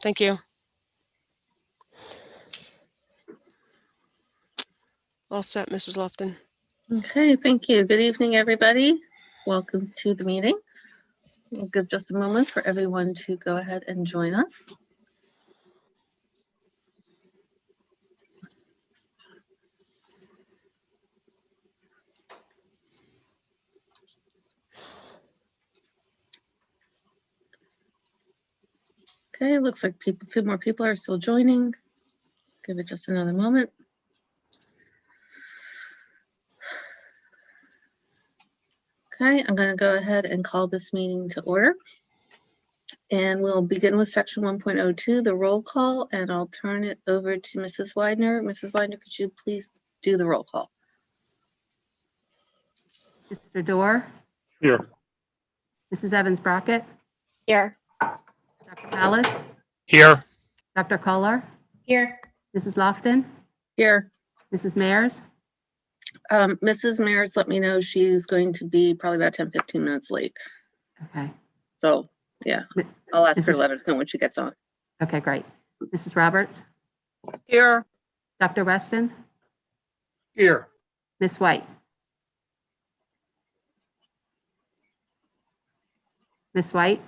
Thank you. All set, Mrs. Lofton. Okay, thank you. Good evening, everybody. Welcome to the meeting. We'll give just a moment for everyone to go ahead and join us. Okay, it looks like a few more people are still joining. Give it just another moment. Okay, I'm going to go ahead and call this meeting to order. And we'll begin with section 1.02, the roll call, and I'll turn it over to Mrs. Widener. Mrs. Widener, could you please do the roll call? Mr. Dorr, Here. Mrs. Evans-Brockett, Here. Dr. Palace, Here. Dr. Kohler, Here. Mrs. Lofton, Here. Mrs. Mayers. Mrs. Mayers let me know she's going to be probably about 10-15 minutes late. Okay. So, yeah, I'll ask her to let us know when she gets on. Okay, great. Mrs. Roberts, Here. Dr. Weston, Here. Ms. White. Ms. White,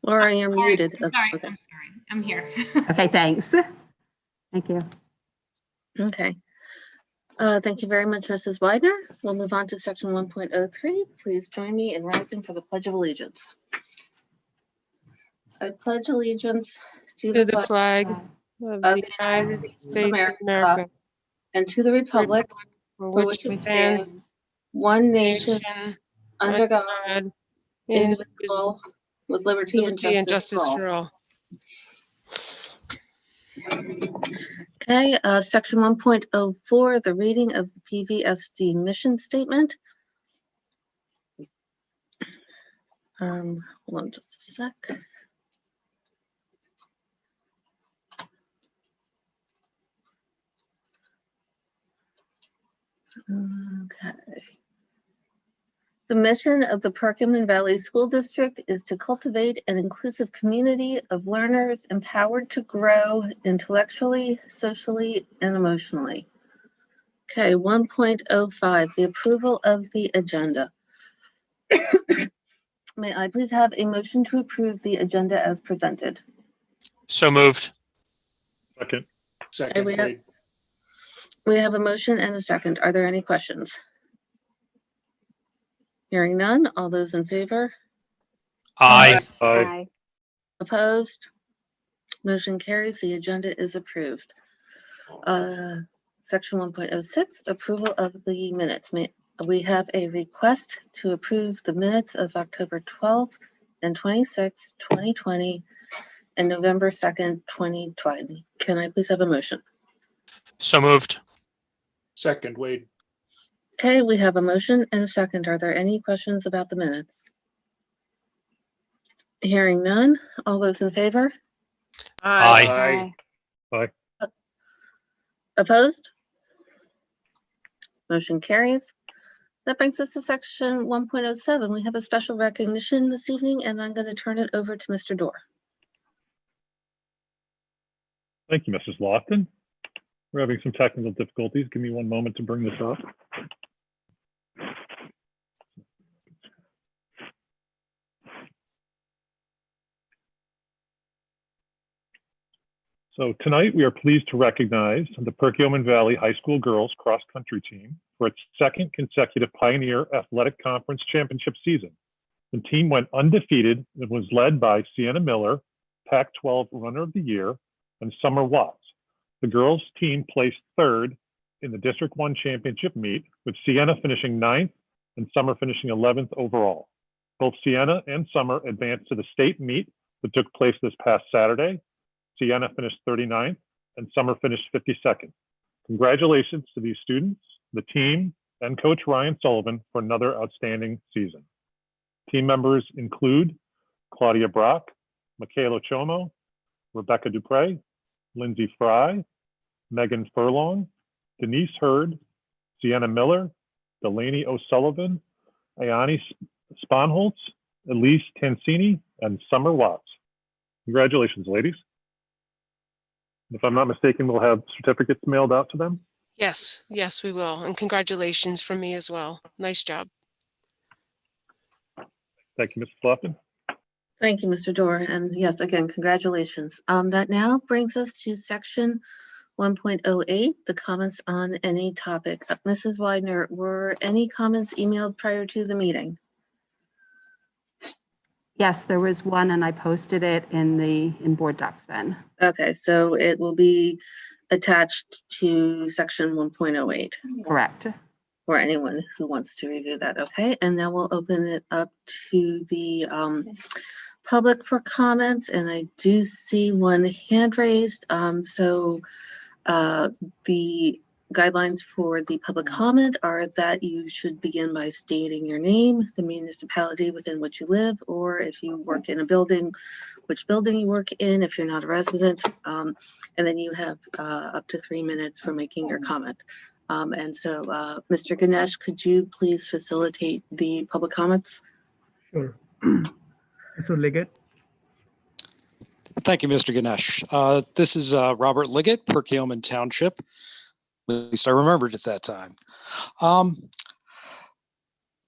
Laura, you're muted. I'm sorry. Okay. I'm sorry. I'm here. okay, thanks. Thank you. Okay. Thank you very much, Mrs. Widener. We'll move on to section 1.03. Please join me in rising for the Pledge of Allegiance. I pledge allegiance to To the the flag flag of of the United States of of America, and to the republic for for which which it stands, one nation, nation, under God, God, indivisible, with liberty and justice for all. Okay, section 1.04, the reading of the PVSD mission statement. Hold on just a sec. Okay. The mission of the Perkins Valley School District is to cultivate an inclusive community of learners empowered to grow intellectually, socially, and emotionally. Okay, 1.05, the approval of the agenda. May I please have a motion to approve the agenda as presented? So moved. Okay, Second. we have a motion and a second. Are there any questions? Hearing none, all those in favor? Aye. Aye. Opposed? Motion carries. The agenda is approved. Section 1.06, approval of the minutes. We have a request to approve the minutes of October 12th and 26th, 2020, and November 2nd, 2020. Can I please have a motion? So moved. Second, Wade. Okay, we have a motion and a second. Are there any questions about the minutes? Hearing none. All those in favor? Aye. Opposed? Motion carries. That brings us to section 1.07. We have a special recognition this evening, and I'm going to turn it over to Mr. Dorr. Thank you, Mrs. Lofton. We're having some technical difficulties. Give me one moment to bring this up. So tonight we are pleased to recognize the Perkiomen Valley High School girls cross country team for its second consecutive Pioneer Athletic Conference Championship season. The team went undefeated and was led by Sienna Miller, Pac-12 Runner of the Year, and Summer Watts. The girls team placed third in the District 1 championship meet, with Sienna finishing 9th and Summer finishing 11th overall. Both Sienna and Summer advanced to the state meet that took place this past Saturday. Sienna finished 39th and Summer finished 52nd. Congratulations to these students, the team, and Coach Ryan Sullivan for another outstanding season. Team members include Claudia Brock, Michaela Chomo, Rebecca Dupre, Lindsay Fry, Megan Furlong, Denise Hurd, Sienna Miller, Delaney O'Sullivan, Ayani Sponholz, Elise Tansini, and Summer Watts. Congratulations, ladies. If I'm not mistaken, we'll have certificates mailed out to them. Yes, yes, we will. And congratulations from me as well. Nice job. Thank you, Mrs. Lofton. Thank you, Mr. Dorr. And yes, again, congratulations. That now brings us to section 1.08, the comments on any topic. Mrs. Widener, were any comments emailed prior to the meeting? Yes, there was one, and I posted it in board docs then. Okay, so it will be attached to section 1.08 Correct. for anyone who wants to review that. Okay, and now we'll open it up to the public for comments, and I do see one hand raised. The guidelines for the public comment are that you should begin by stating your name, the municipality within which you live, or if you work in a building, which building you work in, if you're not a resident, and then you have up to 3 minutes for making your comment. Mr. Ganesh, could you please facilitate the public comments? Sure. Mr. Liggett. Thank you, Mr. Ganesh. This is Robert Liggett, Perkiomen Township. At least I remembered at that time.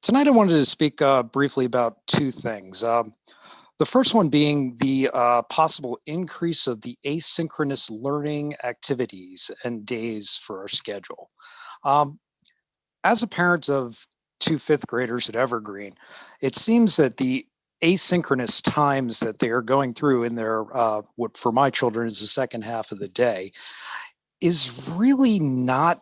Tonight I wanted to speak briefly about two things. The first one being the possible increase of the asynchronous learning activities and days for our schedule. As a parent of 2 fifth graders at Evergreen, it seems that the asynchronous times that they are going through in their, what for my children is the second half of the day, is really not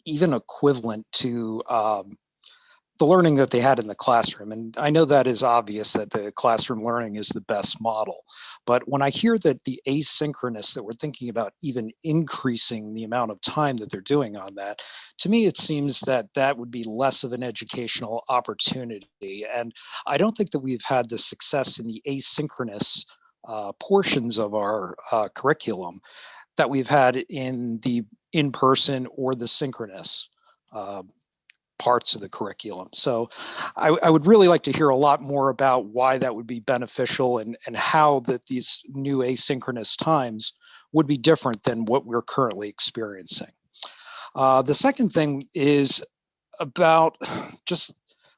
even equivalent to the learning that they had in the classroom. And I know that is obvious that the classroom learning is the best model. But when I hear that the asynchronous, that we're thinking about even increasing the amount of time that they're doing on that, to me, it seems that that would be less of an educational opportunity. And I don't think that we've had the success in the asynchronous portions of our curriculum that we've had in the in-person or the synchronous parts of the curriculum. So I would really like to hear a lot more about why that would be beneficial and how that these new asynchronous times would be different than what we're currently experiencing. The second thing is about just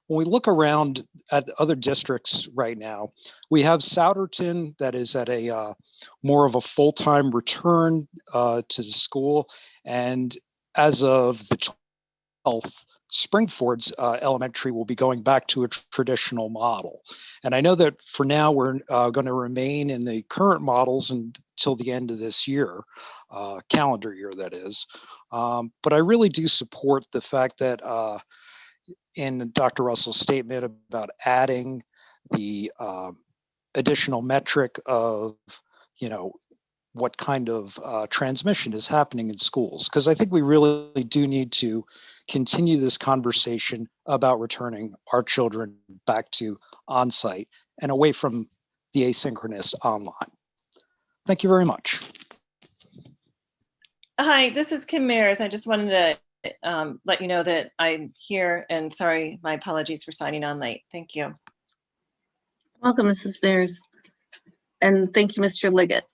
when we look around at other districts right now, we have Souderton that is at a more of a full-time return to the school. And as of the 12th, Springford's elementary will be going back to a traditional model. And I know that for now, we're going to remain in the current models until the end of this year, calendar year that is. But I really do support the fact that in Dr. Russell's statement about adding the additional metric of, what kind of transmission is happening in schools. Because I think we really do need to continue this conversation about returning our children back to on-site and away from the asynchronous online. Thank you very much. Hi, this is Kim Mears. I just wanted to let you know that I'm here, and sorry, my apologies for signing on late. Thank you. Welcome, Mrs. Bears. And thank you, Mr. Liggett.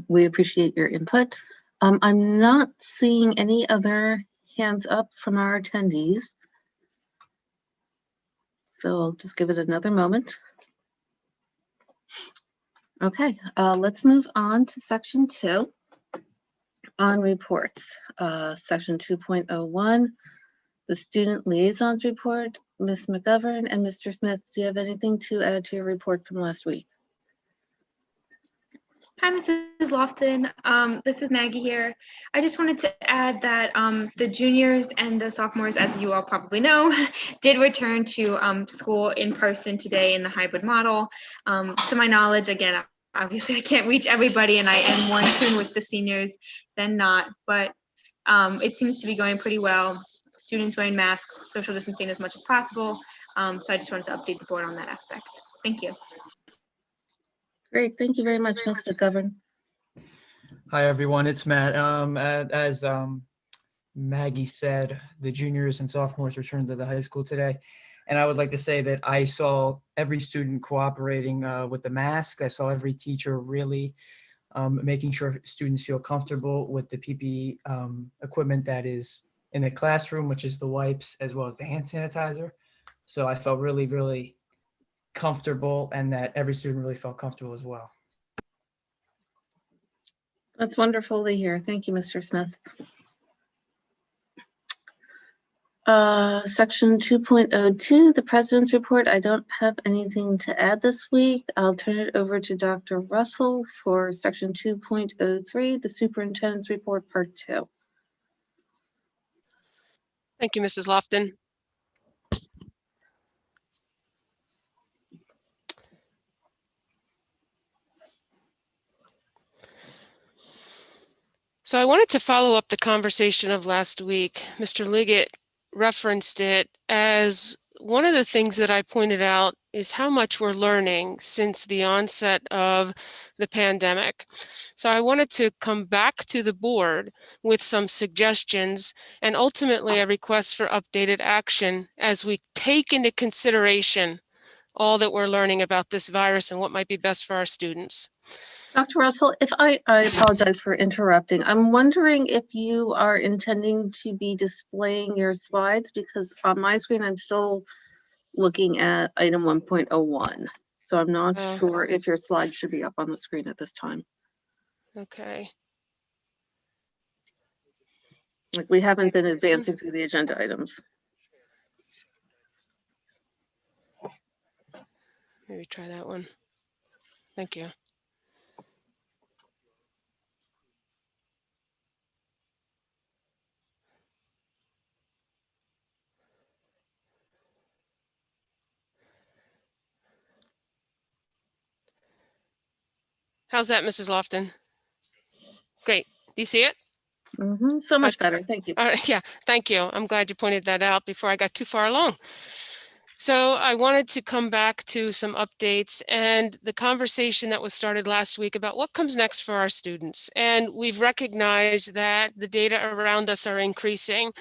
We appreciate your input. I'm not seeing any other hands up from our attendees. So I'll just give it another moment. Okay, let's move on to section 2 on reports. Section 2.01, the student liaisons report. Ms. McGovern and Mr. Smith, do you have anything to add to your report from last week? Hi, Mrs. Lofton. This is Maggie here. I just wanted to add that the juniors and the sophomores, as you all probably know, did return to school in person today in the hybrid model. To my knowledge, again, obviously I can't reach everybody and I am more in tune with the seniors than not, but it seems to be going pretty well. Students wearing masks, social distancing as much as possible. So I just wanted to update the board on that aspect. Thank you. Great, thank you very much, Ms. McGovern. Hi, everyone. It's Matt. As Maggie said, the juniors and sophomores returned to the high school today. And I would like to say that I saw every student cooperating with the mask. I saw every teacher really making sure students feel comfortable with the PPE equipment that is in the classroom, which is the wipes as well as the hand sanitizer. So I felt really, really comfortable, and that every student really felt comfortable as well. That's wonderful to hear. Thank you, Mr. Smith. Section 2.02, the President's Report. I don't have anything to add this week. I'll turn it over to Dr. Russell for Section 2.03, the Superintendent's Report, Part 2. Thank you, Mrs. Lofton. So I wanted to follow up the conversation of last week. Mr. Liggett referenced it as one of the things that I pointed out is how much we're learning since the onset of the pandemic. So I wanted to come back to the board with some suggestions and ultimately a request for updated action as we take into consideration all that we're learning about this virus and what might be best for our students. Dr. Russell, if I apologize for interrupting. I'm wondering if you are intending to be displaying your slides, because on my screen, I'm still looking at item 1.01. So I'm not sure if your slides should be up on the screen at this time. Okay. Like, we haven't been advancing through the agenda items. Maybe try that one. Thank you. How's that, Mrs. Lofton? Great. Do you see it? So much better. Thank you. Yeah, thank you. I'm glad you pointed that out before I got too far along. So I wanted to come back to some updates and the conversation that was started last week about what comes next for our students. And we've recognized that the data around us are increasing.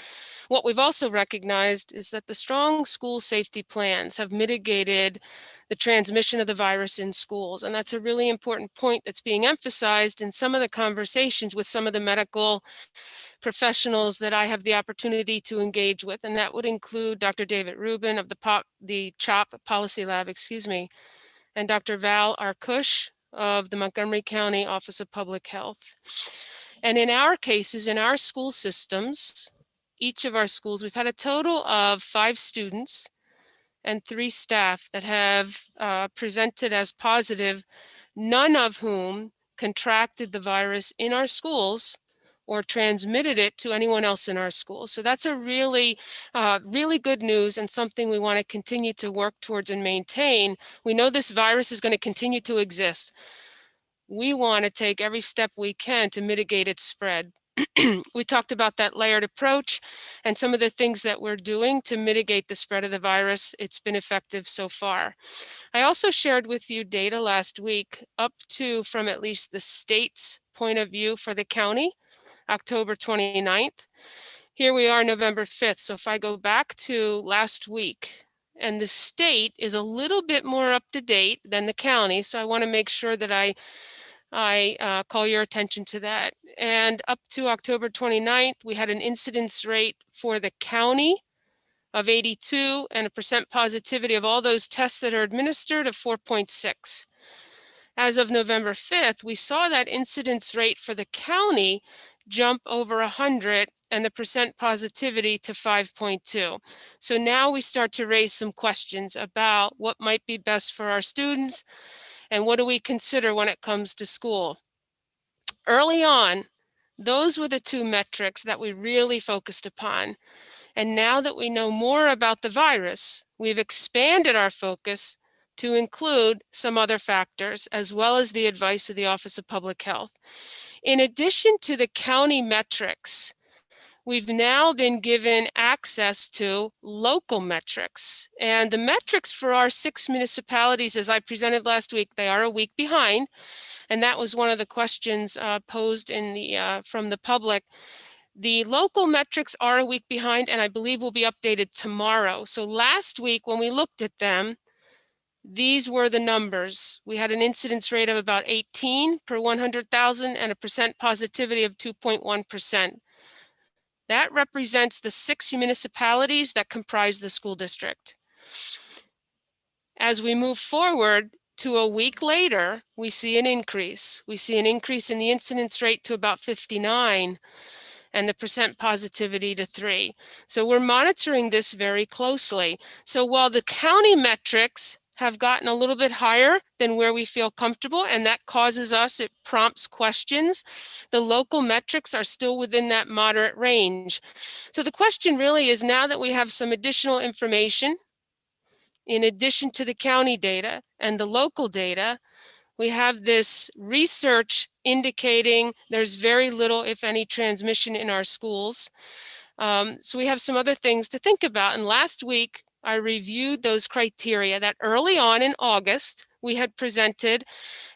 What we've also recognized is that the strong school safety plans have mitigated the transmission of the virus in schools. And that's a really important point that's being emphasized in some of the conversations with some of the medical professionals that I have the opportunity to engage with. And that would include Dr. David Rubin of the CHOP Policy Lab, and Dr. Val Arkush of the Montgomery County Office of Public Health. And in our cases, in our school systems, each of our schools, we've had a total of 5 students and 3 staff that have presented as positive, none of whom contracted the virus in our schools or transmitted it to anyone else in our school. So that's a really, really good news and something we want to continue to work towards and maintain. We know this virus is going to continue to exist. We want to take every step we can to mitigate its spread. We talked about that layered approach and some of the things that we're doing to mitigate the spread of the virus. It's been effective so far. I also shared with you data last week up to from at least the state's point of view for the county, October 29th. Here we are, November 5th. So if I go back to last week, and the state is a little bit more up to date than the county. So I want to make sure that I call your attention to that. And up to October 29th, we had an incidence rate for the county of 82 and a percent positivity of all those tests that are administered of 4.6. As of November 5th, we saw that incidence rate for the county jump over 100 and the percent positivity to 5.2. So now we start to raise some questions about what might be best for our students and what do we consider when it comes to school. Early on, those were the 2 metrics that we really focused upon. And now that we know more about the virus, we've expanded our focus to include some other factors, as well as the advice of the Office of Public Health. In addition to the county metrics, we've now been given access to local metrics. And the metrics for our 6 municipalities, as I presented last week, they are a week behind. And that was one of the questions posed in the from the public. The local metrics are a week behind, and I believe will be updated tomorrow. So last week when we looked at them, these were the numbers. We had an incidence rate of about 18 per 100,000 and a percent positivity of 2.1%. That represents the 6 municipalities that comprise the school district. As we move forward to a week later, we see an increase. We see an increase in the incidence rate to about 59 and the percent positivity to 3. So we're monitoring this very closely. So while the county metrics have gotten a little bit higher than where we feel comfortable, and that causes us, it prompts questions, the local metrics are still within that moderate range. So the question really is, now that we have some additional information, in addition to the county data and the local data, we have this research indicating there's very little, if any, transmission in our schools. So we have some other things to think about. And last week, I reviewed those criteria that early on in August we had presented,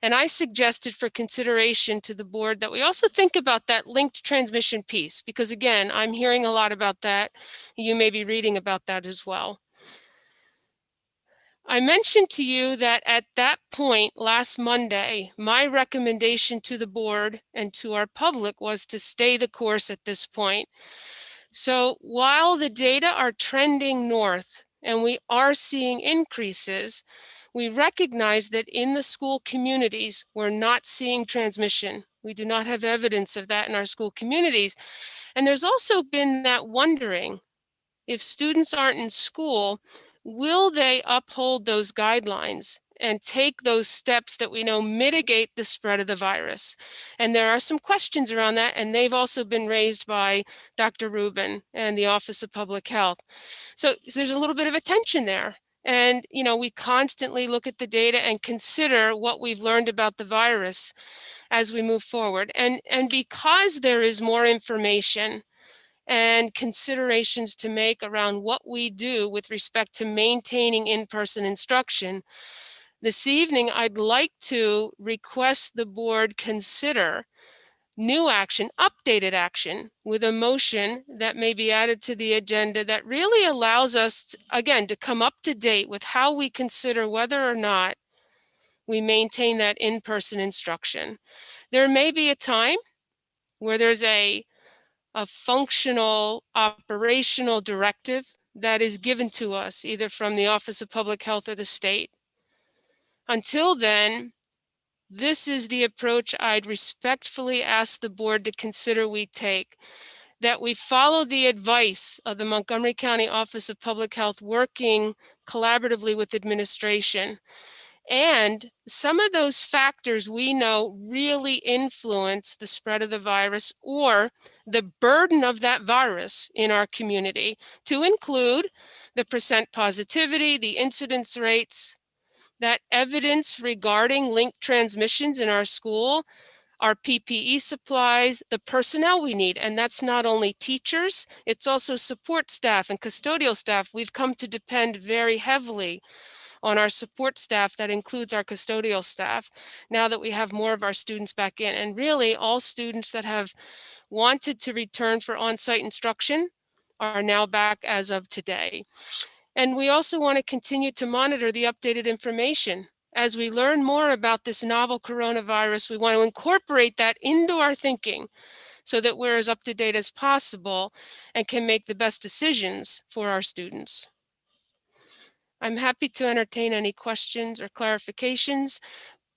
and I suggested for consideration to the board that we also think about that linked transmission piece, because again, I'm hearing a lot about that. You may be reading about that as well. I mentioned to you that at that point last Monday, my recommendation to the board and to our public was to stay the course at this point. So while the data are trending north and we are seeing increases, we recognize that in the school communities, we're not seeing transmission. We do not have evidence of that in our school communities. And there's also been that wondering, if students aren't in school, will they uphold those guidelines and take those steps that we know mitigate the spread of the virus? And there are some questions around that, and they've also been raised by Dr. Rubin and the Office of Public Health. So there's a little bit of a tension there. And, you know, we constantly look at the data and consider what we've learned about the virus as we move forward. And because there is more information and considerations to make around what we do with respect to maintaining in-person instruction, this evening I'd like to request the board consider new action, updated action, with a motion that may be added to the agenda that really allows us, again, to come up to date with how we consider whether or not we maintain that in-person instruction. There may be a time where there's a functional operational directive that is given to us either from the Office of Public Health or the state. Until then, this is the approach I'd respectfully ask the board to consider we take, that we follow the advice of the Montgomery County Office of Public Health, working collaboratively with administration. And some of those factors we know really influence the spread of the virus or the burden of that virus in our community, to include the percent positivity, the incidence rates, that evidence regarding linked transmissions in our school, our PPE supplies, the personnel we need. And that's not only teachers, it's also support staff and custodial staff. We've come to depend very heavily on our support staff. That includes our custodial staff, now that we have more of our students back in. And really, all students that have wanted to return for on-site instruction are now back as of today. And we also want to continue to monitor the updated information. As we learn more about this novel coronavirus, we want to incorporate that into our thinking so that we're as up to date as possible and can make the best decisions for our students. I'm happy to entertain any questions or clarifications.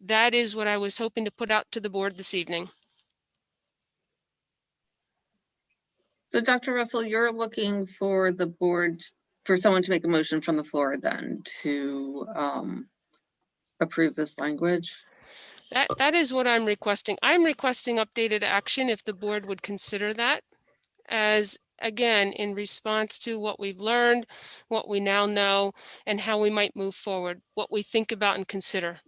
That is what I was hoping to put out to the board this evening. So Dr. Russell, you're looking for the board, for someone to make a motion from the floor then to approve this language? That is what I'm requesting. I'm requesting updated action if the board would consider that, as again, in response to what we've learned, what we now know, and how we might move forward, what we think about and consider.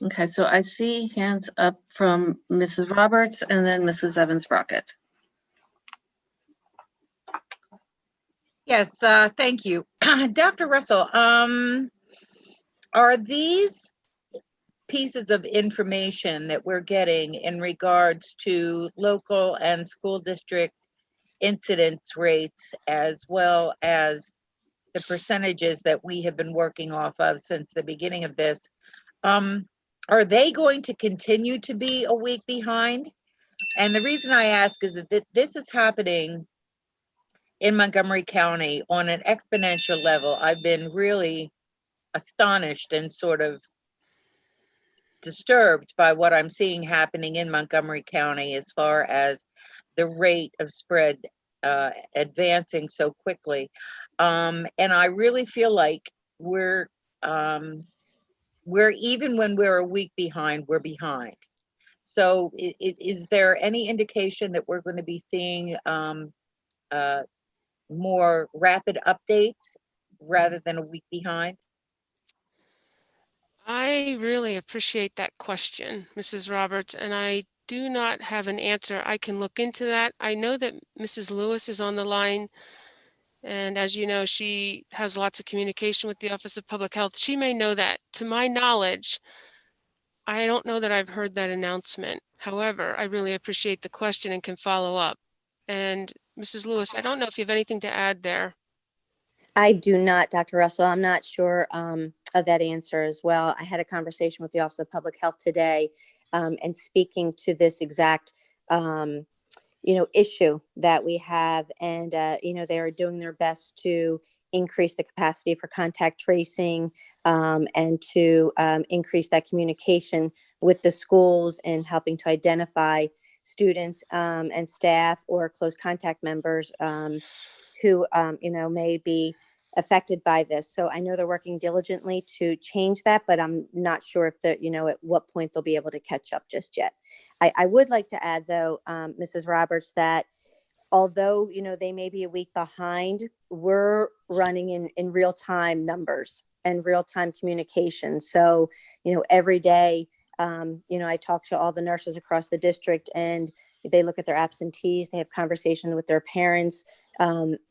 Okay, so I see hands up from Mrs. Roberts and then Mrs. Evans-Brockett. Yes, thank you. Dr. Russell, are these pieces of information that we're getting in regards to local and school district incidence rates, as well as the percentages that we have been working off of since the beginning of this, are they going to continue to be a week behind? And the reason I ask is that this is happening in Montgomery County on an exponential level. I've been really astonished and sort of disturbed by what I'm seeing happening in Montgomery County as far as the rate of spread advancing so quickly. And I really feel like we're even when we're a week behind, we're behind. So is there any indication that we're going to be seeing more rapid updates rather than a week behind? I really appreciate that question, Mrs. Roberts, and I do not have an answer. I can look into that. I know that Mrs. Lewis is on the line, and as you know, she has lots of communication with the Office of Public Health. She may know that. To my knowledge, I don't know that I've heard that announcement. However, I really appreciate the question and can follow up. And Mrs. Lewis, I don't know if you have anything to add there. I do not, Dr. Russell. I'm not sure of that answer as well. I had a conversation with the Office of Public Health today, and speaking to this exact, issue that we have, and they are doing their best to increase the capacity for contact tracing, and to increase that communication with the schools and helping to identify students and staff or close contact members who may be affected by this. So I know they're working diligently to change that, but I'm not sure if at what point they'll be able to catch up just yet. I would like to add, though, Mrs. Roberts, that although they may be a week behind, we're running in real time numbers and real time communication. So every day, I talk to all the nurses across the district, and they look at their absentees. They have conversation with their parents.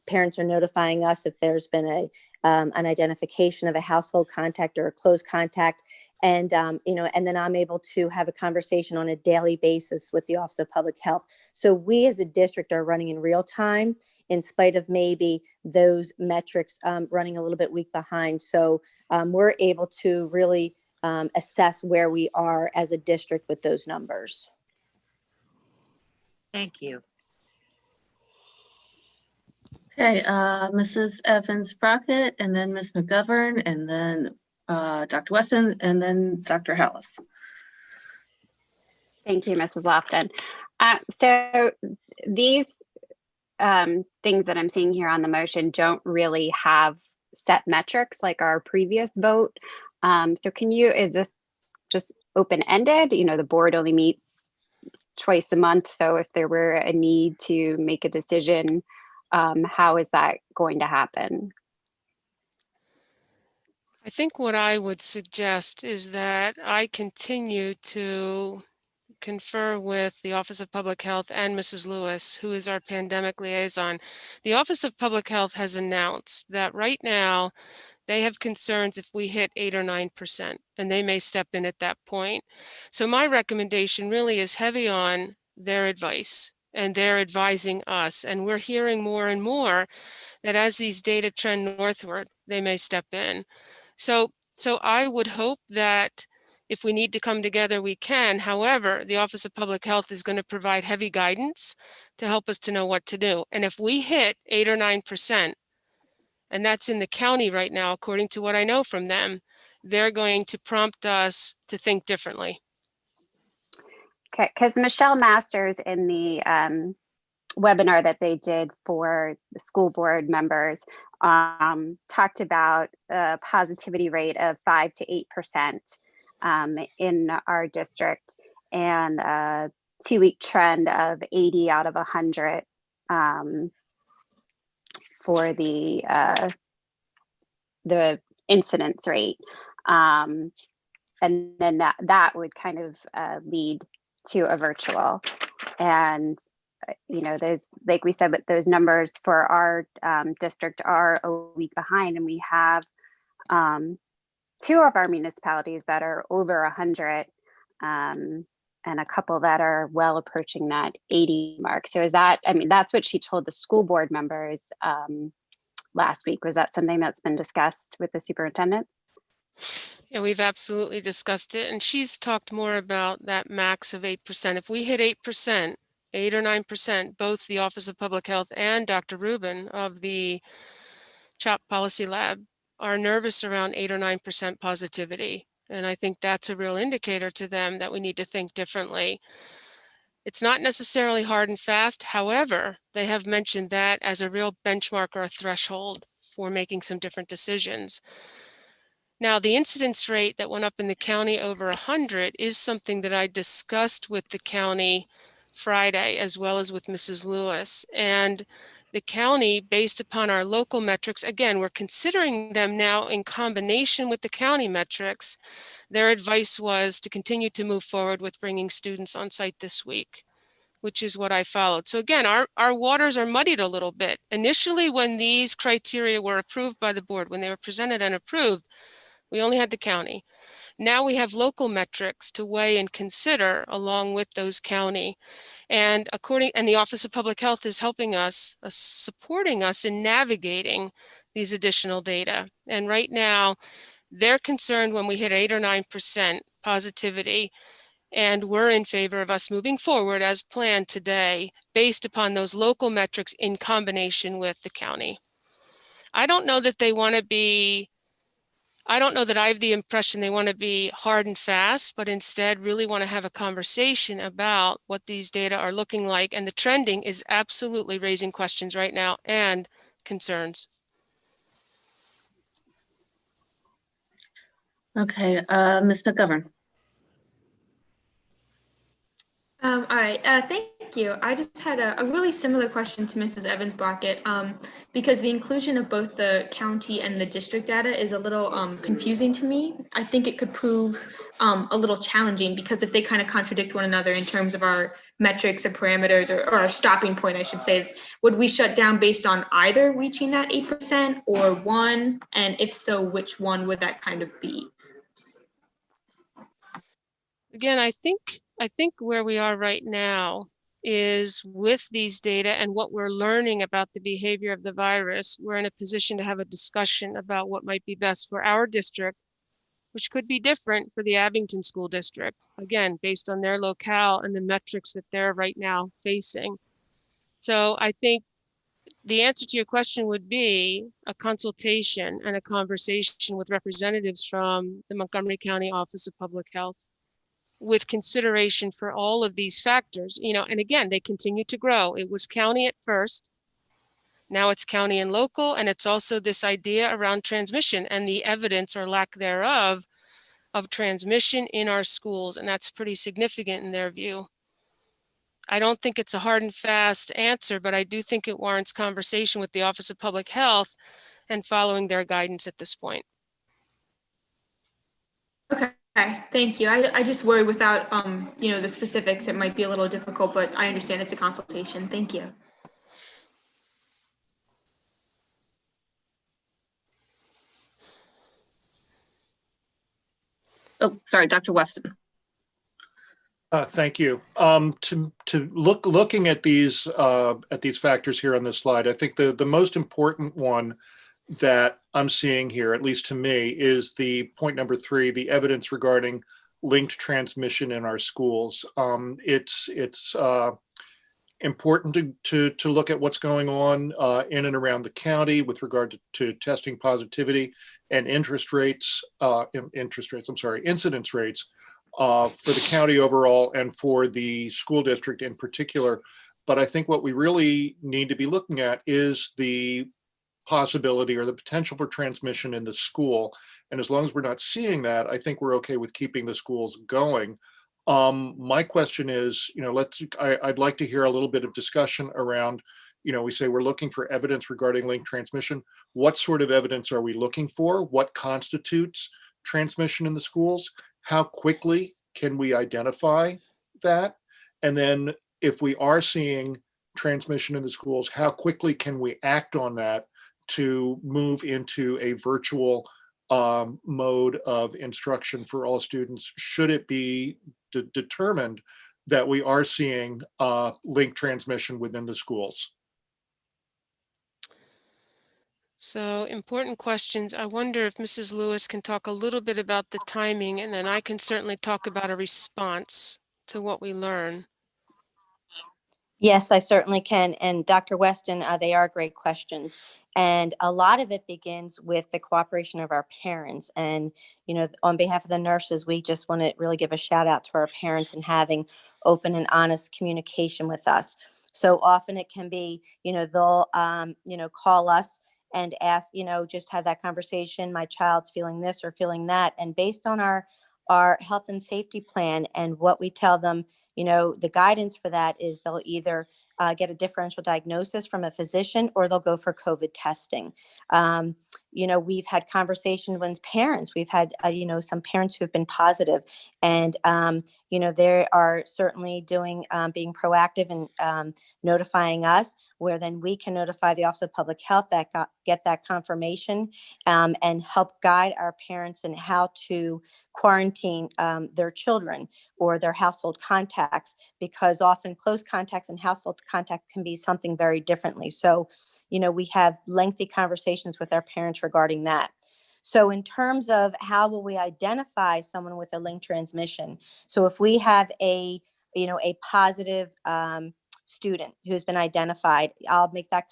Parents are notifying us if there's been an identification of a household contact or a close contact. And, and then I'm able to have a conversation on a daily basis with the Office of Public Health. So we as a district are running in real time, in spite of maybe those metrics running a little bit weak behind. So we're able to really assess where we are as a district with those numbers. Thank you. Okay, Mrs. Evans-Brockett, and then Ms. McGovern, and then Dr. Weston, and then Dr. Hallis. Thank you, Mrs. Lofton. So these things that I'm seeing here on the motion don't really have set metrics like our previous vote. So is this just open-ended? The board only meets twice a month. So if there were a need to make a decision, how is that going to happen? I think what I would suggest is that I continue to confer with the Office of Public Health and Mrs. Lewis, who is our pandemic liaison. The Office of Public Health has announced that right now they have concerns if we hit 8 or 9%, and they may step in at that point. So my recommendation really is heavy on their advice, and they're advising us. And we're hearing more and more that as these data trend northward, they may step in. So I would hope that if we need to come together, we can. However, the Office of Public Health is going to provide heavy guidance to help us to know what to do. And if we hit 8 or 9%, and that's in the county right now, according to what I know from them, they're going to prompt us to think differently. Okay, because Michelle Masters in the webinar that they did for the school board members talked about a positivity rate of 5 to 8% in our district, and a 2-week trend of 80 out of 100 for the incidence rate, and then that would kind of lead to a virtual. And those, like we said, but those numbers for our district are a week behind, and we have two of our municipalities that are over 100, and a couple that are well approaching that 80 mark. So is that, I mean, that's what she told the school board members last week. Was that something that's been discussed with the superintendent? Yeah, we've absolutely discussed it. And she's talked more about that max of 8%. If we hit 8%, 8 or 9%, both the Office of Public Health and Dr. Rubin of the CHOP Policy Lab are nervous around 8 or 9% positivity. And I think that's a real indicator to them that we need to think differently. It's not necessarily hard and fast. However, they have mentioned that as a real benchmark or a threshold for making some different decisions. Now, the incidence rate that went up in the county over 100 is something that I discussed with the county Friday, as well as with Mrs. Lewis. And the county, based upon our local metrics, again, we're considering them now in combination with the county metrics. Their advice was to continue to move forward with bringing students on site this week, which is what I followed. So again, our waters are muddied a little bit. Initially, when these criteria were approved by the board, when they were presented and approved, we only had the county. Now we have local metrics to weigh and consider along with those county. And the Office of Public Health is helping us, supporting us in navigating these additional data. And right now, they're concerned when we hit 8 or 9% positivity, and we're in favor of us moving forward as planned today, based upon those local metrics in combination with the county. I don't know that they want to be, I don't know that I have the impression they want to be hard and fast, but instead really want to have a conversation about what these data are looking like. And the trending is absolutely raising questions right now and concerns. Okay, Ms. McGovern. All right, thank you. I just had a really similar question to Mrs. Evans-Brockett, because the inclusion of both the county and the district data is a little confusing to me. I think it could prove a little challenging, because if they kind of contradict one another in terms of our metrics or parameters, or our stopping point, I should say, would we shut down based on either reaching that 8% or one? And if so, which one would that kind of be? Again, I think where we are right now is with these data and what we're learning about the behavior of the virus, we're in a position to have a discussion about what might be best for our district, which could be different for the Abington School District, again, based on their locale and the metrics that they're right now facing. So I think the answer to your question would be a consultation and a conversation with representatives from the Montgomery County Office of Public Health, with consideration for all of these factors, and again, they continue to grow. It was county at first, now it's county and local, and it's also this idea around transmission and the evidence or lack thereof of transmission in our schools, and that's pretty significant in their view. I don't think it's a hard and fast answer, but I do think it warrants conversation with the Office of Public Health and following their guidance at this point. Okay. Thank you. I just worry without, the specifics, it might be a little difficult, but I understand it's a consultation. Thank you. Oh, sorry, Dr. Weston. Thank you. Looking at these factors here on this slide, I think the most important one that I'm seeing here, at least to me, is the point number 3, the evidence regarding linked transmission in our schools. It's important to look at what's going on in and around the county with regard to testing positivity and incidence rates for the county overall and for the school district in particular. But I think what we really need to be looking at is the possibility or the potential for transmission in the school. And as long as we're not seeing that, I think we're okay with keeping the schools going. My question is, I'd like to hear a little bit of discussion around, we say we're looking for evidence regarding linked transmission. What sort of evidence are we looking for? What constitutes transmission in the schools? How quickly can we identify that? And then if we are seeing transmission in the schools, how quickly can we act on that to move into a virtual mode of instruction for all students, should it be determined that we are seeing link transmission within the schools? So important questions. I wonder if Mrs. Lewis can talk a little bit about the timing, and then I can certainly talk about a response to what we learn. Yes, I certainly can. And Dr. Weston, they are great questions. And a lot of it begins with the cooperation of our parents. And, on behalf of the nurses, we just want to really give a shout out to our parents and having open and honest communication with us. So often it can be, they'll, call us and ask, just have that conversation. My child's feeling this or feeling that. And based on our health and safety plan and what we tell them, the guidance for that is they'll either get a differential diagnosis from a physician or they'll go for COVID testing. We've had conversations with parents. We've had, some parents who've been positive, and, they are certainly being proactive and notifying us, where then we can notify the Office of Public Health get that confirmation and help guide our parents in how to quarantine their children or their household contacts, because often close contacts and household contact can be something very differently. So, we have lengthy conversations with our parents regarding that. So in terms of how will we identify someone with a link transmission? So if we have a positive student who's been identified, I'll make that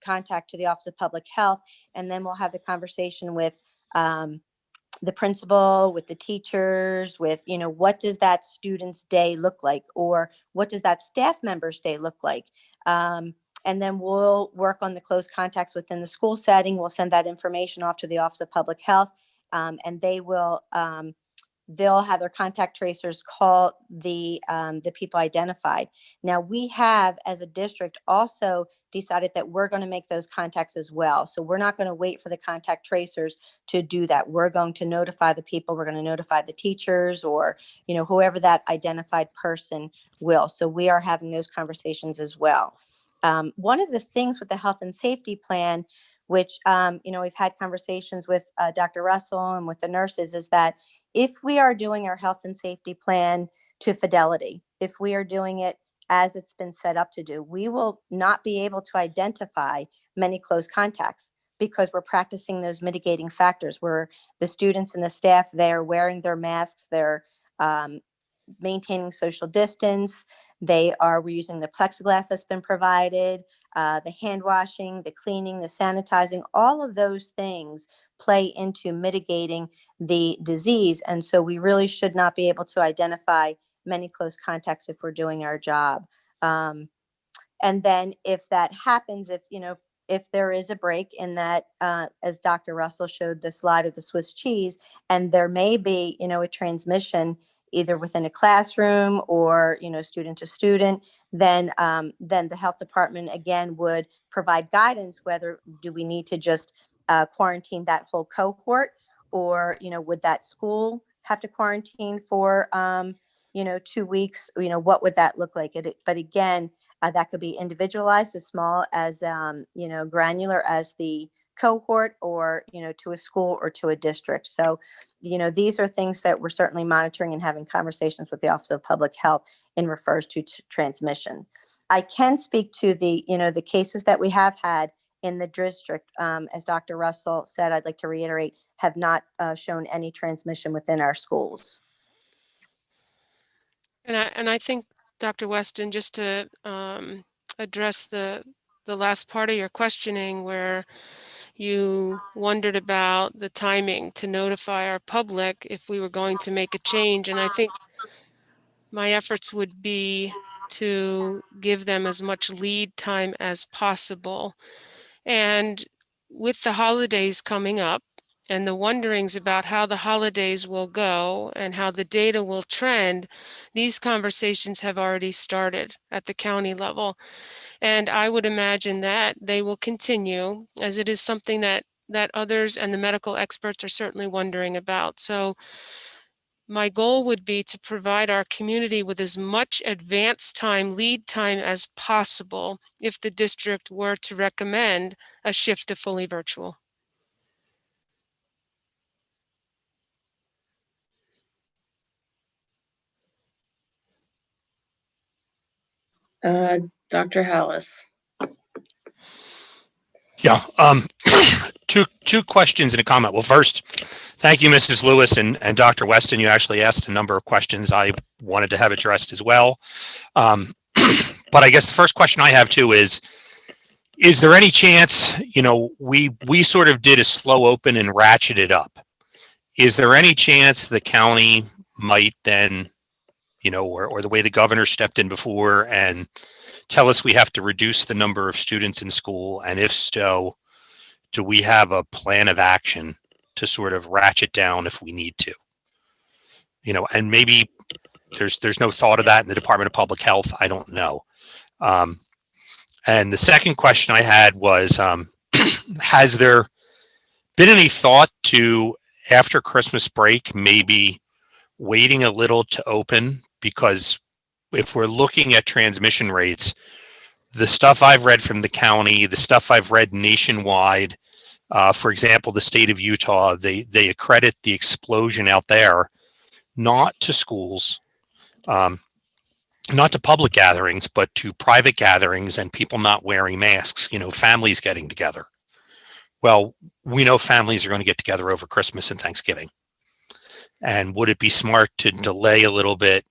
contact to the Office of Public Health, and then we'll have the conversation with the principal, with the teachers, with, what does that student's day look like? Or what does that staff member's day look like? And then we'll work on the close contacts within the school setting. We'll send that information off to the Office of Public Health, and they'll have their contact tracers call the people identified. Now, we have, as a district, also decided that we're going to make those contacts as well. So we're not going to wait for the contact tracers to do that. We're going to notify the people. We're going to notify the teachers, or, whoever that identified person will. So we are having those conversations as well. One of the things with the health and safety plan, which, we've had conversations with Dr. Russell and with the nurses, is that if we are doing our health and safety plan to fidelity, if we are doing it as it's been set up to do, we will not be able to identify many close contacts, because we're practicing those mitigating factors where the students and the staff, they're wearing their masks, they're maintaining social distance, we're using the plexiglass that's been provided, the hand washing, the cleaning, the sanitizing, all of those things play into mitigating the disease. And so we really should not be able to identify many close contacts if we're doing our job. And then if that happens, if there is a break in that, as Dr. Russell showed the slide of the Swiss cheese, and there may be, a transmission either within a classroom or, student to student, then the health department again would provide guidance, whether do we need to just quarantine that whole cohort, or, would that school have to quarantine for, 2 weeks, what would that look like? But again, that could be individualized, as small as, granular as the cohort, or, to a school or to a district. So, these are things that we're certainly monitoring and having conversations with the Office of Public Health in refers to transmission. I can speak to the cases that we have had in the district. As Dr. Russell said, I'd like to reiterate, have not shown any transmission within our schools. And I think, Dr. Weston, just to address the last part of your questioning, where you wondered about the timing to notify our public if we were going to make a change. And I think my efforts would be to give them as much lead time as possible. And with the holidays coming up, and the wonderings about how the holidays will go and how the data will trend, these conversations have already started at the county level. And I would imagine that they will continue, as it is something that others and the medical experts are certainly wondering about. So my goal would be to provide our community with as much advance time, lead time as possible if the district were to recommend a shift to fully virtual. Dr. Hallis. Yeah. Two questions and a comment. Well, first, thank you, Mrs. Lewis and Dr. Weston. You actually asked a number of questions I wanted to have addressed as well. But I guess the first question I have too is there any chance, we sort of did a slow open and ratcheted up. Is there any chance the county might then, or the way the governor stepped in before and tell us we have to reduce the number of students in school? And if so, do we have a plan of action to sort of ratchet down if we need to? And maybe there's no thought of that in the Department of Public Health. I don't know. And the second question I had was, has there been any thought to, after Christmas break, maybe waiting a little to open? Because if we're looking at transmission rates, the stuff I've read from the county, the stuff I've read nationwide, for example, the state of Utah, they accredit the explosion out there not to schools, not to public gatherings, but to private gatherings and people not wearing masks, families getting together. Well, we know families are going to get together over Christmas and Thanksgiving. And would it be smart to delay a little bit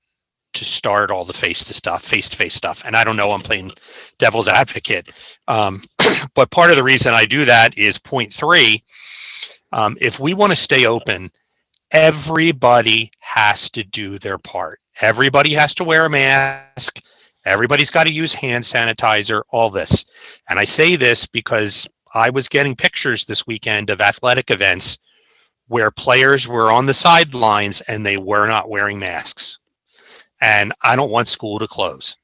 to start all the face-to-face stuff? And I don't know, I'm playing devil's advocate. But part of the reason I do that is point 3. If we want to stay open, everybody has to do their part. Everybody has to wear a mask. Everybody's got to use hand sanitizer, all this. And I say this because I was getting pictures this weekend of athletic events where players were on the sidelines and they were not wearing masks. And I don't want school to close.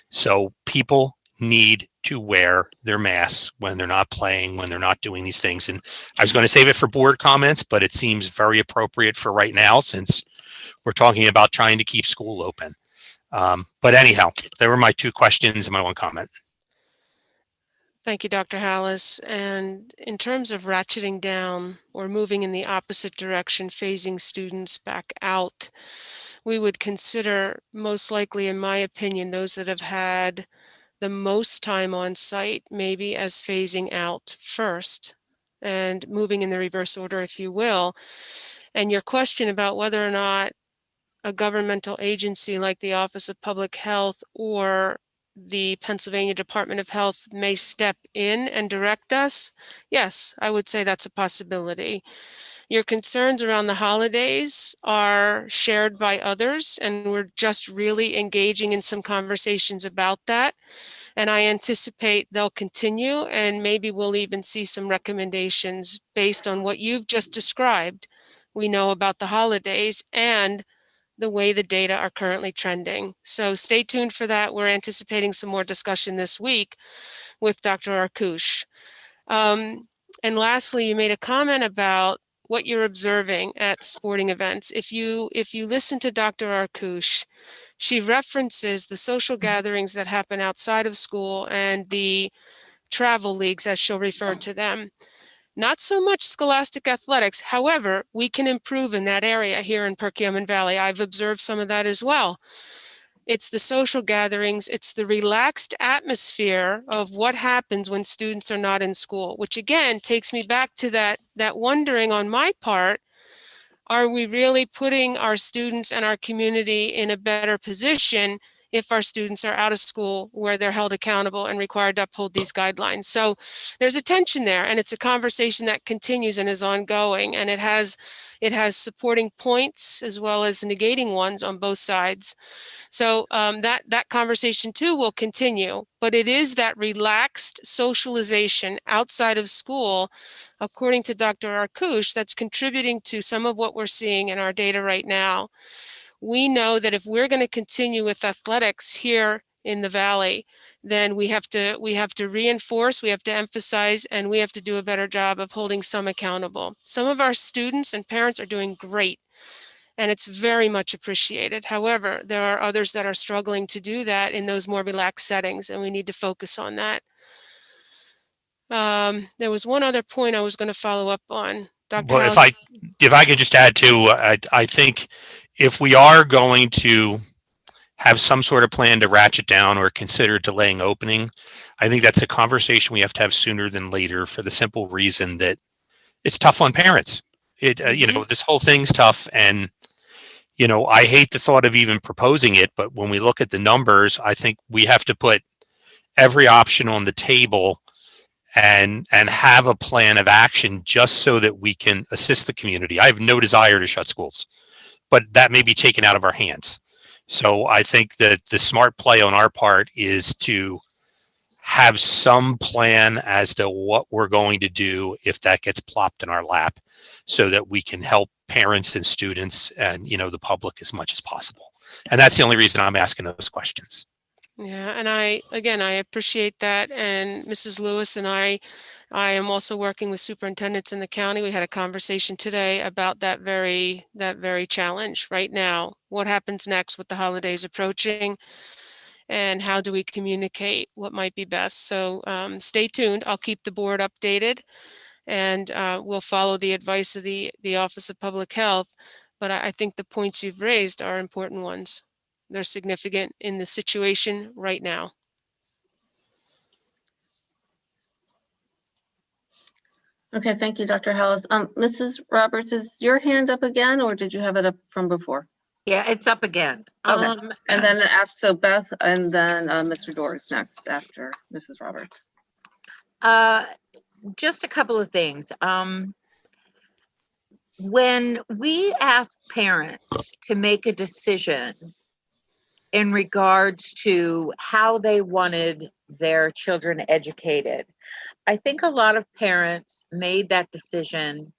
So people need to wear their masks when they're not playing, when they're not doing these things. And I was going to save it for board comments, but it seems very appropriate for right now since we're talking about trying to keep school open. But anyhow, there were my 2 questions and my 1 comment. Thank you, Dr. Hallis. And in terms of ratcheting down or moving in the opposite direction, phasing students back out, we would consider most likely, in my opinion, those that have had the most time on site, maybe as phasing out first and moving in the reverse order, if you will. And your question about whether or not a governmental agency like the Office of Public Health or the Pennsylvania Department of Health may step in and direct us, yes, I would say that's a possibility. Your concerns around the holidays are shared by others, and we're just really engaging in some conversations about that. And I anticipate they'll continue, and maybe we'll even see some recommendations based on what you've just described. We know about the holidays and the way the data are currently trending. So stay tuned for that. We're anticipating some more discussion this week with Dr. Arkush. And lastly, you made a comment about what you're observing at sporting events. If you listen to Dr. Arkush, she references the social gatherings that happen outside of school and the travel leagues, as she'll refer to them. Not so much scholastic athletics. However, we can improve in that area here in Perkiomen Valley. I've observed some of that as well. It's the social gatherings. It's the relaxed atmosphere of what happens when students are not in school, which again takes me back to that wondering on my part, are we really putting our students and our community in a better position if our students are out of school where they're held accountable and required to uphold these guidelines? So there's a tension there, and it's a conversation that continues and is ongoing, and it has supporting points as well as negating ones on both sides. So that conversation too will continue, but it is that relaxed socialization outside of school, according to Dr. Arkush, that's contributing to some of what we're seeing in our data right now. We know that if we're going to continue with athletics here in the Valley, then we have to reinforce, we have to emphasize, and we have to do a better job of holding some accountable. Some of our students and parents are doing great, and it's very much appreciated. However, there are others that are struggling to do that in those more relaxed settings, and we need to focus on that. There was one other point I was going to follow up on. Dr. Well, House. if I could just add to, I think if we are going to have some sort of plan to ratchet down or consider delaying opening. I think that's a conversation we have to have sooner than later, for the simple reason that it's tough on parents. This whole thing's tough. And, I hate the thought of even proposing it, but when we look at the numbers, I think we have to put every option on the table and have a plan of action just so that we can assist the community. I have no desire to shut schools, but that may be taken out of our hands. So I think that the smart play on our part is to have some plan as to what we're going to do if that gets plopped in our lap, so that we can help parents and students and, the public as much as possible. And that's the only reason I'm asking those questions. Yeah, and I appreciate that. And Mrs. Lewis and I am also working with superintendents in the county. We had a conversation today about that very challenge right now. What happens next with the holidays approaching, and how do we communicate what might be best? So stay tuned. I'll keep the board updated, and we'll follow the advice of the Office of Public Health. But I think the points you've raised are important ones. They're significant in the situation right now. Okay, thank you, Dr. Hallis. Mrs. Roberts, is your hand up again, or did you have it up from before? Yeah, it's up again. Okay. And then after, so Beth, and then Mr. Doris next after Mrs. Roberts. Just a couple of things. When we ask parents to make a decision in regards to how they wanted their children educated, I think a lot of parents made that decision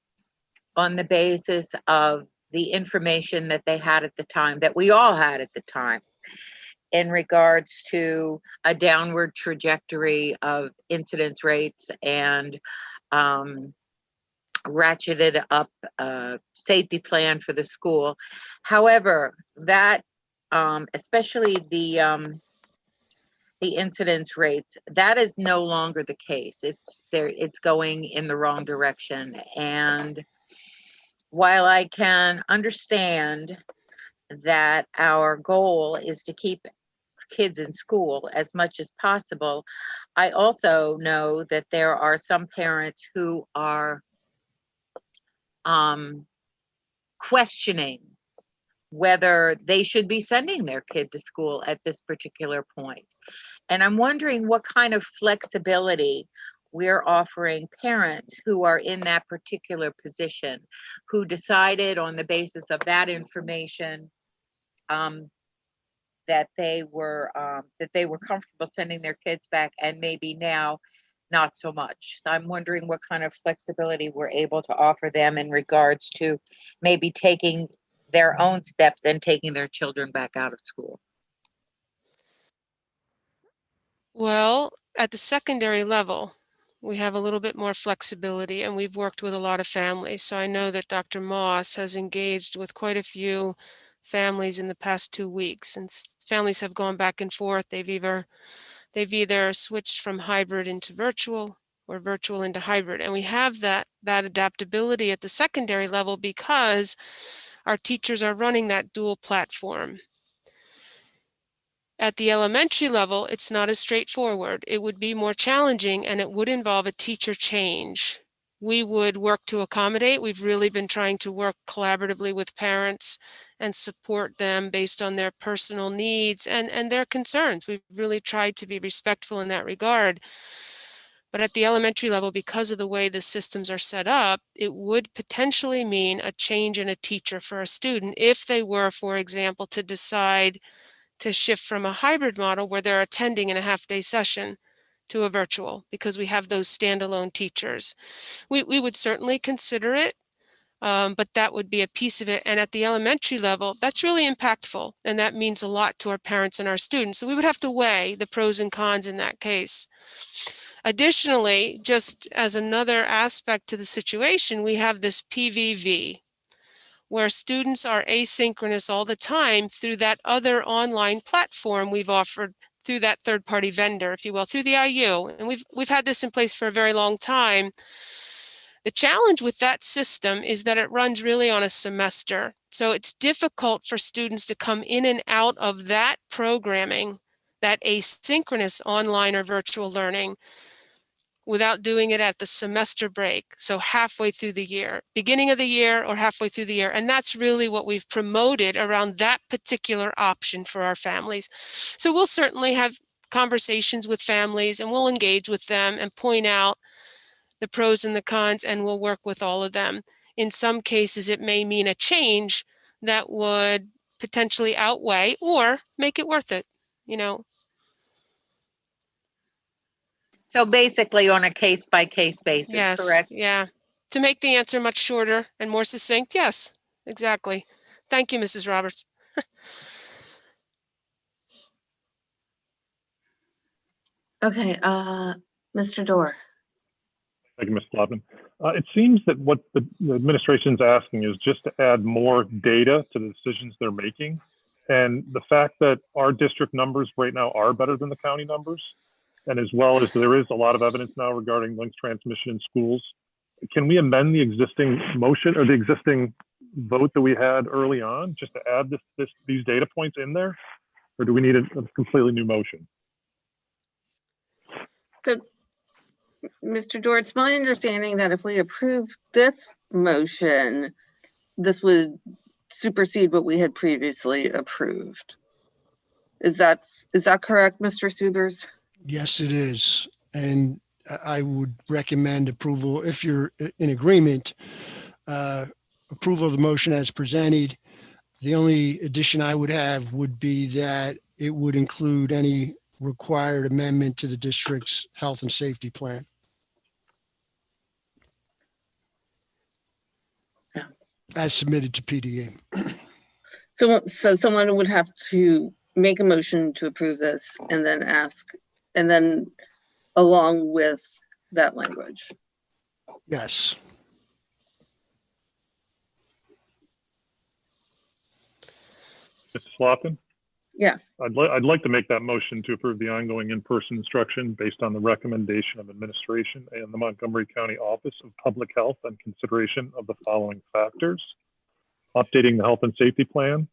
on the basis of the information that they had at the time, that we all had at the time, in regards to a downward trajectory of incidence rates and ratcheted up safety plan for the school. However, that especially the incidence rates, that is no longer the case. It's going in the wrong direction. And while I can understand that our goal is to keep kids in school as much as possible, I also know that there are some parents who are questioning whether they should be sending their kid to school at this particular point. And I'm wondering what kind of flexibility we're offering parents who are in that particular position, who decided on the basis of that information that they were comfortable sending their kids back, and maybe now not so much. I'm wondering what kind of flexibility we're able to offer them in regards to maybe taking their own steps and taking their children back out of school. Well, at the secondary level, we have a little bit more flexibility, and we've worked with a lot of families. So I know that Dr. Moss has engaged with quite a few families in the past 2 weeks, and families have gone back and forth. They've either switched from hybrid into virtual or virtual into hybrid. And we have that adaptability at the secondary level because our teachers are running that dual platform. At the elementary level, it's not as straightforward. It would be more challenging, and it would involve a teacher change. We would work to accommodate. We've really been trying to work collaboratively with parents and support them based on their personal needs and their concerns. We've really tried to be respectful in that regard. But at the elementary level, because of the way the systems are set up, it would potentially mean a change in a teacher for a student if they were, for example, to decide to shift from a hybrid model where they're attending in a half-day session to a virtual, because we have those standalone teachers. We would certainly consider it, but that would be a piece of it. And at the elementary level, that's really impactful, and that means a lot to our parents and our students. So we would have to weigh the pros and cons in that case. Additionally, just as another aspect to the situation, we have this PVV, where students are asynchronous all the time through that other online platform we've offered through that third-party vendor, if you will, through the IU. And we've had this in place for a very long time. The challenge with that system is that it runs really on a semester. So it's difficult for students to come in and out of that programming, that asynchronous online or virtual learning, without doing it at the semester break. So halfway through the year, beginning of the year or halfway through the year. And that's really what we've promoted around that particular option for our families. So we'll certainly have conversations with families and we'll engage with them and point out the pros and the cons, and we'll work with all of them. In some cases, it may mean a change that would potentially outweigh or make it worth it, you know. So basically on a case-by-case basis, Yes, correct? yeah. To make the answer much shorter and more succinct, yes, exactly. Thank you, Mrs. Roberts. Okay, Mr. Dorr. Thank you, Ms. Slavin. It seems that what the administration is asking is just to add more data to the decisions they're making. And the fact that our district numbers right now are better than the county numbers, and as well as there is a lot of evidence now regarding links transmission in schools, can we amend the existing motion or the existing vote that we had early on just to add these data points in there? Or do we need a completely new motion? So, Mr. Dorr, it's my understanding that if we approve this motion, this would supersede what we had previously approved. Is that correct, Mr. Subers? Yes, it is. And I would recommend approval, if you're in agreement, approval of the motion as presented. The only addition I would have would be that it would include any required amendment to the district's health and safety plan. Yeah. As submitted to PDA. So someone would have to make a motion to approve this and then ask, and then along with that language. Yes. Mrs. Slavin? Yes. I'd like to make that motion to approve the ongoing in-person instruction based on the recommendation of administration and the Montgomery County Office of Public Health and consideration of the following factors: updating the health and safety plan,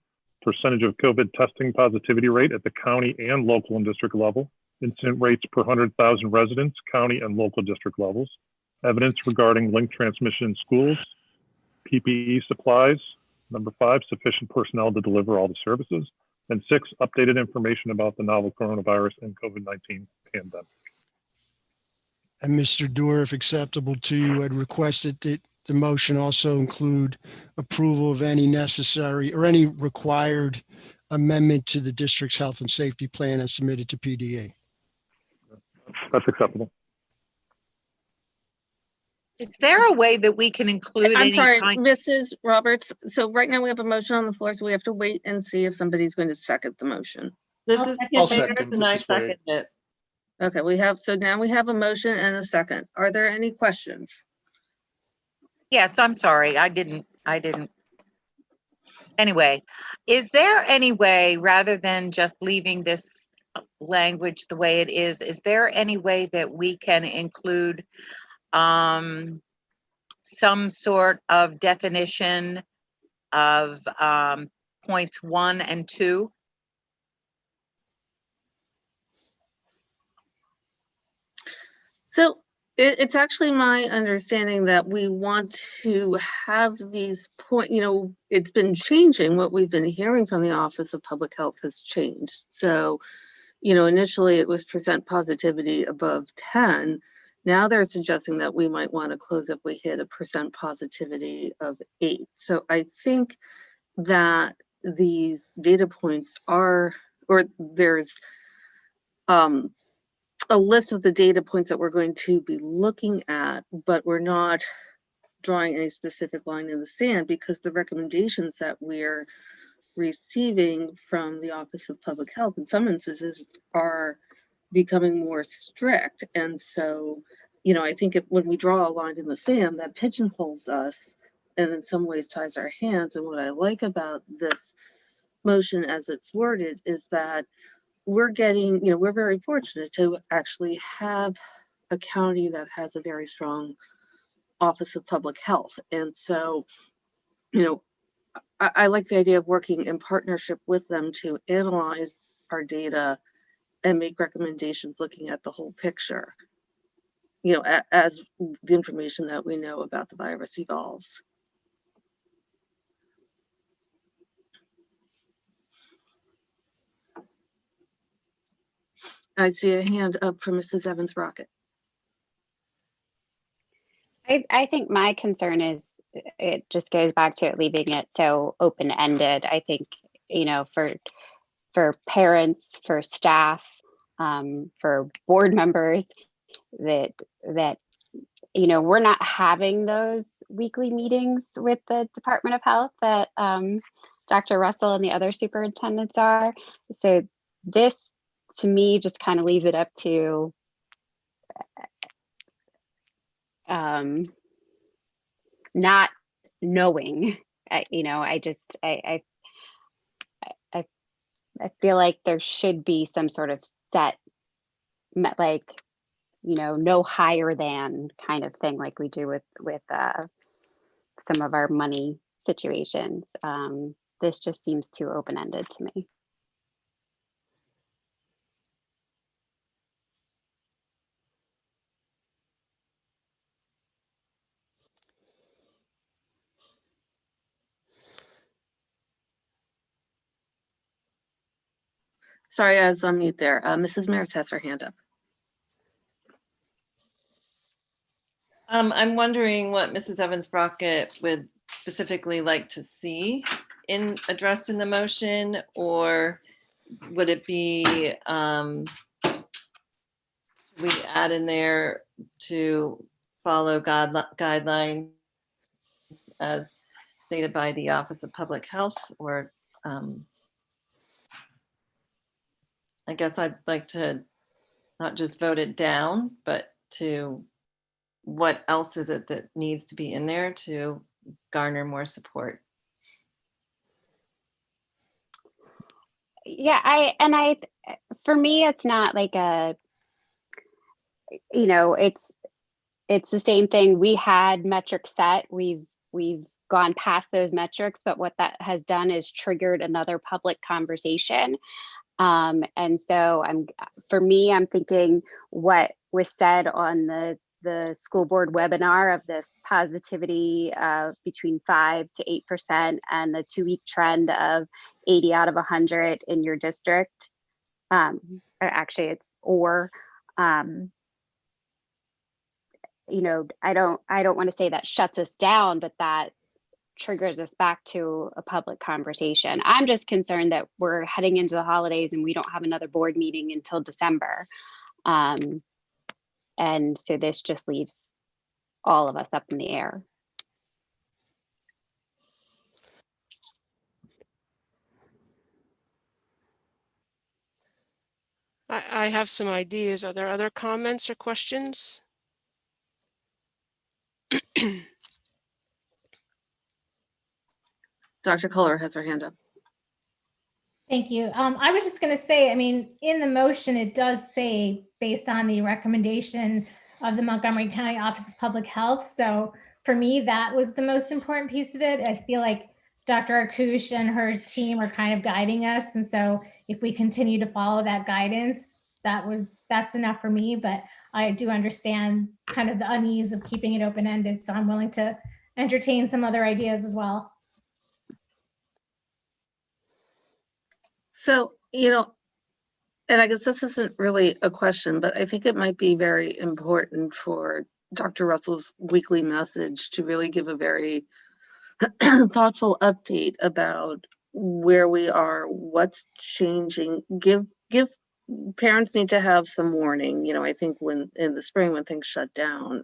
percentage of COVID testing positivity rate at the county and local and district level, incident rates per 100,000 residents, county and local district levels, evidence regarding link transmission in schools, PPE supplies, number 5, sufficient personnel to deliver all the services, and 6, updated information about the novel coronavirus and COVID-19 pandemic. And Mr. Dorr, if acceptable to you, I'd request that the motion also include approval of any necessary or any required amendment to the district's health and safety plan as submitted to PDA. That's acceptable. Is there a way that we can include I'm any sorry, kind? Mrs. Roberts. So right now we have a motion on the floor, so we have to wait and see if somebody's going to second the motion. This is I'll second. and I This is Wade. second it. Okay, so now we have a motion and a second. Are there any questions? Yes, I'm sorry. I didn't. Anyway, is there any way, rather than just leaving this language the way it is there any way that we can include some sort of definition of points 1 and 2? So it's actually my understanding that we want to have these it's been changing. What we've been hearing from the Office of Public Health has changed. So, initially it was percent positivity above 10. Now they're suggesting that we might want to close if we hit a percent positivity of 8. So I think that these data points there's a list of the data points that we're going to be looking at, but we're not drawing any specific line in the sand because the recommendations that we're receiving from the Office of Public Health in some instances are becoming more strict. And so, I think when we draw a line in the sand, that pigeonholes us and in some ways ties our hands. And what I like about this motion as it's worded is that we're very fortunate to actually have a county that has a very strong Office of Public Health. And so, I like the idea of working in partnership with them to analyze our data and make recommendations looking at the whole picture, you know, as the information that we know about the virus evolves. I see a hand up from Mrs. Evans Rocket. I think my concern is it just goes back to it leaving it so open-ended. I think, you know, for parents, for staff, for board members, that you know, we're not having those weekly meetings with the Department of Health that Dr. Russell and the other superintendents are. So this, to me, just kind of leaves it up to not knowing. You know, I feel like there should be some sort of set, like, you know, no higher than kind of thing, like we do with some of our money situations. This just seems too open-ended to me. Sorry, I was on mute there. Mrs. Maris has her hand up. I'm wondering what Mrs. Evans Brockett would specifically like to see addressed in the motion, or would it be we add in there to follow guidelines as stated by the Office of Public Health, or I guess I'd like to not just vote it down, but to what else is it that needs to be in there to garner more support? Yeah, for me, it's not like a, you know, it's the same thing. We had metrics set. We've gone past those metrics, but what that has done is triggered another public conversation. And so for me, I'm thinking what was said on the school board webinar of this positivity between 5 to 8% and the 2-week trend of 80 out of 100 in your district. Actually, it's you know, I don't want to say that shuts us down, but that triggers us back to a public conversation. I'm just concerned that we're heading into the holidays and we don't have another board meeting until December. And so this just leaves all of us up in the air. I have some ideas. Are there other comments or questions? Dr. Kohler has her hand up. Thank you. I was just going to say, I mean, in the motion, it does say based on the recommendation of the Montgomery County Office of Public Health. So for me, that was the most important piece of it. I feel like Dr. Arkush and her team are kind of guiding us. And so if we continue to follow that guidance, that's enough for me. But I do understand kind of the unease of keeping it open-ended. So I'm willing to entertain some other ideas as well. So, you know, and I guess this isn't really a question, but I think it might be very important for Dr. Russell's weekly message to really give a very thoughtful update about where we are, what's changing. Give parents need to have some warning. You know, I think when in the spring when things shut down,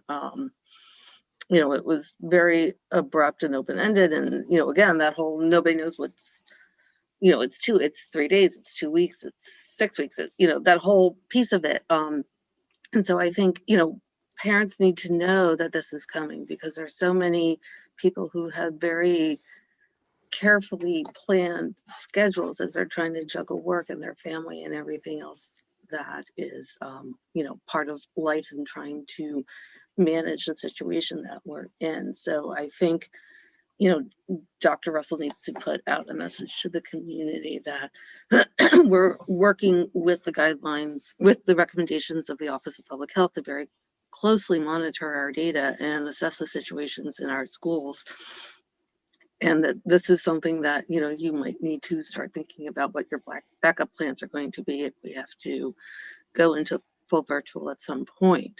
you know, it was very abrupt and open-ended, and you know, again, that whole nobody knows what's, you know, it's 3 days, it's 2 weeks, it's 6 weeks, you know, that whole piece of it. And so I think, you know, parents need to know that this is coming, because there's so many people who have very carefully planned schedules as they're trying to juggle work and their family and everything else that is, you know, part of life and trying to manage the situation that we're in. So I think, Dr. Russell needs to put out a message to the community that we're working with the guidelines, with the recommendations of the Office of Public Health to very closely monitor our data and assess the situations in our schools. And that this is something that, you might need to start thinking about what your backup plans are going to be if we have to go into full virtual at some point.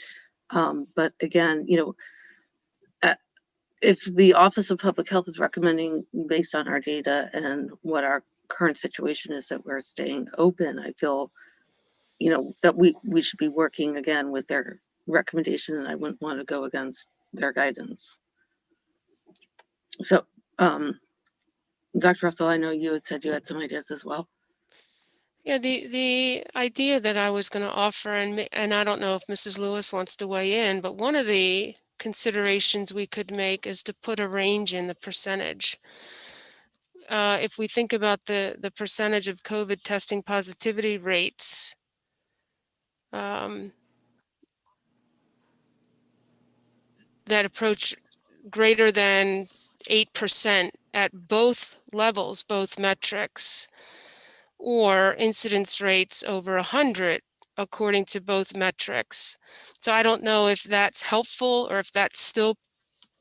But again, if the Office of Public Health is recommending based on our data and what our current situation is that we're staying open, I feel, that we should be working again with their recommendation, and I wouldn't want to go against their guidance. So, Dr. Russell, I know you had said you had some ideas as well. Yeah, the idea that I was going to offer, and I don't know if Mrs. Lewis wants to weigh in, but one of the considerations we could make is to put a range in the percentage. If we think about the percentage of COVID testing positivity rates, that approach greater than 8% at both levels, both metrics, or incidence rates over 100 according to both metrics. So I don't know if that's helpful or if that's still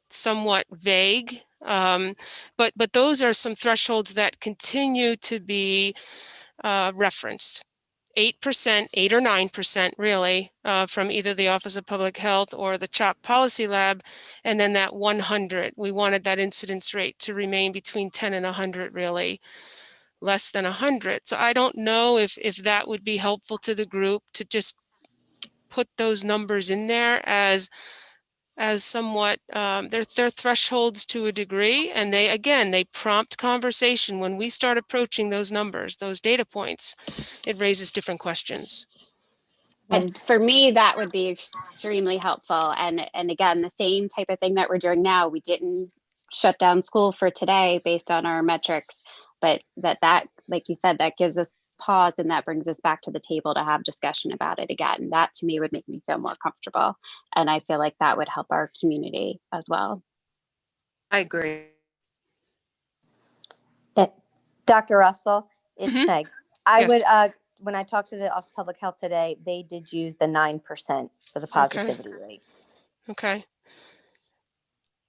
somewhat vague, but those are some thresholds that continue to be referenced. 8%, 8 or 9% really, from either the Office of Public Health or the CHOP Policy Lab, and then that 100. We wanted that incidence rate to remain between 10 and 100 really, less than 100. So I don't know if that would be helpful to the group to just put those numbers in there as somewhat, they're thresholds to a degree, and they prompt conversation. When we start approaching those numbers, those data points, it raises different questions. And for me, that would be extremely helpful. And again, the same type of thing that we're doing now, we didn't shut down school for today based on our metrics, but that, like you said, that gives us pause, and that brings us back to the table to have discussion about it again. That to me would make me feel more comfortable. And I feel like that would help our community as well. I agree. Dr. Russell, it's Meg. I Yes. would, when I talked to the Office of Public Health today, they did use the 9% for the positivity rate. Okay.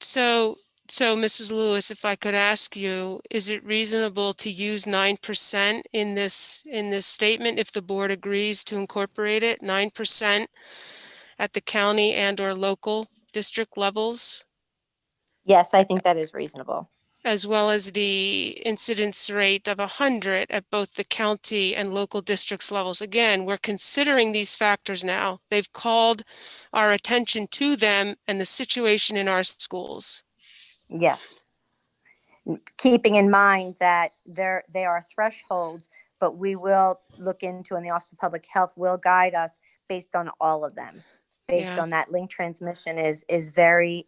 So Mrs. Lewis, if I could ask you, is it reasonable to use 9% in this statement if the board agrees to incorporate it, 9% at the county and or local district levels? Yes, I think that is reasonable. As well as the incidence rate of 100 at both the county and local districts levels. Again, we're considering these factors now. They've called our attention to them and the situation in our schools. Yes. Keeping in mind that they are thresholds, but we will look into, and the Office of Public Health will guide us based on all of them. Based on that, link transmission is very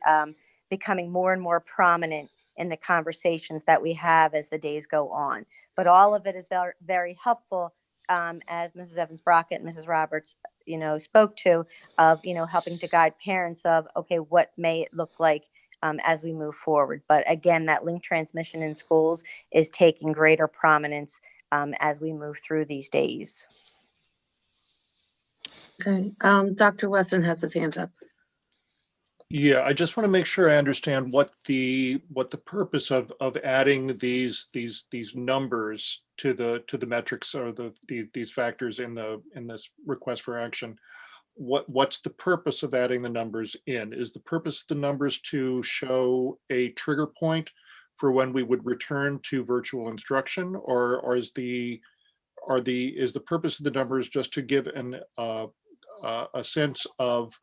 becoming more and more prominent in the conversations that we have as the days go on. But all of it is very, very helpful, as Mrs. Evans-Brockett and Mrs. Roberts, spoke to, of, helping to guide parents of, okay, what may it look like as we move forward. But again, that link transmission in schools is taking greater prominence as we move through these days. Okay, Dr. Weston has his hand up. Yeah, I just want to make sure I understand what the purpose of adding these numbers to the metrics or these factors in this request for action. What's the purpose of adding the numbers in? Is the purpose of the numbers to show a trigger point for when we would return to virtual instruction, or is the purpose of the numbers just to give a sense of,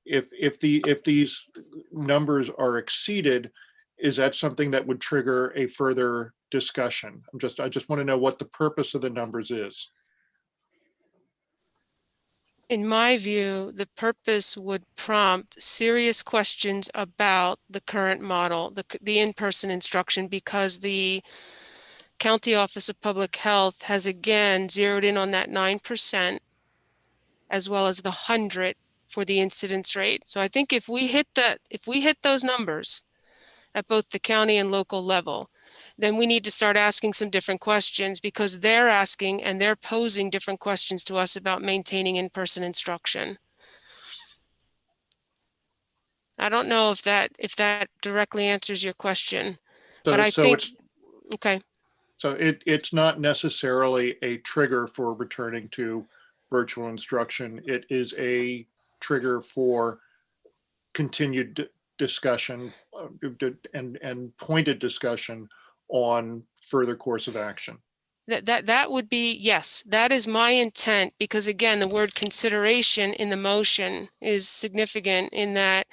if these numbers are exceeded, is that something that would trigger a further discussion? I just want to know what the purpose of the numbers is. In my view, the purpose would prompt serious questions about the current model, the in-person instruction, because the County Office of Public Health has again zeroed in on that 9%, as well as the 100 for the incidence rate. So I think if we hit those numbers, at both the county and local level, then we need to start asking some different questions, because they're asking and they're posing different questions to us about maintaining in-person instruction. I don't know if that directly answers your question, but I think, okay. So it's not necessarily a trigger for returning to virtual instruction. It is a trigger for continued discussion and pointed discussion on further course of action. That would be, yes, that is my intent, because again, the word consideration in the motion is significant in that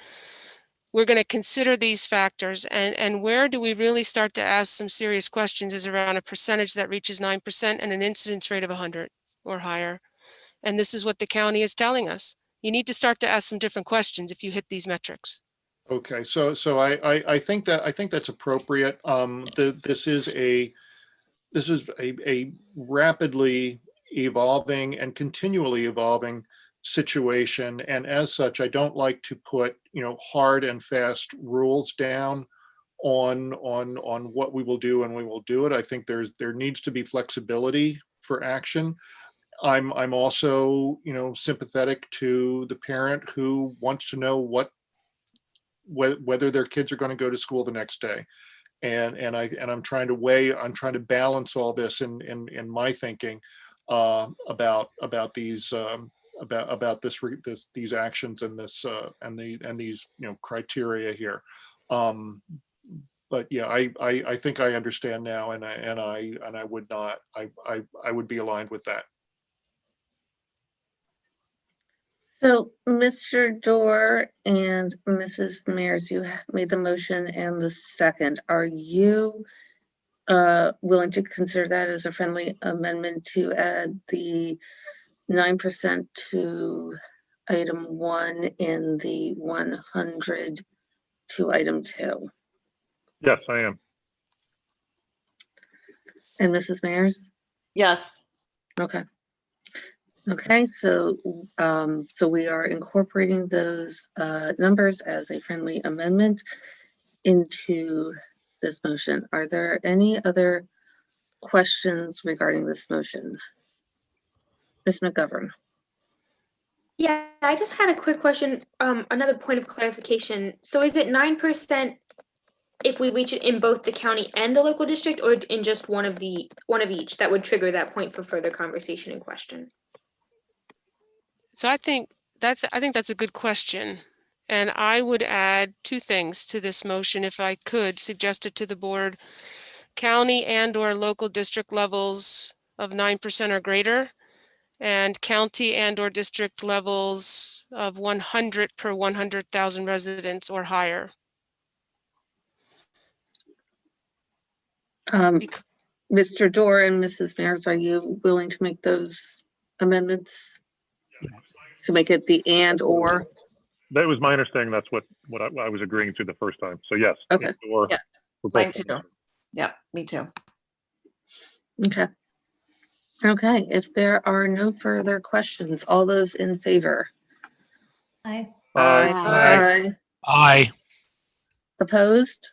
we're going to consider these factors, and where do we really start to ask some serious questions is around a percentage that reaches 9% and an incidence rate of 100 or higher. And this is what the county is telling us. You need to start to ask some different questions if you hit these metrics. Okay, so I think that's appropriate. This is a rapidly evolving and continually evolving situation, and as such, I don't like to put hard and fast rules down on what we will do and we will do it. I think there needs to be flexibility for action. I'm also sympathetic to the parent who wants to know whether their kids are going to go to school the next day. And I'm trying to balance all this in my thinking about these these actions and this and these criteria here. But yeah, I think I understand now, and I would be aligned with that. So, Mr. Dorr and Mrs. Mears, you made the motion and the second. Are you willing to consider that as a friendly amendment to add the 9% to item 1 in the 100 to item 2? Yes, I am. And Mrs. Mears? Yes. Okay. Okay, so we are incorporating those numbers as a friendly amendment into this motion. Are there any other questions regarding this motion? Ms. McGovern. Yeah, I just had a quick question, another point of clarification. So is it 9% if we reach it in both the county and the local district, or in just one of each that would trigger that point for further conversation and question? So I think that's a good question. And I would add two things to this motion if I could suggest it to the board. County and or local district levels of 9% or greater, and county and or district levels of 100 per 100,000 residents or higher. Mr. Dorr and Mrs. Mears, are you willing to make those amendments to make it the and or? That was my understanding. That's what I was agreeing to the first time. So yes. Okay. Yeah, mine too. Yeah, me too. Okay. Okay, if there are no further questions, all those in favor? Aye. Aye. Aye. Aye. Opposed?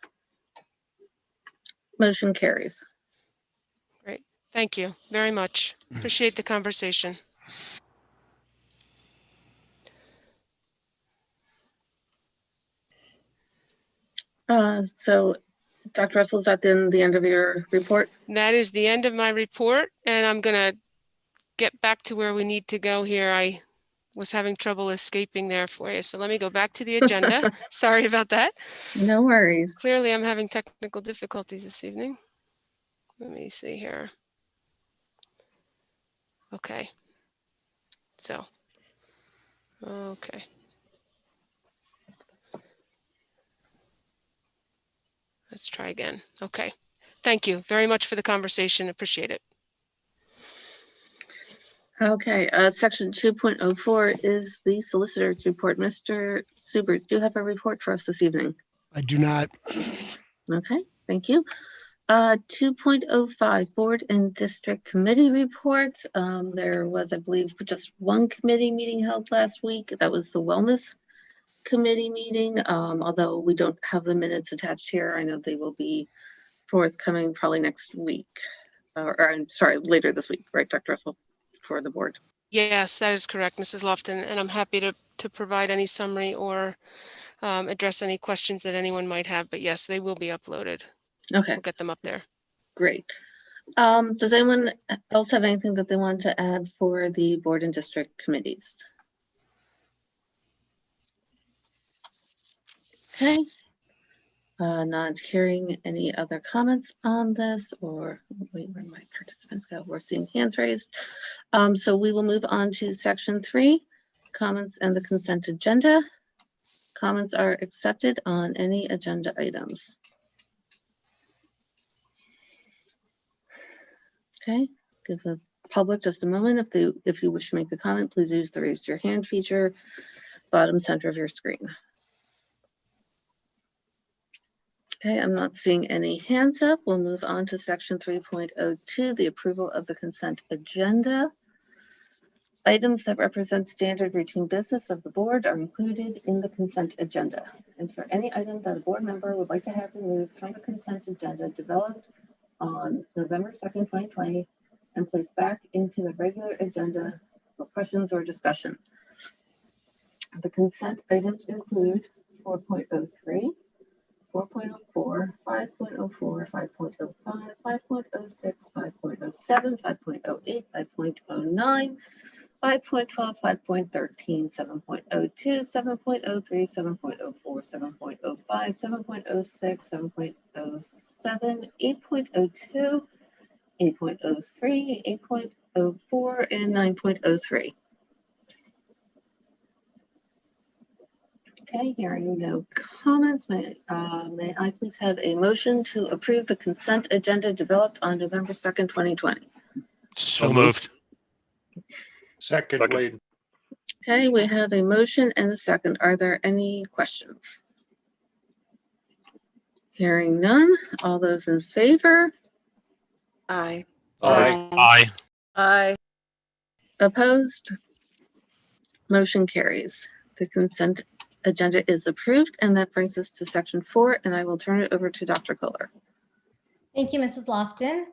Motion carries. Great. Thank you very much. Appreciate the conversation. So, Dr. Russell, is that then the end of your report? That is the end of my report, and I'm going to get back to where we need to go here. I was having trouble escaping there for you, so let me go back to the agenda. Sorry about that. No worries. Clearly, I'm having technical difficulties this evening. Let me see here. Okay. So, okay. Let's try again. Okay. Thank you very much for the conversation. Appreciate it. Okay, section 2.04 is the solicitor's report. Mr. Subers, do you have a report for us this evening? I do not. Okay, thank you. 2.05 board and district committee reports. There was, I believe, just one committee meeting held last week. That was the wellness committee meeting, although we don't have the minutes attached here. I know they will be forthcoming probably next week, or I'm sorry, later this week, right, Dr. Russell, for the board. Yes, that is correct, Mrs. Lofton, and I'm happy to provide any summary or address any questions that anyone might have, but yes, they will be uploaded. Okay. We'll get them up there. Great. Does anyone else have anything that they want to add for the board and district committees? Okay. Not hearing any other comments on this, or wait, where my participants go? We're seeing hands raised. So we will move on to section 3, comments and the consent agenda. Comments are accepted on any agenda items. Okay, give the public just a moment. If you wish to make a comment, please use the raise your hand feature, bottom center of your screen. Okay, I'm not seeing any hands up. We'll move on to section 3.02, the approval of the consent agenda. Items that represent standard routine business of the board are included in the consent agenda. Is there any item that a board member would like to have removed from the consent agenda developed on November 2nd, 2020, and placed back into the regular agenda for questions or discussion? The consent items include 4.03, 4.04, 5.04, 5.05, 5.06, 5.07, 5.08, 5.09, 5.12, 5.13, 7.02, 7.03, 7.04, 7.05, 7.06, 7.07, 8.02, 8.03, 8.04, and 9.03. Okay, hearing no comments, may I please have a motion to approve the consent agenda developed on November 2nd, 2020? So moved. Second, Wade. Okay, we have a motion and a second. Are there any questions? Hearing none. All those in favor? Aye. Aye. Aye. Aye. Opposed? Motion carries. The consent agenda is approved, and that brings us to section 4, and I will turn it over to Dr. Kohler. Thank you, Mrs. Lofton.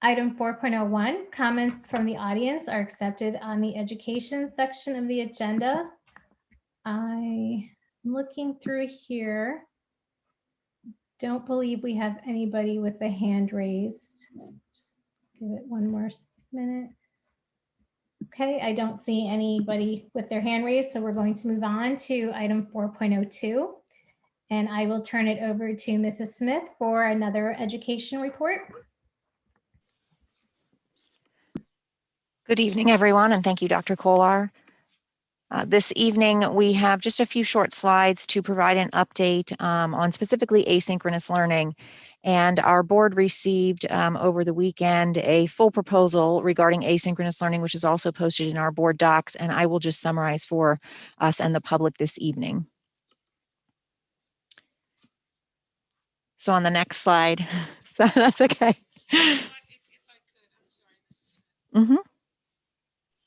Item 4.01, comments from the audience are accepted on the education section of the agenda. I'm looking through here. Don't believe we have anybody with a hand raised. Just give it one more minute. Okay, I don't see anybody with their hand raised, so we're going to move on to item 4.02. And I will turn it over to Mrs. Smith for another education report. Good evening, everyone, and thank you, Dr. Kohler. This evening, we have just a few short slides to provide an update on specifically asynchronous learning. And our board received over the weekend a full proposal regarding asynchronous learning, which is also posted in our board docs, and I will just summarize for us and the public this evening. So on the next slide, so that's okay. Mm-hmm.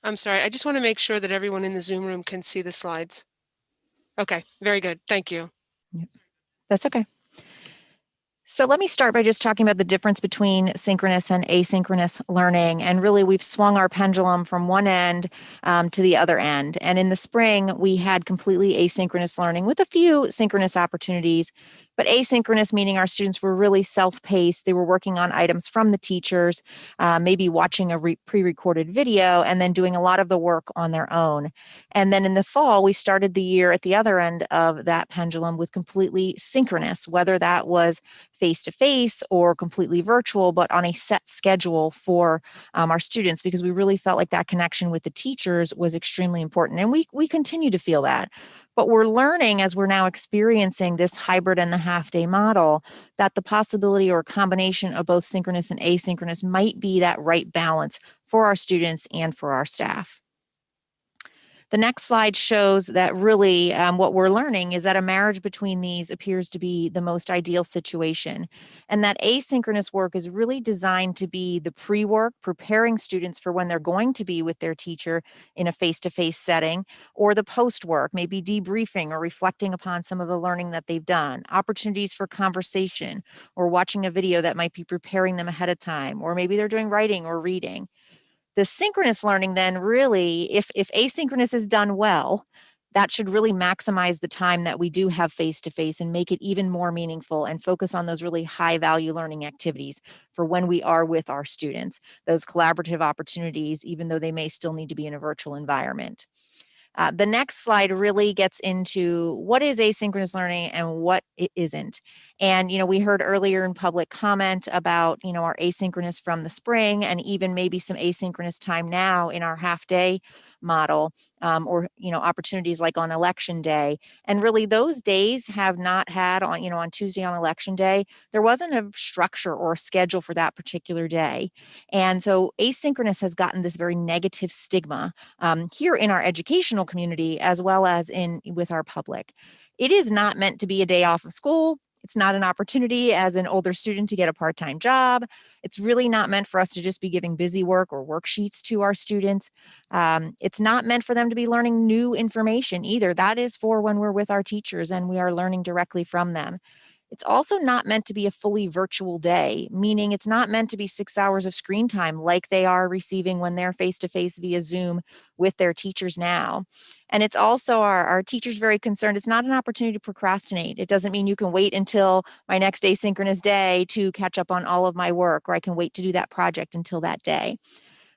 I'm sorry, I just want to make sure that everyone in the Zoom room can see the slides. Okay, very good. Thank you. That's okay. So let me start by just talking about the difference between synchronous and asynchronous learning. And really, we've swung our pendulum from one end to the other end. And in the spring, we had completely asynchronous learning with a few synchronous opportunities, but asynchronous meaning our students were really self-paced. They were working on items from the teachers, maybe watching a pre-recorded video, and then doing a lot of the work on their own. And then in the fall, we started the year at the other end of that pendulum with completely synchronous, whether that was face-to-face or completely virtual, but on a set schedule for our students, because we really felt like that connection with the teachers was extremely important. And we continue to feel that. But we're learning as we're now experiencing this hybrid and the half-day model that the possibility or combination of both synchronous and asynchronous might be that right balance for our students and for our staff. The next slide shows that really what we're learning is that a marriage between these appears to be the most ideal situation, and that asynchronous work is really designed to be the pre-work, preparing students for when they're going to be with their teacher in a face-to-face setting, or the post-work, maybe debriefing or reflecting upon some of the learning that they've done, opportunities for conversation, or watching a video that might be preparing them ahead of time, or maybe they're doing writing or reading. The synchronous learning then really, if asynchronous is done well, that should really maximize the time that we do have face-to-face and make it even more meaningful and focus on those really high value learning activities for when we are with our students, those collaborative opportunities, even though they may still need to be in a virtual environment. The next slide really gets into what is asynchronous learning and what it isn't. And, we heard earlier in public comment about, our asynchronous from the spring and even maybe some asynchronous time now in our half day model, or, opportunities like on election day. And really those days have not had on Tuesday on election day, there wasn't a structure or a schedule for that particular day. And so asynchronous has gotten this very negative stigma here in our educational community as well as with our public. It is not meant to be a day off of school. It's not an opportunity as an older student to get a part-time job. It's really not meant for us to just be giving busy work or worksheets to our students. It's not meant for them to be learning new information either. That is for when we're with our teachers and we are learning directly from them. It's also not meant to be a fully virtual day, meaning it's not meant to be 6 hours of screen time like they are receiving when they're face-to-face via Zoom with their teachers now. And it's also our teachers very concerned. It's not an opportunity to procrastinate. It doesn't mean you can wait until my next asynchronous day to catch up on all of my work, or I can wait to do that project until that day.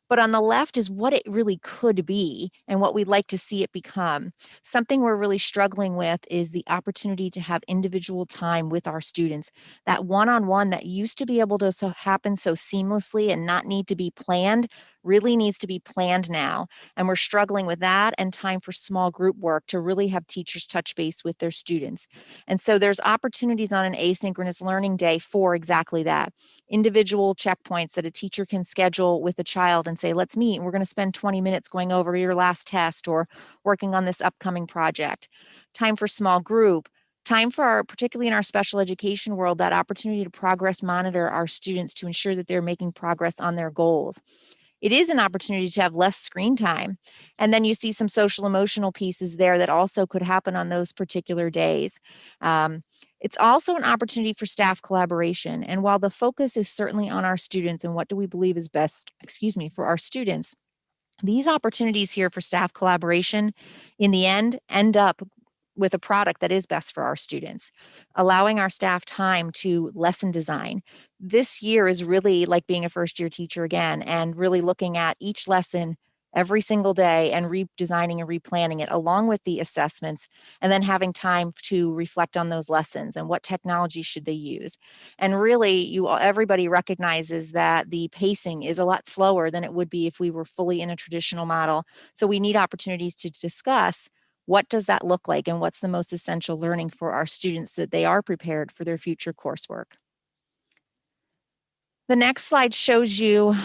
But on the left is what it really could be and what we'd like to see it become. Something we're really struggling with is the opportunity to have individual time with our students. That one-on-one that used to be able to happen so seamlessly and not need to be planned really needs to be planned now. And we're struggling with that and time for small group work to really have teachers touch base with their students. And so there's opportunities on an asynchronous learning day for exactly that. Individual checkpoints that a teacher can schedule with a child and say, let's meet, and we're going to spend 20 minutes going over your last test or working on this upcoming project. Time for small group. Time for particularly in our special education world, that opportunity to progress monitor our students to ensure that they're making progress on their goals. It is an opportunity to have less screen time. And then you see some social emotional pieces there that also could happen on those particular days. It's also an opportunity for staff collaboration. And while the focus is certainly on our students and what do we believe is best, for our students, these opportunities here for staff collaboration in the end up with a product that is best for our students, allowing our staff time to lesson design. This year is really like being a first-year teacher again, and really looking at each lesson every single day and redesigning and replanning it along with the assessments, and then having time to reflect on those lessons and what technology should they use. And really, everybody recognizes that the pacing is a lot slower than it would be if we were fully in a traditional model. So we need opportunities to discuss what does that look like and what's the most essential learning for our students so that they are prepared for their future coursework. The next slide shows you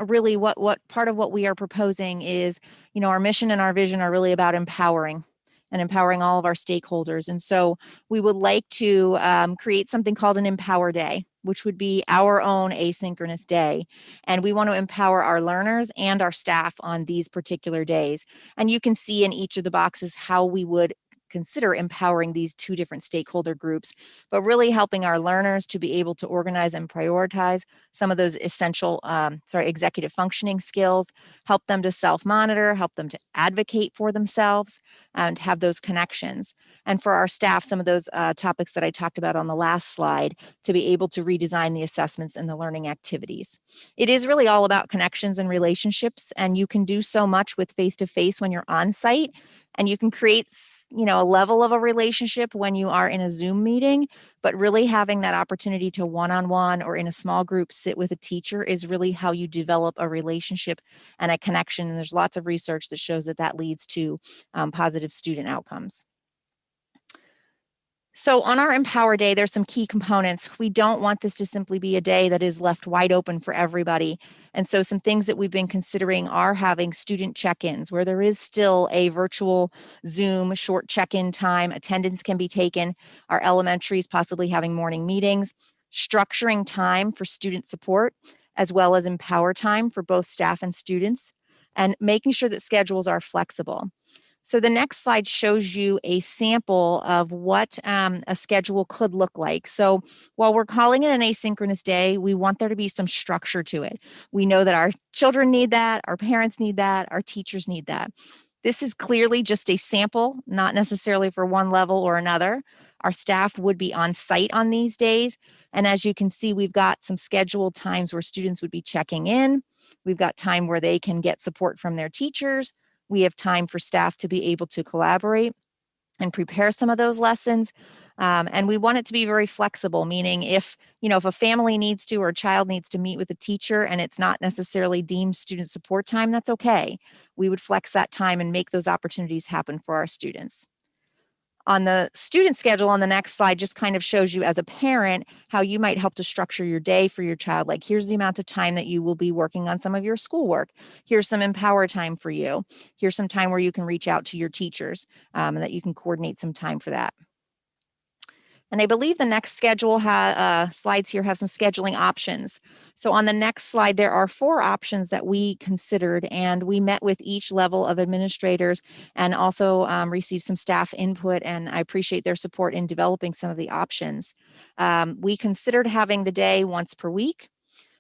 really what part of what we are proposing is, our mission and our vision are really about empowering all of our stakeholders. And so we would like to create something called an Empower Day, which would be our own asynchronous day. And we want to empower our learners and our staff on these particular days. And you can see in each of the boxes how we would consider empowering these two different stakeholder groups, but really helping our learners to be able to organize and prioritize some of those essential, executive functioning skills, help them to self-monitor, help them to advocate for themselves, and have those connections. And for our staff, some of those topics that I talked about on the last slide, to be able to redesign the assessments and the learning activities. It is really all about connections and relationships, and you can do so much with face-to-face when you're on site, and you can create, a level of a relationship when you are in a Zoom meeting, but really having that opportunity to one-on-one or in a small group sit with a teacher is really how you develop a relationship and a connection. And there's lots of research that shows that that leads to positive student outcomes. So on our Empower Day, there's some key components. We don't want this to simply be a day that is left wide open for everybody. And so some things that we've been considering are having student check-ins where there is still a virtual Zoom short check-in time. Attendance can be taken. Our elementaries possibly having morning meetings, structuring time for student support, as well as Empower time for both staff and students, and making sure that schedules are flexible. So the next slide shows you a sample of what a schedule could look like. So while we're calling it an asynchronous day, we want there to be some structure to it. We know that our children need that, our parents need that, our teachers need that. This is clearly just a sample, not necessarily for one level or another. Our staff would be on site on these days. And as you can see, we've got some scheduled times where students would be checking in. We've got time where they can get support from their teachers. We have time for staff to be able to collaborate and prepare some of those lessons. And we want it to be very flexible, meaning if a family needs to or a child needs to meet with a teacher and it's not necessarily deemed student support time, that's okay. We would flex that time and make those opportunities happen for our students. On the student schedule on the next slide just kind of shows you as a parent how you might help to structure your day for your child. Like here's the amount of time that you will be working on some of your schoolwork. Here's some Empower time for you. Here's some time where you can reach out to your teachers and that you can coordinate some time for that. And I believe the next schedule slides here have some scheduling options. So on the next slide, there are 4 options that we considered, and we met with each level of administrators and also received some staff input, and I appreciate their support in developing some of the options. We considered having the day once per week.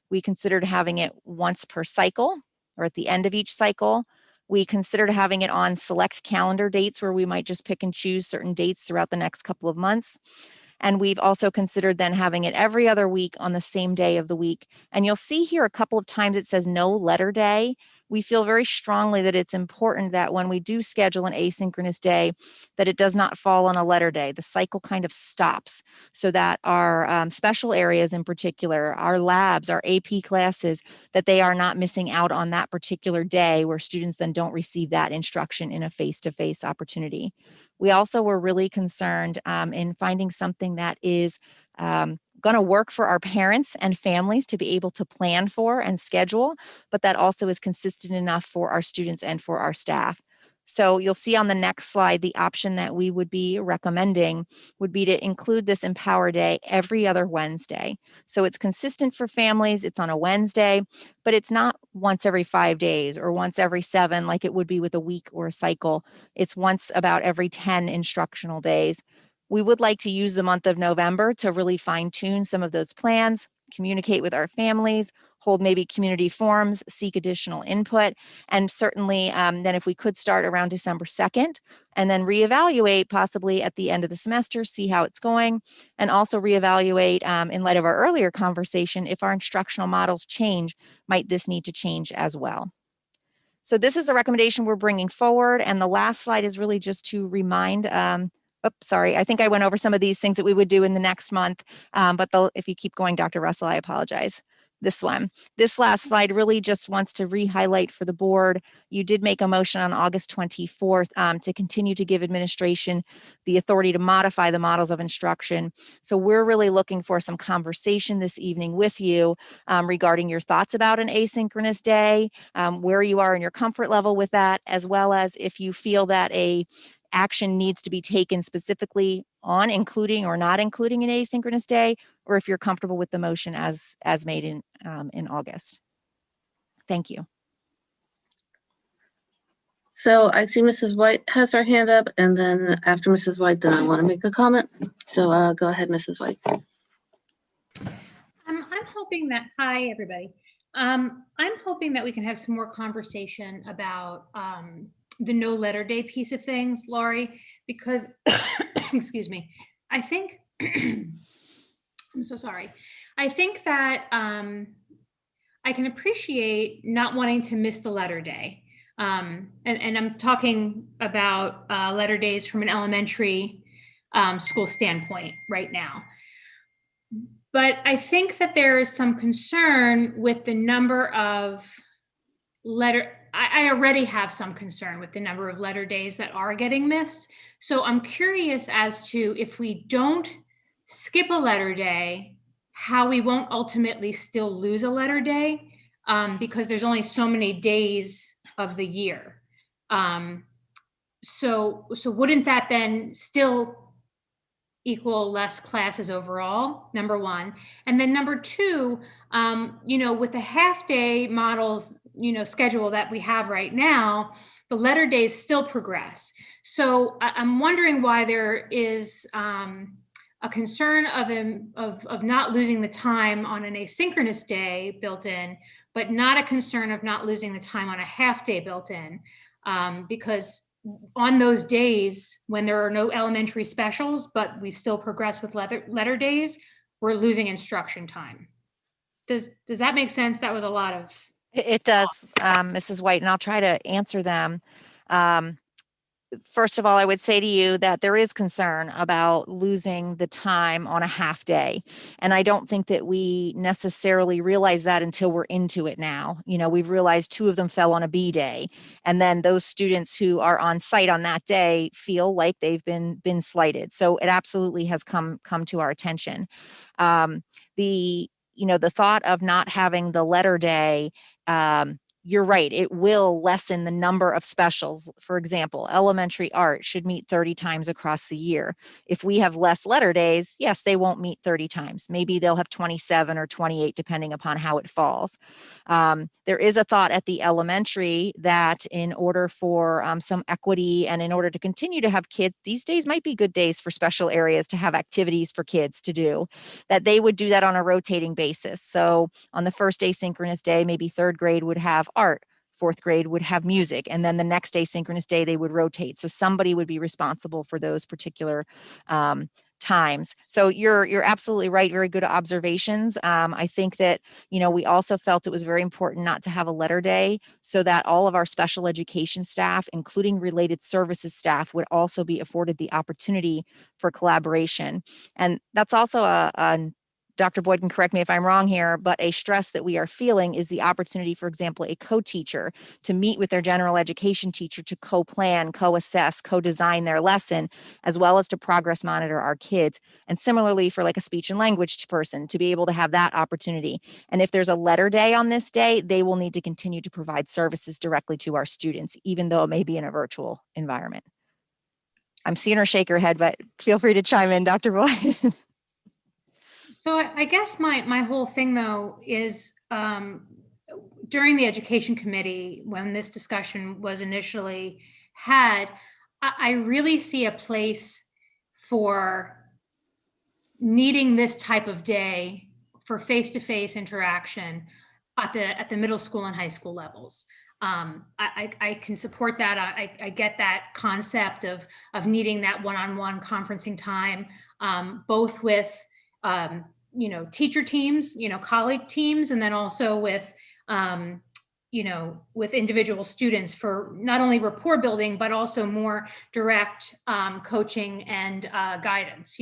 We considered having it once per cycle or at the end of each cycle. We considered having it on select calendar dates where we might just pick and choose certain dates throughout the next couple of months. And we've also considered then having it every other week on the same day of the week. And you'll see here a couple of times it says no letter day. We feel very strongly that it's important that when we do schedule an asynchronous day, that it does not fall on a letter day. The cycle kind of stops so that our special areas in particular, our labs, our AP classes, that they are not missing out on that particular day where students then don't receive that instruction in a face-to-face opportunity. We also were really concerned in finding something that is going to work for our parents and families to be able to plan for and schedule, but that also is consistent enough for our students and for our staff. So you'll see on the next slide, the option that we would be recommending would be to include this Empower Day every other Wednesday. So it's consistent for families, it's on a Wednesday, but it's not once every 5 days or once every 7 like it would be with a week or a cycle. It's once about every 10 instructional days. We would like to use the month of November to really fine tune some of those plans, communicate with our families, hold maybe community forums, seek additional input, and certainly then if we could start around December 2nd and then reevaluate possibly at the end of the semester, see how it's going, and also reevaluate in light of our earlier conversation, if our instructional models change, might this need to change as well? So this is the recommendation we're bringing forward, and the last slide is really just to remind oops, sorry. I think I went over some of these things that we would do in the next month, but if you keep going, Dr. Russell, I apologize. This one. This last slide really just wants to re-highlight for the board. You did make a motion on August 24th to continue to give administration the authority to modify the models of instruction. So we're really looking for some conversation this evening with you regarding your thoughts about an asynchronous day, where you are in your comfort level with that, as well as if you feel that a action needs to be taken specifically on including or not including an asynchronous day, or if you're comfortable with the motion as made in August. Thank you. So I see Mrs. White has her hand up, and then after Mrs. White, then I want to make a comment. So go ahead, Mrs. White. I'm hoping that, hi, everybody. I'm hoping that we can have some more conversation about the no letter day piece of things, Laurie, because, excuse me, I think, I'm so sorry. I think that I can appreciate not wanting to miss the letter day. And I'm talking about letter days from an elementary school standpoint right now. But I think that there is some concern with the number of I already have some concern with the number of letter days that are getting missed. So I'm curious as to if we don't skip a letter day, how we won't ultimately still lose a letter day, because there's only so many days of the year. So wouldn't that then still equal less classes overall, number one? And then number two, with the half day models, schedule that we have right now, the letter days still progress. So I'm wondering why there is a concern of not losing the time on an asynchronous day built in, but not a concern of not losing the time on a half day built in, because on those days when there are no elementary specials, but we still progress with letter days, we're losing instruction time. Does that make sense? That was a lot of. It does, Mrs. White, and I'll try to answer them. First of all, I would say to you that there is concern about losing the time on a half day. And I don't think that we necessarily realize that until we're into it now. We've realized 2 of them fell on a B day. And then those students who are on site on that day feel like they've been slighted. So it absolutely has come to our attention. The thought of not having the letter day, you're right, it will lessen the number of specials. For example, elementary art should meet 30 times across the year. If we have less letter days, yes, they won't meet 30 times. Maybe they'll have 27 or 28, depending upon how it falls. There is a thought at the elementary that in order for some equity and in order to continue to have kids, these days might be good days for special areas to have activities for kids to do, that they would do that on a rotating basis. So on the first asynchronous day, maybe 3rd grade would have art, 4th grade would have music, and then the next asynchronous day they would rotate. So somebody would be responsible for those particular times. So you're absolutely right. Very good observations. I think that, we also felt it was very important not to have a letter day so that all of our special education staff, including related services staff, would also be afforded the opportunity for collaboration. And that's also a Dr. Boyd can correct me if I'm wrong here, but a stress that we are feeling is the opportunity, for example, a co-teacher to meet with their general education teacher to co-plan, co-assess, co-design their lesson, as well as to progress monitor our kids. And similarly for like a speech and language person to be able to have that opportunity. And if there's a letter day on this day, they will need to continue to provide services directly to our students, even though it may be in a virtual environment. I'm seeing her shake her head, but feel free to chime in, Dr. Boyd. So I guess my whole thing though is during the education committee, when this discussion was initially had, I really see a place for needing this type of day for face-to-face interaction at the middle school and high school levels. I can support that. I get that concept of needing that one-on-one conferencing time, both with teacher teams, colleague teams, and then also with with individual students for not only rapport building, but also more direct coaching and guidance.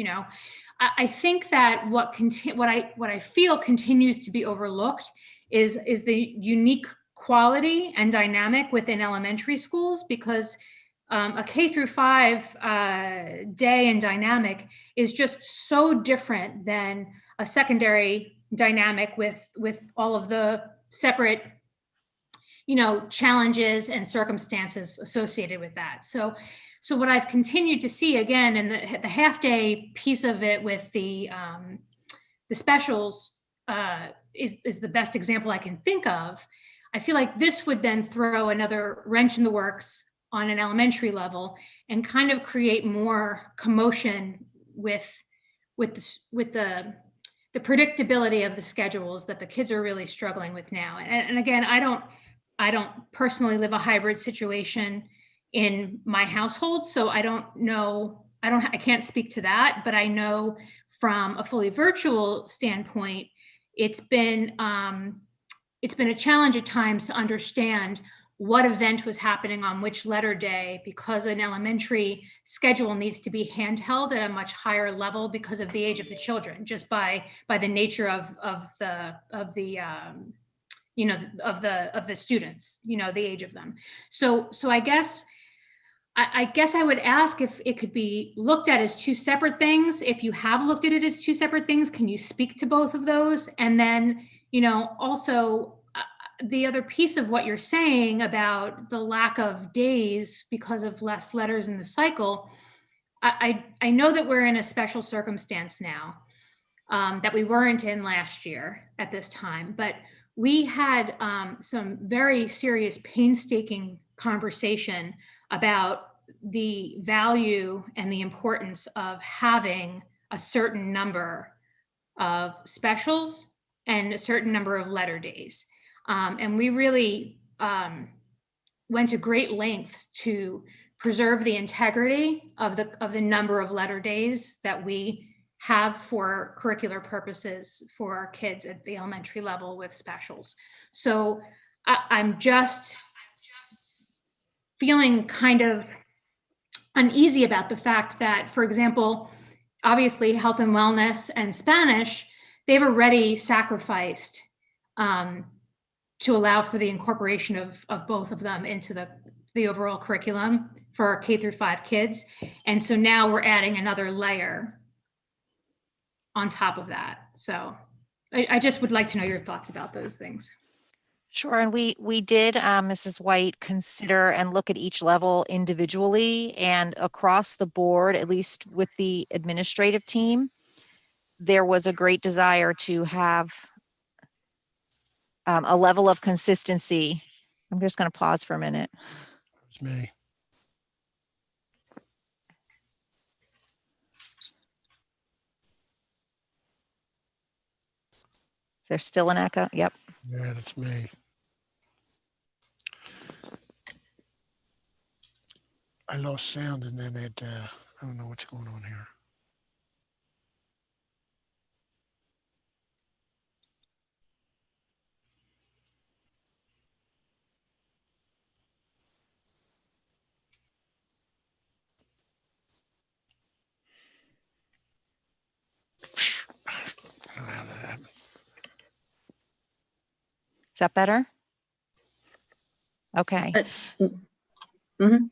I think that what I feel continues to be overlooked is the unique quality and dynamic within elementary schools, because a K through 5 day and dynamic is just so different than a secondary dynamic with all of the separate challenges and circumstances associated with that. So what I've continued to see again in the half day piece of it with the specials is the best example I can think of. I feel like this would then throw another wrench in the works on an elementary level and kind of create more commotion with the predictability of the schedules that the kids are really struggling with now. And again, I don't personally live a hybrid situation in my household, so I don't know. I can't speak to that, but I know from a fully virtual standpoint, it's been a challenge at times to understand what event was happening on which letter day, because an elementary schedule needs to be handheld at a much higher level because of the age of the children, just by the nature of the of the students, the age of them. So I guess I would ask if it could be looked at as two separate things. If you have looked at it as two separate things, can you speak to both of those? And then, also the other piece of what you're saying about the lack of days because of less letters in the cycle, I know that we're in a special circumstance now that we weren't in last year at this time, but we had some very serious, painstaking conversation about the value and the importance of having a certain number of specials and a certain number of letter days. And we really went to great lengths to preserve the integrity of the number of letter days that we have for curricular purposes for our kids at the elementary level with specials. So I'm just feeling kind of uneasy about the fact that, for example, obviously health and wellness and Spanish, they've already sacrificed to allow for the incorporation of both of them into the overall curriculum for our K-5 kids. And so now we're adding another layer on top of that. So I just would like to know your thoughts about those things. Sure, and we did, Mrs. White, consider and look at each level individually, and across the board, at least with the administrative team, there was a great desire to have a level of consistency. I'm just going to pause for a minute. It's me. There's still an echo. Yep. Yeah, that's me. I lost sound and then it, I don't know what's going on here. Is that better? Okay. Mm-hmm.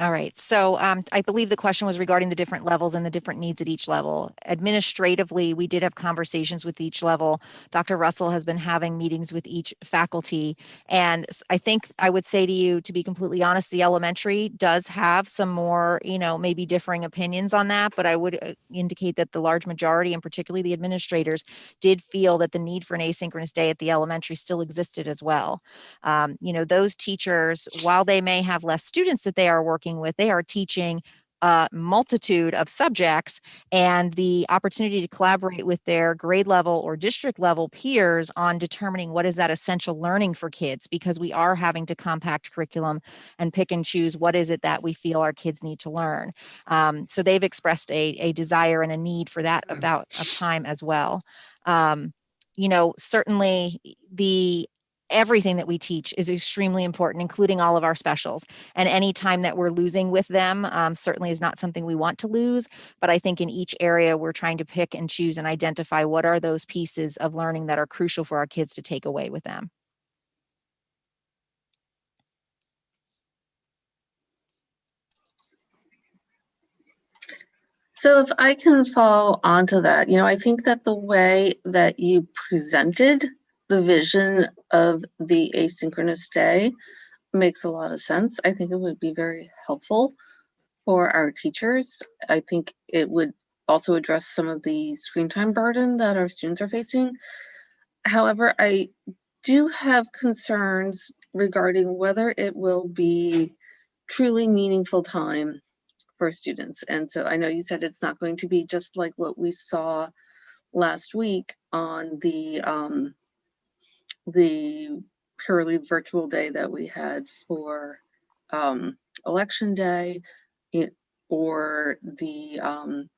All right. So I believe the question was regarding the different levels and the different needs at each level. Administratively, we did have conversations with each level. Dr. Russell has been having meetings with each faculty. And I think I would say to you, to be completely honest, the elementary does have some more, maybe differing opinions on that. But I would indicate that the large majority, and particularly the administrators, did feel that the need for an asynchronous day at the elementary still existed as well. Those teachers, while they may have less students that they are working with, they are teaching a multitude of subjects, and the opportunity to collaborate with their grade level or district level peers on determining what is that essential learning for kids, because we are having to compact curriculum and pick and choose what is it that we feel our kids need to learn. So they've expressed a desire and a need for that about of time as well. Certainly everything that we teach is extremely important, including all of our specials. And any time that we're losing with them certainly is not something we want to lose. But I think in each area, we're trying to pick and choose and identify what are those pieces of learning that are crucial for our kids to take away with them. So if I can follow onto that, I think that the way that you presented the vision of the asynchronous day makes a lot of sense. I think it would be very helpful for our teachers. I think it would also address some of the screen time burden that our students are facing. However, I do have concerns regarding whether it will be truly meaningful time for students. And so I know you said it's not going to be just like what we saw last week on the purely virtual day that we had for election day, or the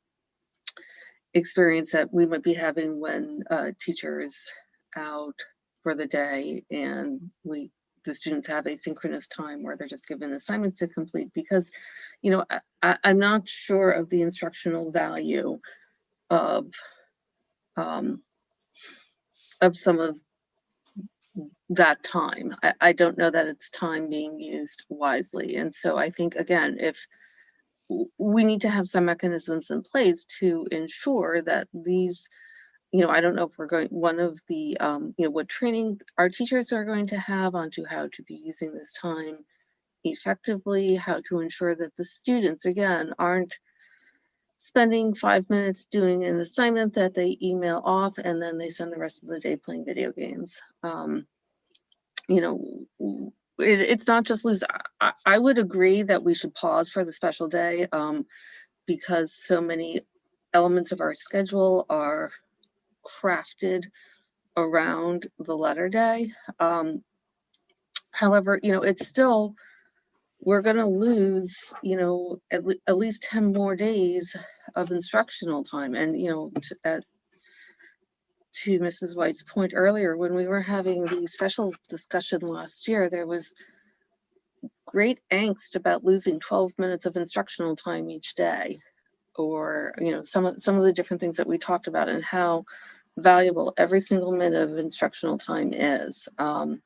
experience that we might be having when teachers out for the day and the students have asynchronous time where they're just given assignments to complete, because I'm not sure of the instructional value of some of that time. I don't know that it's time being used wisely. And so I think, again, if we need to have some mechanisms in place to ensure that these, I don't know if we're going, one of the, what training our teachers are going to have onto how to be using this time effectively, how to ensure that the students, again, aren't spending 5 minutes doing an assignment that they email off and then they spend the rest of the day playing video games. It's not just lose. I would agree that we should pause for the special day because so many elements of our schedule are crafted around the letter day. However, it's still, we're going to lose, at least 10 more days of instructional time. And, to Mrs. White's point earlier, when we were having the special discussion last year, there was great angst about losing 12 minutes of instructional time each day, or some of the different things that we talked about and how valuable every single minute of instructional time is. And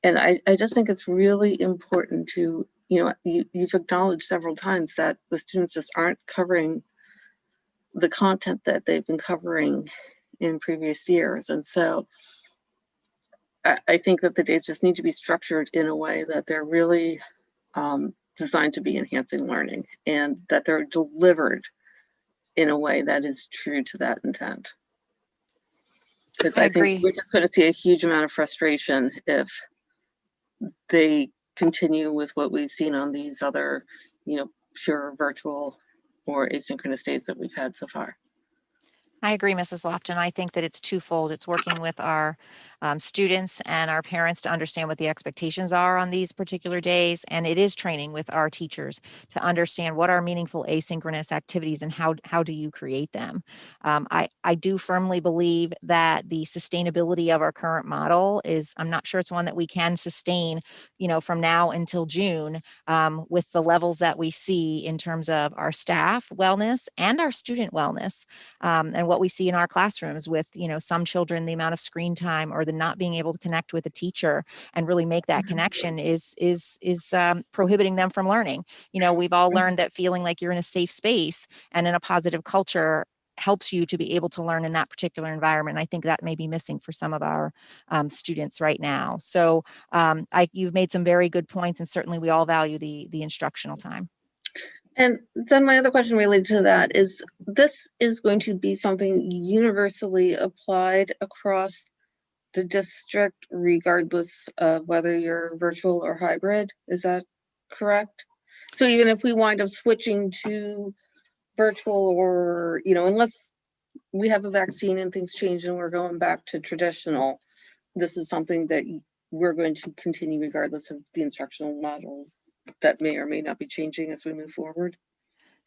I just think it's really important to, you've acknowledged several times that the students just aren't covering the content that they've been covering in previous years. And so I think that the days just need to be structured in a way that they're really designed to be enhancing learning and that they're delivered in a way that is true to that intent. Because I think we're just going to see a huge amount of frustration if they continue with what we've seen on these other, pure virtual or asynchronous days that we've had so far. I agree, Mrs. Lofton. I think that it's twofold. It's working with our students and our parents to understand what the expectations are on these particular days. And it is training with our teachers to understand what are meaningful asynchronous activities and how do you create them. I do firmly believe that the sustainability of our current model is, I'm not sure it's one that we can sustain, from now until June with the levels that we see in terms of our staff wellness and our student wellness. And what we see in our classrooms with, some children, the amount of screen time or the not being able to connect with a teacher and really make that connection is prohibiting them from learning. We've all learned that feeling like you're in a safe space and in a positive culture helps you to be able to learn in that particular environment. And I think that may be missing for some of our students right now. So you've made some very good points, and certainly we all value the instructional time. And then my other question related to that is, this is going to be something universally applied across the district, regardless of whether you're virtual or hybrid. Is that correct? So even if we wind up switching to virtual, or, unless we have a vaccine and things change and we're going back to traditional, this is something that we're going to continue regardless of the instructional models that may or may not be changing as we move forward.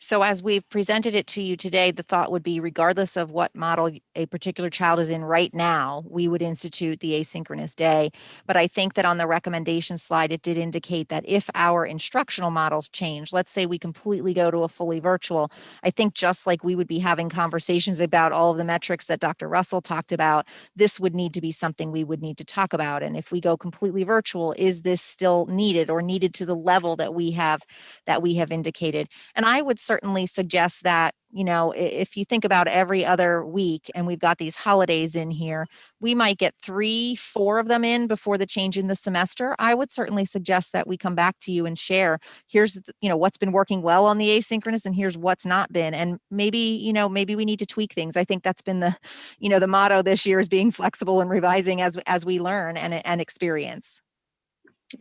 So as we've presented it to you today, the thought would be, regardless of what model a particular child is in right now, we would institute the asynchronous day. But I think that on the recommendation slide, it did indicate that if our instructional models change, let's say we completely go to a fully virtual, I think just like we would be having conversations about all of the metrics that Dr. Russell talked about, this would need to be something we would need to talk about. And if we go completely virtual, is this still needed or needed to the level that we have indicated? And I would certainly suggest that, if you think about every other week and we've got these holidays in here, we might get 3-4 of them in before the change in the semester. I would certainly suggest that we come back to you and share, here's, what's been working well on the asynchronous and here's what's not been. And maybe, maybe we need to tweak things. I think that's been the motto this year, is being flexible and revising as we learn and experience.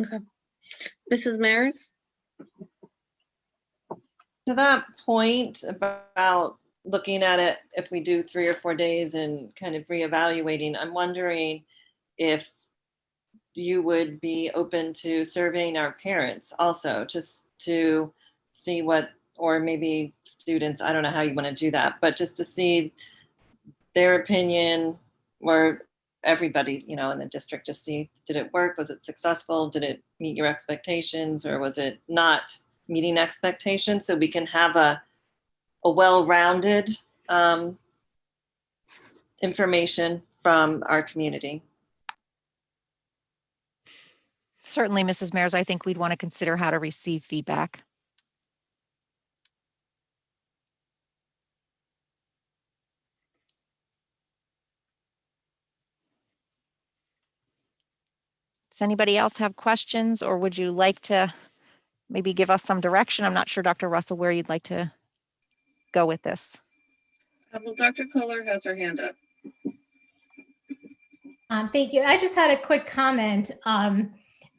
Okay. Mrs. Maris? To that point about looking at it, if we do 3 or 4 days and kind of reevaluating, I'm wondering if you would be open to surveying our parents also, just to see what, or maybe students, I don't know how you want to do that, but just to see their opinion, or everybody, in the district, to see, did it work? Was it successful? Did it meet your expectations, or was it not meeting expectations? So we can have a well-rounded information from our community. Certainly, Mrs. Mears, I think we'd want to consider how to receive feedback. Does anybody else have questions, or would you like to maybe give us some direction? I'm not sure, Dr. Russell, where you'd like to go with this. Well, Dr. Kohler has her hand up. Thank you. I just had a quick comment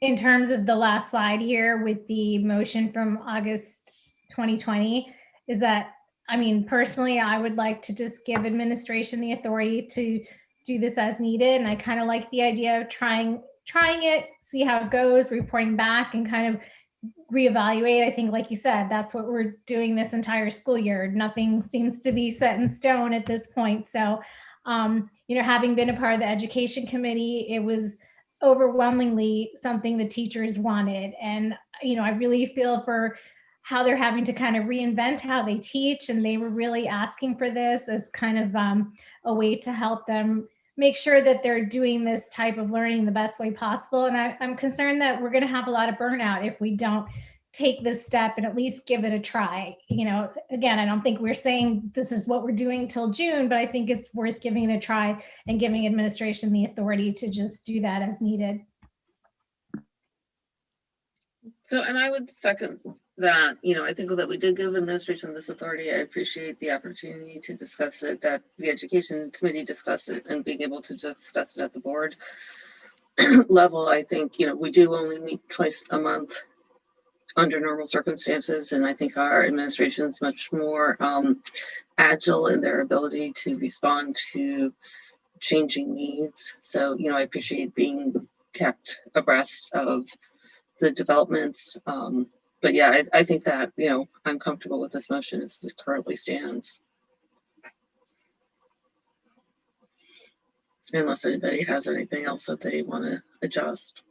in terms of the last slide here with the motion from August 2020 is that, I mean, personally, I would like to just give administration the authority to do this as needed. And I kind of like the idea of trying it, see how it goes, reporting back and kind of reevaluate. I think, like you said, that's what we're doing this entire school year. Nothing seems to be set in stone at this point. So, you know, having been a part of the education committee, it was overwhelmingly something the teachers wanted. And, you know, I really feel for how they're having to kind of reinvent how they teach. And they were really asking for this as kind of a way to help them make sure that they're doing this type of learning the best way possible. And I'm concerned that we're going to have a lot of burnout if we don't take this step and at least give it a try. You know, again, I don't think we're saying this is what we're doing till June, but I think it's worth giving it a try and giving administration the authority to just do that as needed. So, and I would second that. You know, I think that we did give administration this authority. I appreciate the opportunity to discuss it, that the education committee discussed it, and being able to discuss it at the board level. I think, you know, we do only meet twice a month under normal circumstances, and I think our administration is much more agile in their ability to respond to changing needs. So, you know, I appreciate being kept abreast of the developments. But yeah, I think that, you know, I'm comfortable with this motion as it currently stands. Unless anybody has anything else that they want to adjust.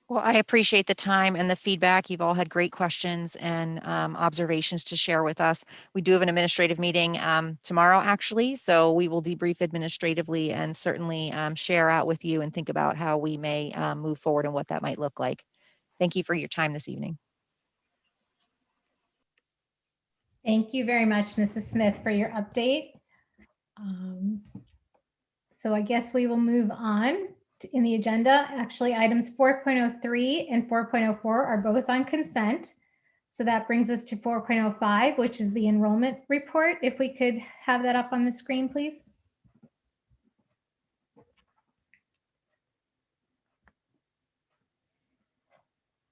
Well, I appreciate the time and the feedback. You've all had great questions and observations to share with us. We do have an administrative meeting tomorrow, actually, so we will debrief administratively and certainly share out with you and think about how we may move forward and what that might look like. Thank you for your time this evening. Thank you very much, Mrs. Smith, for your update. So I guess we will move on in the agenda. Actually, items 4.03 and 4.04 are both on consent. So that brings us to 4.05, which is the enrollment report. If we could have that up on the screen, please.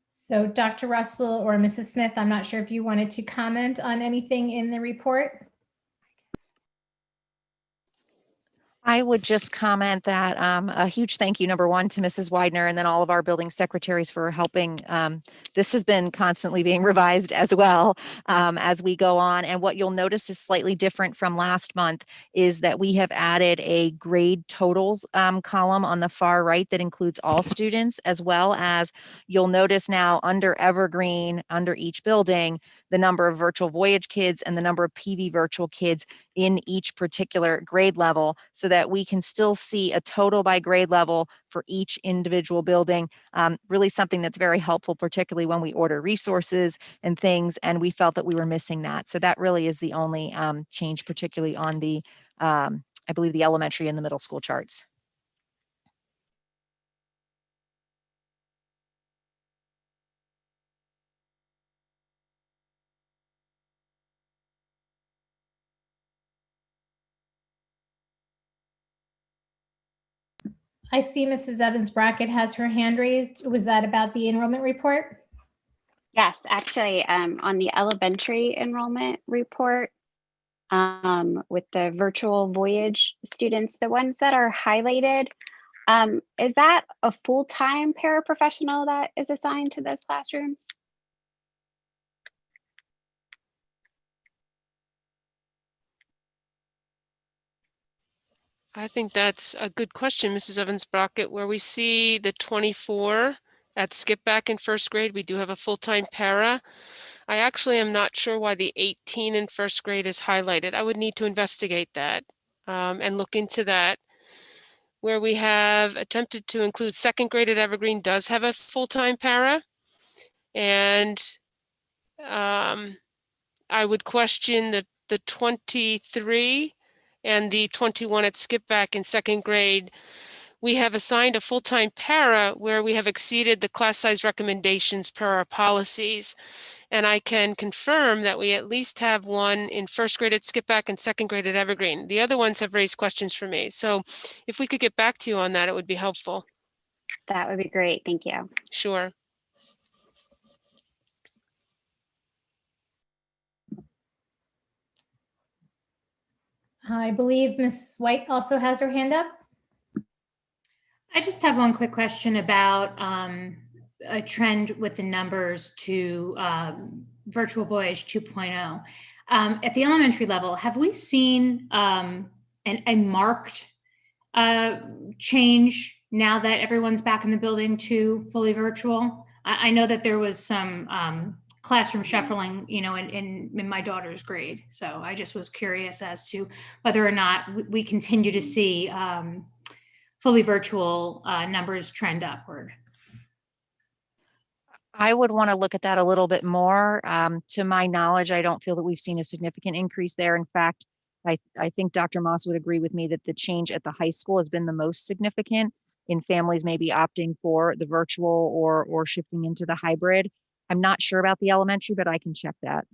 So Dr. Russell or Mrs. Smith, I'm not sure if you wanted to comment on anything in the report. I would just comment that a huge thank you, number one, to Mrs. Widener and then all of our building secretaries for helping. This has been constantly being revised as well as we go on. And what you'll notice is slightly different from last month is that we have added a grade totals column on the far right that includes all students, as well as you'll notice now under Evergreen, under each building, the number of virtual voyage kids and the number of PV virtual kids in each particular grade level, so that we can still see a total by grade level for each individual building. Really something that's very helpful, particularly when we order resources and things, and we felt that we were missing that. So that really is the only change, particularly on the, I believe, the elementary and the middle school charts. I see Mrs. Evans Brackett has her hand raised. Was that about the enrollment report? Yes, actually, on the elementary enrollment report, with the virtual voyage students, the ones that are highlighted, is that a full-time paraprofessional that is assigned to those classrooms? I think that's a good question, Mrs. Evans Brockett, where we see the 24 at skip back in first grade. We do have a full-time para. I actually am not sure why the 18 in first grade is highlighted. I would need to investigate that and look into that. Where we have attempted to include second grade at Evergreen does have a full-time para. And I would question the 23 and the 21 at Skipback in second grade. We have assigned a full-time para where we have exceeded the class size recommendations per our policies. And I can confirm that we at least have one in first grade at Skipback and second grade at Evergreen. The other ones have raised questions for me. So if we could get back to you on that, it would be helpful. That would be great. Thank you. Sure. I believe Ms. White also has her hand up. I just have one quick question about a trend with the numbers to Virtual Voyage 2.0. At the elementary level, have we seen a marked change now that everyone's back in the building to fully virtual? I know that there was some classroom shuffling, in my daughter's grade. So I just was curious as to whether or not we continue to see fully virtual numbers trend upward. I would want to look at that a little bit more. To my knowledge, I don't feel that we've seen a significant increase there. In fact, I think Dr. Moss would agree with me that the change at the high school has been the most significant in families maybe opting for the virtual or shifting into the hybrid. I'm not sure about the elementary, but I can check that.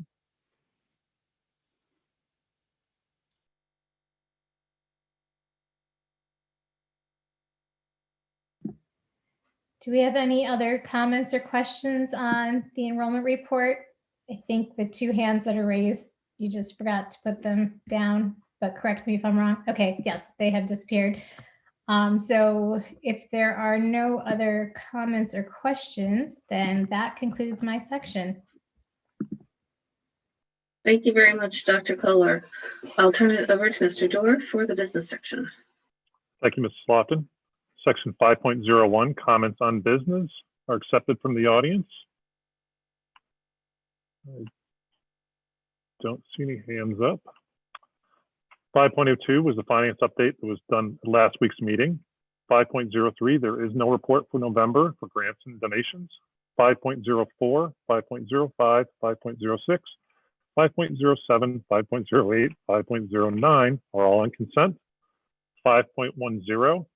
Do we have any other comments or questions on the enrollment report? I think the two hands that are raised, you just forgot to put them down, but correct me if I'm wrong. Okay, yes, they have disappeared. So if there are no other comments or questions, then that concludes my section. Thank you very much, Dr. Kohler. I'll turn it over to Mr. Dorr for the business section. Thank you, Mrs. Slaughton. Section 5.01, comments on business are accepted from the audience. I don't see any hands up. 5.02 was the finance update that was done at last week's meeting. 5.03, there is no report for November for grants and donations. 5.04, 5.05, 5.06, 5.07, 5.08, 5.09 are all on consent. 5.10,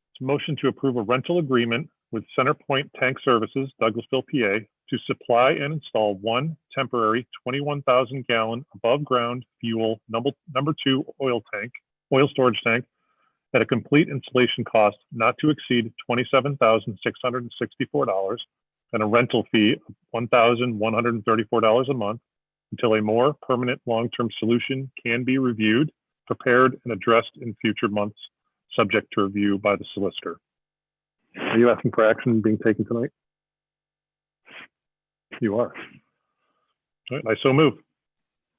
it's a motion to approve a rental agreement with Centerpoint Tank Services, Douglasville, PA, to supply and install one temporary 21,000 gallon above ground fuel number 2 oil storage tank at a complete installation cost not to exceed $27,664 and a rental fee of $1,134 a month until a more permanent long-term solution can be reviewed, prepared, and addressed in future months, subject to review by the solicitor. Are you asking for action being taken tonight? You are. All right, I so move.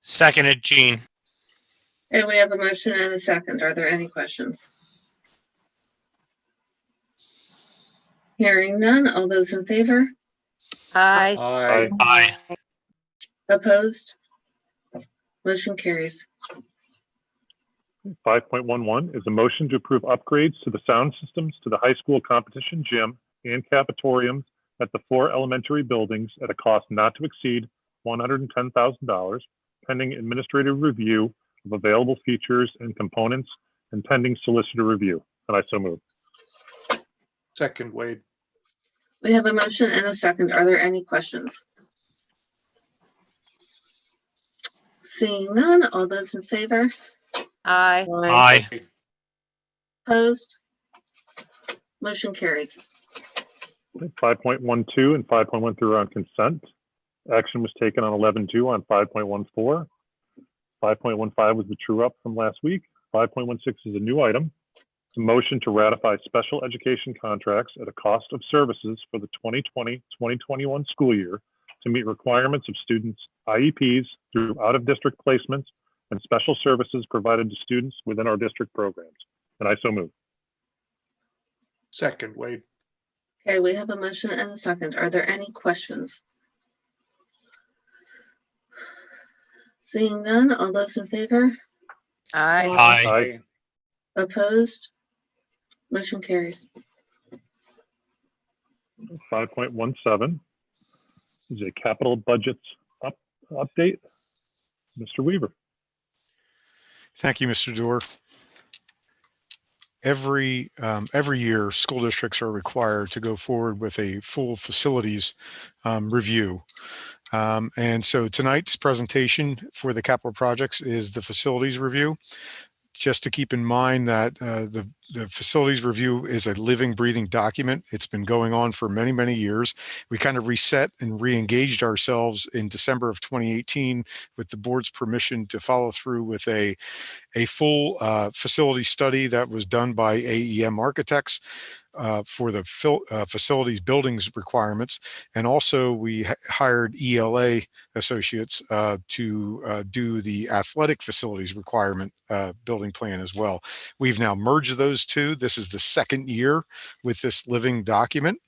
Seconded, Gene. And we have a motion and a second. Are there any questions? Hearing none, all those in favor? Aye. Aye. Aye. Opposed? Motion carries. 5.11 is a motion to approve upgrades to the sound systems to the high school competition gym and cafetoriums at the 4 elementary buildings at a cost not to exceed $110,000, pending administrative review of available features and components and pending solicitor review. And I so move. Second, Wade. We have a motion and a second. Are there any questions? Seeing none, all those in favor? Aye. Aye. Opposed? Motion carries. 5.12 and 5.13 are on consent. Action was taken on 11.2 on 5.14. 5.15 was the true up from last week. 5.16 is a new item. It's a motion to ratify special education contracts at a cost of services for the 2020-2021 school year to meet requirements of students' IEPs through out-of-district placements and special services provided to students within our district programs. And I so move. Second, Wade. Okay, we have a motion and a second. Are there any questions? Seeing none, all those in favor? Aye. Aye. Opposed? Motion carries. 5.17 is a capital budgets update. Mr. Weaver. Thank you, Mr. Doer. Every year, school districts are required to go forward with a full facilities review. And so tonight's presentation for the capital projects is the facilities review. Just to keep in mind that the facilities review is a living, breathing document. It's been going on for many, many years. We kind of reset and re-engaged ourselves in December of 2018 with the board's permission to follow through with a full facility study that was done by AEM Architects for the facilities buildings requirements. And also we hired ELA associates to do the athletic facilities requirement building plan as well. We've now merged those two. This is the second year with this living document.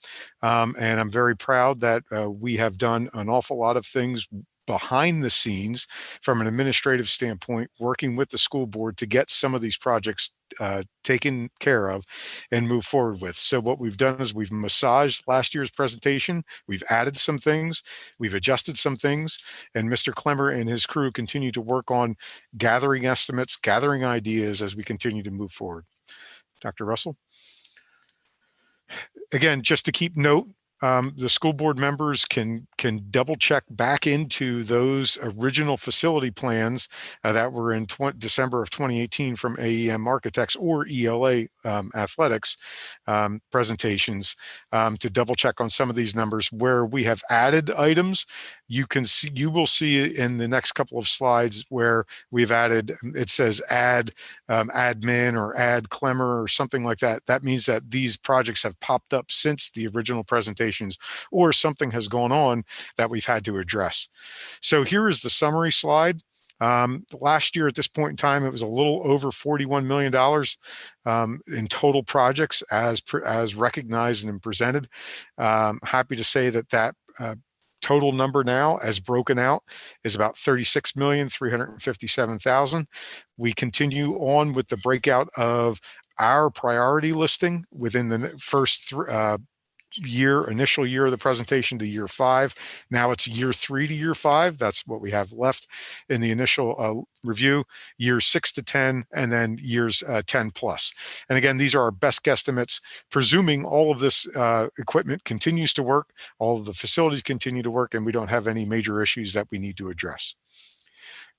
And I'm very proud that we have done an awful lot of things behind the scenes from an administrative standpoint, working with the school board to get some of these projects taken care of and move forward with. So what we've done is we've massaged last year's presentation, we've added some things, we've adjusted some things, and Mr. Clemmer and his crew continue to work on gathering estimates, gathering ideas as we continue to move forward. Dr. Russell? Again, just to keep note, the school board members can double check back into those original facility plans that were in December of 2018 from AEM Architects or ELA Athletics presentations to double check on some of these numbers. Where we have added items, you will see in the next couple of slides where we've added, it says add admin or add Clemmer or something like that. That means that these projects have popped up since the original presentations, or something has gone on that we've had to address. So here is the summary slide. Last year at this point in time, it was a little over $41 million in total projects as recognized and presented. Happy to say that total number now, as broken out, is about $36,357,000. We continue on with the breakout of our priority listing within the first initial year of the presentation to year 5. Now it's year 3 to year 5. That's what we have left in the initial review, years 6 to 10, and then years 10 plus. And again, these are our best guesstimates, presuming all of this equipment continues to work, all of the facilities continue to work, and we don't have any major issues that we need to address.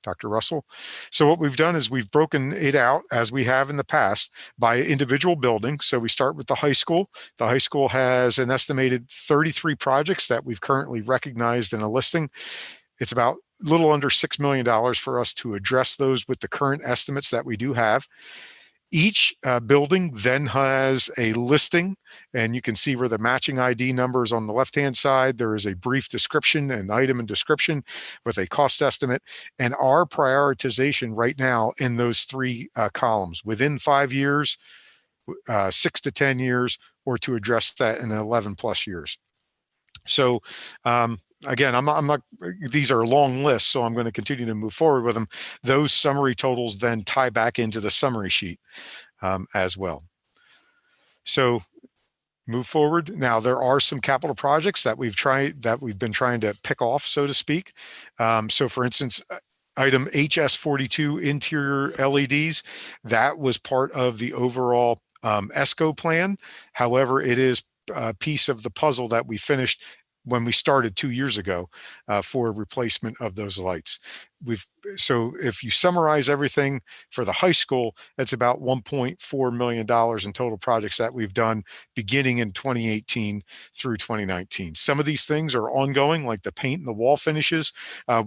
Dr. Russell. So what we've done is we've broken it out, as we have in the past, by individual building. So we start with the high school. The high school has an estimated 33 projects that we've currently recognized in a listing. It's about a little under $6 million for us to address those with the current estimates that we do have. Each building then has a listing, and you can see where the matching ID number is on the left-hand side. There is a brief description, an item and description with a cost estimate, and our prioritization right now in those 3 columns, within 5 years, 6 to 10 years, or to address that in 11 plus years. So again, I'm not, these are long lists, so I'm going to continue to move forward with them. Those summary totals then tie back into the summary sheet as well. So move forward. Now, there are some capital projects that we've been trying to pick off, so to speak. So for instance, item HS42 interior LEDs, that was part of the overall ESCO plan. However, it is a piece of the puzzle that we finished when we started 2 years ago for replacement of those lights. So if you summarize everything for the high school, it's about $1.4 million in total projects that we've done beginning in 2018 through 2019. Some of these things are ongoing, like the paint and the wall finishes.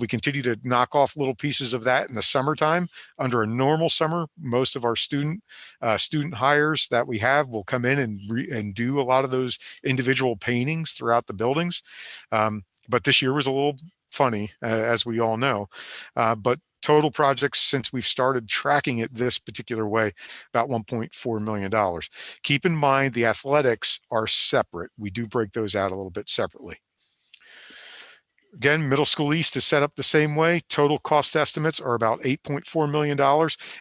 We continue to knock off little pieces of that in the summertime. Under a normal summer, most of our student hires that we have will come in and do a lot of those individual paintings throughout the buildings. But this year was a little funny, as we all know. But total projects since we've started tracking it this particular way, about $1.4 million. Keep in mind the athletics are separate. We do break those out a little bit separately. Again, Middle School East is set up the same way. Total cost estimates are about $8.4 million.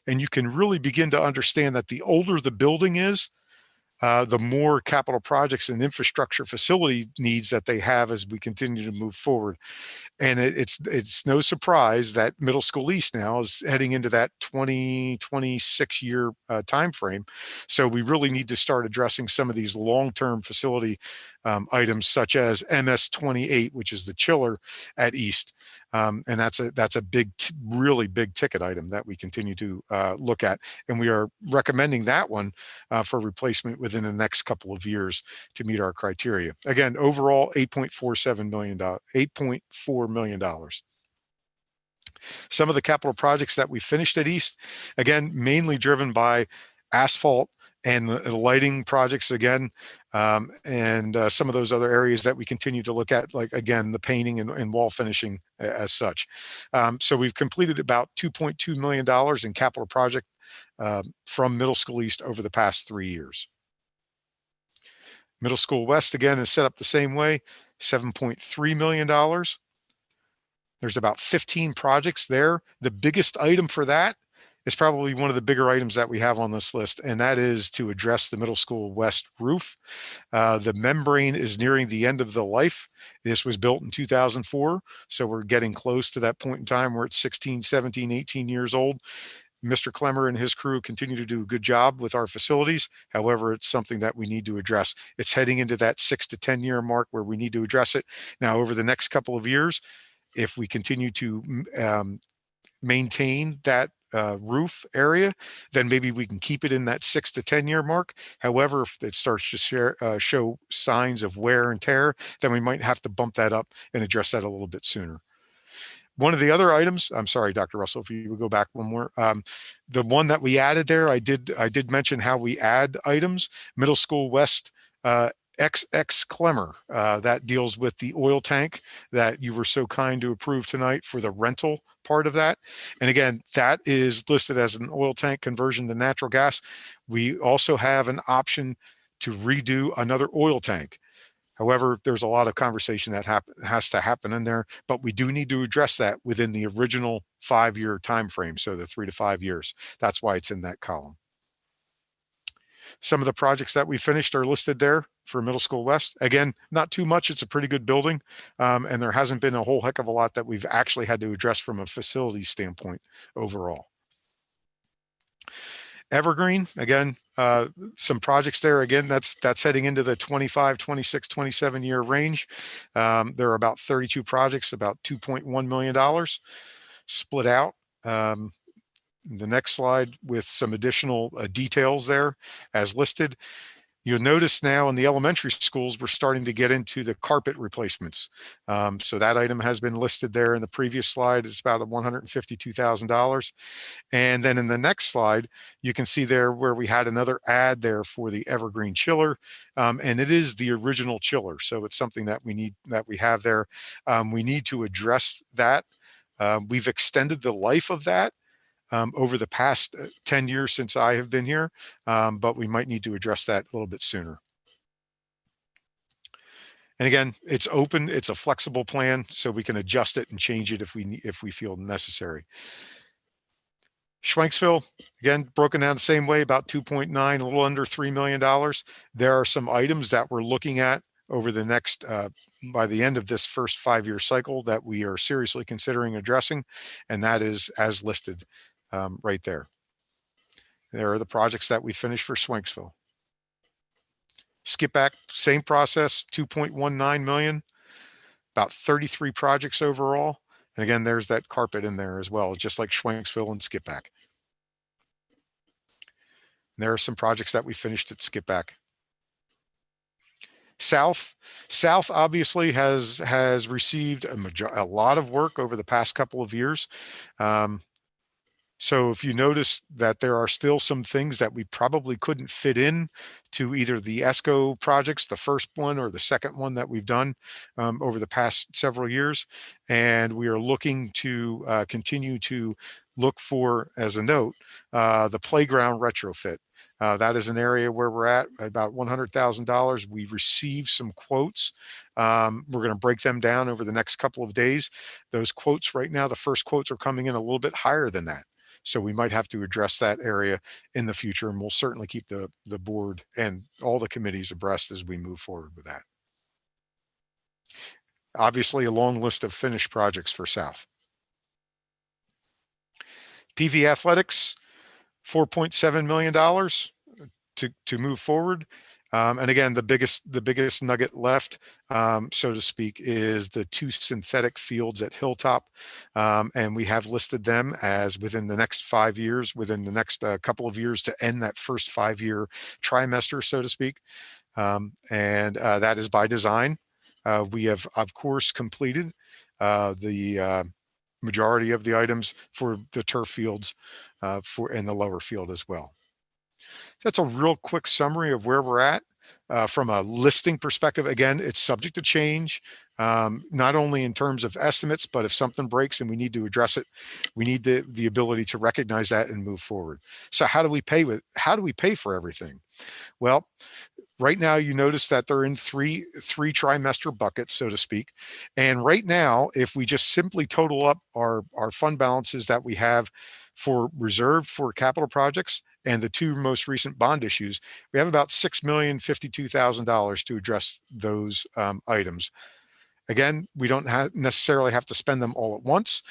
And you can really begin to understand that the older the building is, the more capital projects and infrastructure facility needs that they have as we continue to move forward. And it's no surprise that Middle School East now is heading into that 26 year time frame. So we really need to start addressing some of these long-term facility items, such as MS-28, which is the chiller at East. And that's a really big ticket item that we continue to look at. And we are recommending that one for replacement within the next couple of years to meet our criteria. Again, overall, $8.4 million. Some of the capital projects that we finished at East, again, mainly driven by asphalt and the lighting projects again, and some of those other areas that we continue to look at, like, again, the painting and wall finishing as such. So we've completed about $2.2 million in capital project from Middle School East over the past 3 years. Middle School West, again, is set up the same way, $7.3 million. There's about 15 projects there. The biggest item for that is probably one of the bigger items that we have on this list, and that is to address the Middle School West roof. The membrane is nearing the end of the life. This was built in 2004, so we're getting close to that point in time where it's 16, 17, 18 years old. Mr. Clemmer and his crew continue to do a good job with our facilities. However, it's something that we need to address. It's heading into that 6 to 10 year mark where we need to address it. Now, over the next couple of years, if we continue to maintain that roof area, then maybe we can keep it in that 6 to 10 year mark. However, if it starts to show signs of wear and tear, then we might have to bump that up and address that a little bit sooner. One of the other items, I'm sorry, Dr. Russell, if you would go back one more. The one that we added there, I did mention how we add items. Middle School West XX Clemmer, that deals with the oil tank that you were so kind to approve tonight for the rental part of that. And again, that is listed as an oil tank conversion to natural gas. We also have an option to redo another oil tank. However, there's a lot of conversation that has to happen in there, but we do need to address that within the original 5 year time frame, so the 3 to 5 years. That's why it's in that column. Some of the projects that we finished are listed there for Middle School West. Again, not too much. It's a pretty good building, and there hasn't been a whole heck of a lot that we've actually had to address from a facility standpoint overall. Evergreen, again, some projects there. Again, that's heading into the 25, 26, 27 year range. There are about 32 projects, about $2.1 million split out. The next slide with some additional details there as listed. You'll notice now in the elementary schools, we're starting to get into the carpet replacements. So that item has been listed there in the previous slide. It's about $152,000. And then in the next slide, you can see there where we had another ad there for the Evergreen chiller. And it is the original chiller. So it's something that we have there. We need to address that. We've extended the life of that over the past 10 years since I have been here, but we might need to address that a little bit sooner. And again, it's open, it's a flexible plan, so we can adjust it and change it if we feel necessary. Schwenksville, again, broken down the same way, about 2.9, a little under $3 million. There are some items that we're looking at over the next, by the end of this first 5 year cycle, that we are seriously considering addressing, and that is as listed right there. There are the projects that we finished for Schwenksville. Skip back, same process, 2.19 million, about 33 projects overall. And again, there's that carpet in there as well, just like Schwenksville and Skip back. There are some projects that we finished at Skip back. South obviously has received a lot of work over the past couple of years. So if you notice that there are still some things that we probably couldn't fit in to either the ESCO projects, the first one or the second one that we've done over the past several years. And we are looking to continue to look for, as a note, the playground retrofit. That is an area where we're at about $100,000. We received some quotes. We're going to break them down over the next couple of days. Those quotes right now, the first quotes are coming in a little bit higher than that. So we might have to address that area in the future, and we'll certainly keep the board and all the committees abreast as we move forward with that. Obviously, a long list of finished projects for South. PV Athletics, $4.7 million to move forward. And again, the biggest nugget left, so to speak, is the 2 synthetic fields at Hilltop. And we have listed them as within the next 5 years, within the next couple of years to end that first 5-year trimester, so to speak. And that is by design. We have, of course, completed the majority of the items for the turf fields in the lower field as well. That's a real quick summary of where we're at from a listing perspective. Again, it's subject to change, not only in terms of estimates, but if something breaks and we need to address it, we need the ability to recognize that and move forward. So how do we pay for everything? Well, right now, you notice that they're in three trimester buckets, so to speak. And right now, if we just simply total up our fund balances that we have for reserved for capital projects and the 2 most recent bond issues, we have about $6,052,000 to address those items. Again, we don't necessarily have to spend them all at once.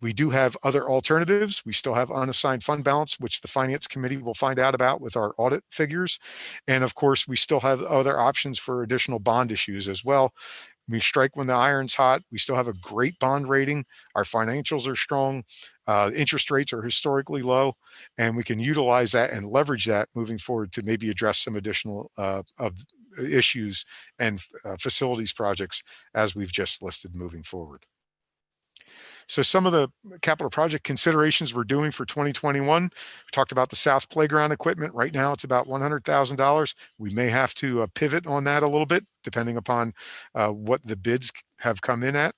We do have other alternatives. We still have unassigned fund balance, which the Finance Committee will find out about with our audit figures. And of course, we still have other options for additional bond issues as well. We strike when the iron's hot. We still have a great bond rating. Our financials are strong. Interest rates are historically low, and we can utilize that and leverage that moving forward to maybe address some additional of issues and facilities projects as we've just listed moving forward. So some of the capital project considerations we're doing for 2021, we talked about the South Playground equipment. Right now, it's about $100,000. We may have to pivot on that a little bit, depending upon what the bids have come in at.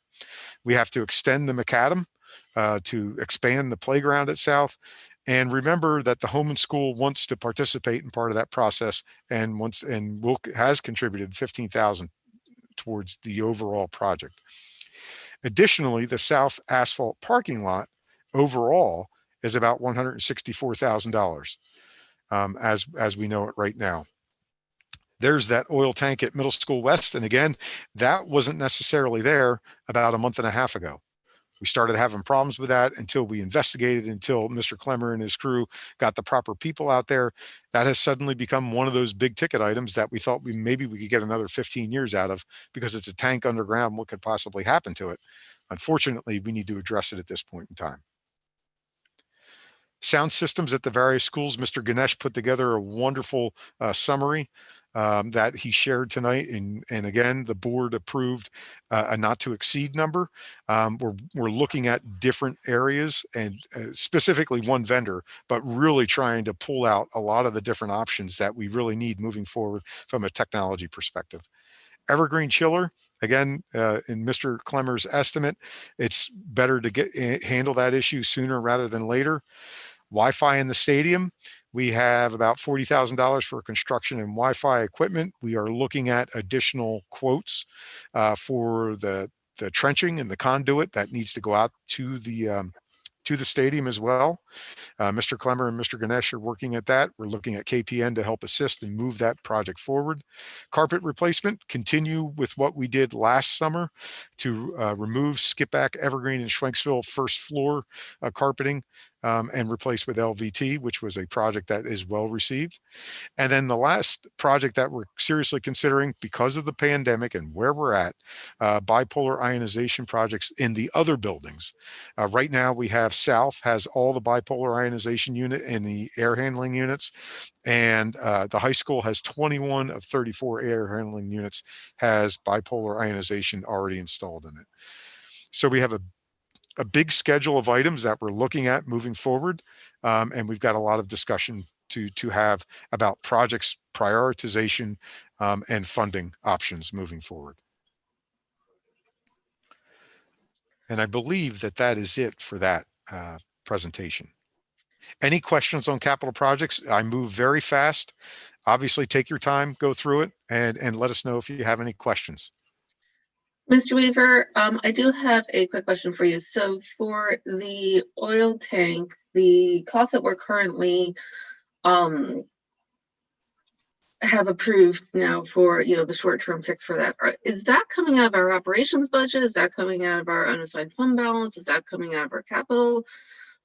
We have to extend the macadam to expand the playground at South. And remember that the Home and School wants to participate in part of that process and has contributed $15,000 towards the overall project. Additionally, the South asphalt parking lot overall is about $164,000 as we know it right now. There's that oil tank at Middle School West. And again, that wasn't necessarily there about a month and a half ago. We started having problems with that until we investigated, until Mr. Clemmer and his crew got the proper people out there. That has suddenly become one of those big ticket items that we thought maybe we could get another 15 years out of, because it's a tank underground. What could possibly happen to it? Unfortunately, we need to address it at this point in time. Sound systems at the various schools. Mr. Ganesh put together a wonderful summary that he shared tonight. And again, the board approved a not to exceed number. We're looking at different areas and specifically one vendor, but really trying to pull out a lot of the different options that we really need moving forward from a technology perspective. Evergreen chiller. Again, in Mr. Clemmer's estimate, it's better to handle that issue sooner rather than later. Wi-Fi in the stadium, we have about $40,000 for construction and Wi-Fi equipment. We are looking at additional quotes for the trenching and the conduit that needs to go out to the stadium as well. Mr. Clemmer and Mr. Ganesh are working at that. We're looking at KPN to help assist and move that project forward. Carpet replacement, continue with what we did last summer to remove skipback, evergreen, and Schwenksville first floor carpeting and replace with LVT, which was a project that is well received. And then the last project that we're seriously considering because of the pandemic and where we're at, bipolar ionization projects in the other buildings. Right now we have South has all the bipolar ionization unit and the air handling units. And the high school has 21 of 34 air handling units has bipolar ionization already installed in it. So we have a big schedule of items that we're looking at moving forward. And we've got a lot of discussion to have about projects prioritization and funding options moving forward. And I believe that that is it for that presentation. Any questions on capital projects? I move very fast. Obviously, take your time, go through it, and let us know if you have any questions. Mr. Weaver, I do have a quick question for you. So for the oil tank, the cost that we're currently have approved now for, the short-term fix for that, is that coming out of our operations budget? Is that coming out of our unassigned fund balance? Is that coming out of our capital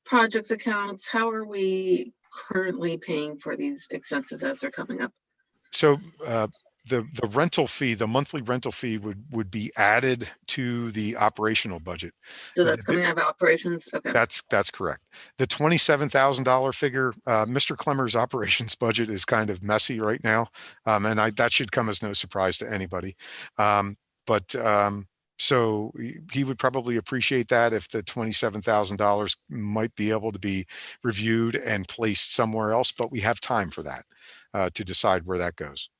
projects accounts? How are we currently paying for these expenses as they're coming up? So the rental fee, the monthly rental fee would be added to the operational budget. So that's coming out of operations. Okay. That's correct. The $27,000 figure, Mr. Clemmer's operations budget is kind of messy right now, and that should come as no surprise to anybody. So he would probably appreciate that if the $27,000 might be able to be reviewed and placed somewhere else, but we have time for that to decide where that goes.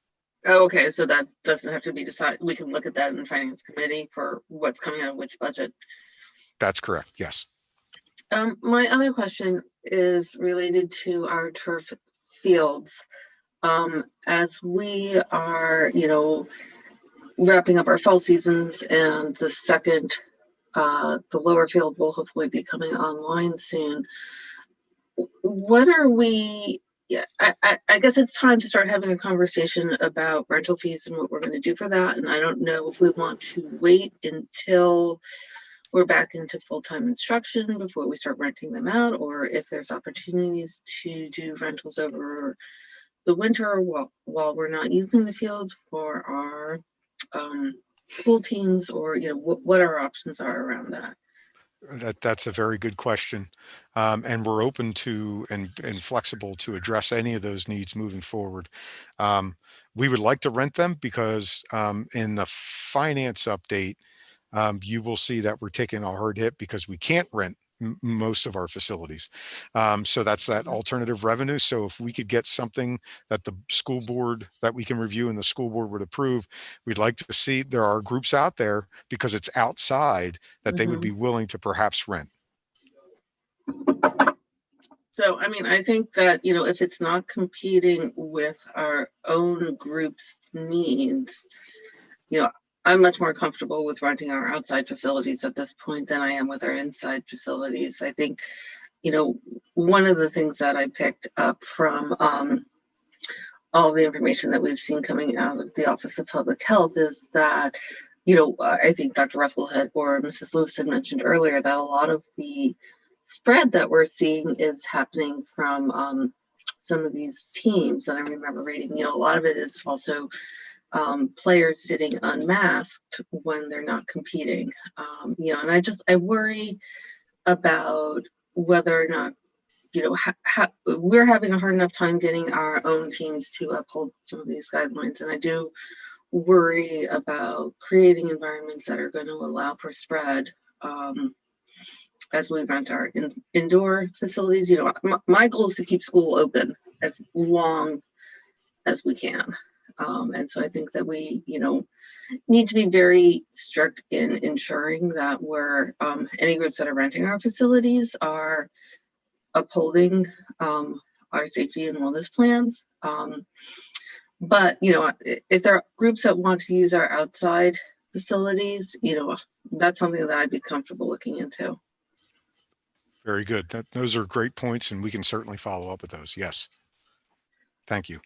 Oh, okay, so that doesn't have to be decided. We can look at that in the finance committee for what's coming out of which budget. That's correct. Yes. My other question is related to our turf fields. As we are, wrapping up our fall seasons, and the lower field will hopefully be coming online soon. What are we? Yeah, I guess it's time to start having a conversation about rental fees and what we're going to do for that. And I don't know if we want to wait until we're back into full-time instruction before we start renting them out, or if there's opportunities to do rentals over the winter while we're not using the fields for our school teams, or what our options are around that. That's a very good question, and we're open to and flexible to address any of those needs moving forward. We would like to rent them because in the finance update, you will see that we're taking a hard hit because we can't rent most of our facilities. So that's that alternative revenue. So if we could get something that the school board that we can review and the school board would approve, we'd like to see. There are groups out there, because it's outside, that they would be willing to perhaps rent. So, I think that, if it's not competing with our own group's needs, I'm much more comfortable with renting our outside facilities at this point than I am with our inside facilities. I think, one of the things that I picked up from all the information that we've seen coming out of the Office of Public Health is that, I think Dr. Russell or Mrs. Lewis had mentioned earlier that a lot of the spread that we're seeing is happening from some of these teams. And I remember reading, a lot of it is also players sitting unmasked when they're not competing, and I worry about whether or not, we're having a hard enough time getting our own teams to uphold some of these guidelines. And I do worry about creating environments that are going to allow for spread as we rent our indoor facilities. My goal is to keep school open as long as we can. And so I think that we, need to be very strict in ensuring that any groups that are renting our facilities are upholding our safety and wellness plans. But, if there are groups that want to use our outside facilities, that's something that I'd be comfortable looking into. Very good. Those are great points, and we can certainly follow up with those. Yes. Thank you.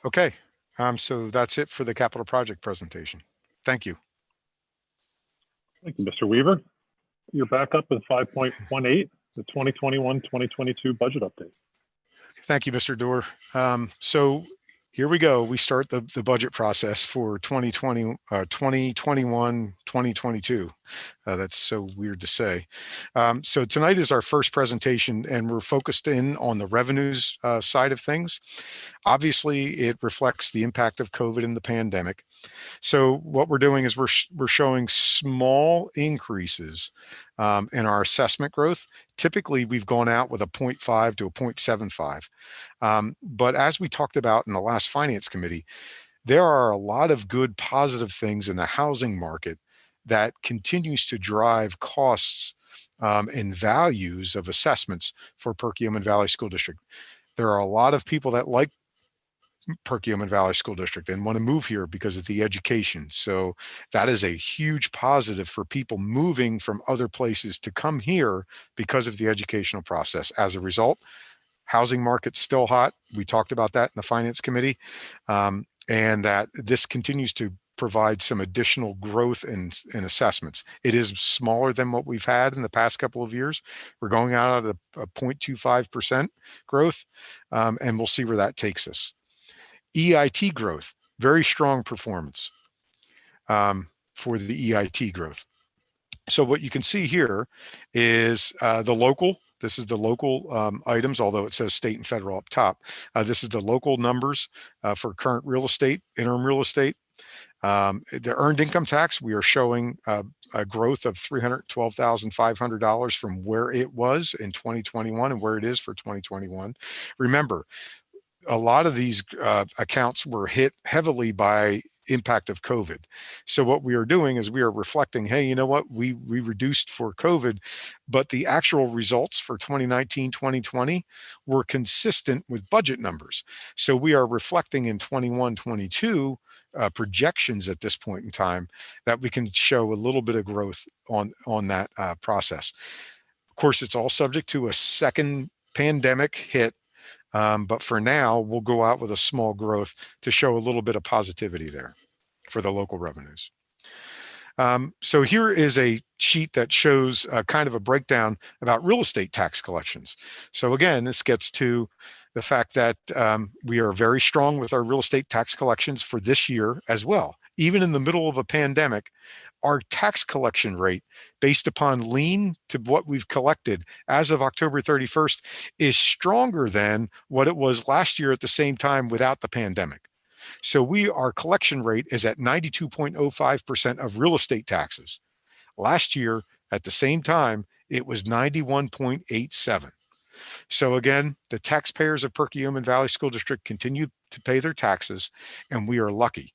Okay, so that's it for the capital project presentation. Thank you. Thank you, Mr. Weaver. You're back up with 5.18, the 2021-2022 budget update. Thank you, Mr. Doerr. So here we go. We start the budget process for 2021, 2022. That's so weird to say. So tonight is our first presentation, and we're focused in on the revenues side of things. Obviously, it reflects the impact of COVID and the pandemic. So what we're doing is we're showing small increases in our assessment growth. Typically, we've gone out with a 0.5 to a 0.75. But as we talked about in the last Finance Committee, there are a lot of good positive things in the housing market that continues to drive costs and values of assessments for Perkiomen Valley School District. There are a lot of people that like Perkiomen Valley School District and want to move here because of the education. So that is a huge positive for people moving from other places to come here because of the educational process. As a result, housing market's still hot. We talked about that in the Finance Committee, and that this continues to provide some additional growth in assessments. It is smaller than what we've had in the past couple of years. We're going out at a 0.25% growth, and we'll see where that takes us. EIT growth, very strong performance for the EIT growth. So what you can see here is the local. This is the local items, although it says state and federal up top. This is the local numbers for current real estate, interim real estate. The earned income tax, we are showing a growth of $312,500 from where it was in 2021 and where it is for 2021. Remember, a lot of these accounts were hit heavily by impact of COVID. So what we are doing is we are reflecting, hey, you know what, we reduced for COVID, but the actual results for 2019, 2020 were consistent with budget numbers. So we are reflecting in 21, 22 projections at this point in time that we can show a little bit of growth on that process. Of course, it's all subject to a second pandemic hit. But for now, we'll go out with a small growth to show a little bit of positivity there for the local revenues. So here is a sheet that shows kind of a breakdown about real estate tax collections. So again, this gets to the fact that we are very strong with our real estate tax collections for this year as well. Even in the middle of a pandemic, our tax collection rate based upon lien to what we've collected as of October 31st is stronger than what it was last year at the same time without the pandemic. So our collection rate is at 92.05% of real estate taxes. Last year at the same time, it was 91.87. So again, the taxpayers of Perkiomen Valley School District continue to pay their taxes, and we are lucky.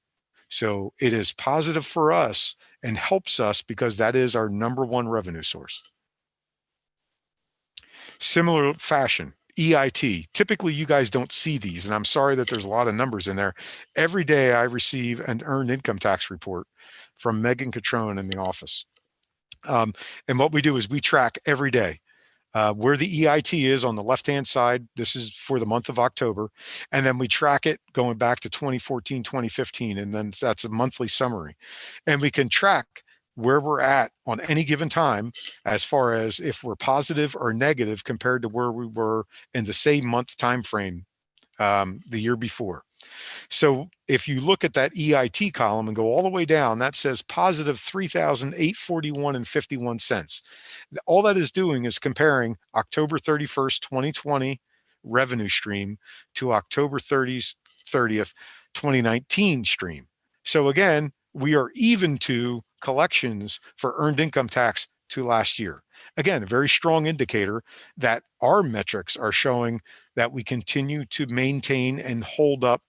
So it is positive for us and helps us because that is our #1 revenue source. Similar fashion, EIT. Typically, you guys don't see these, and I'm sorry that there's a lot of numbers in there. Every day I receive an earned income tax report from Megan Catrone in the office. And what we do is we track every day where the EIT is on the left-hand side. This is for the month of October. And then we track it going back to 2014, 2015. And then that's a monthly summary. And we can track where we're at on any given time as far as if we're positive or negative compared to where we were in the same month time frame the year before. So if you look at that EIT column and go all the way down, that says positive $3,841.51. All that is doing is comparing October 31st, 2020 revenue stream to October 30th, 2019 stream. So again, we are even to collections for earned income tax to last year. Again, a very strong indicator that our metrics are showing that we continue to maintain and hold up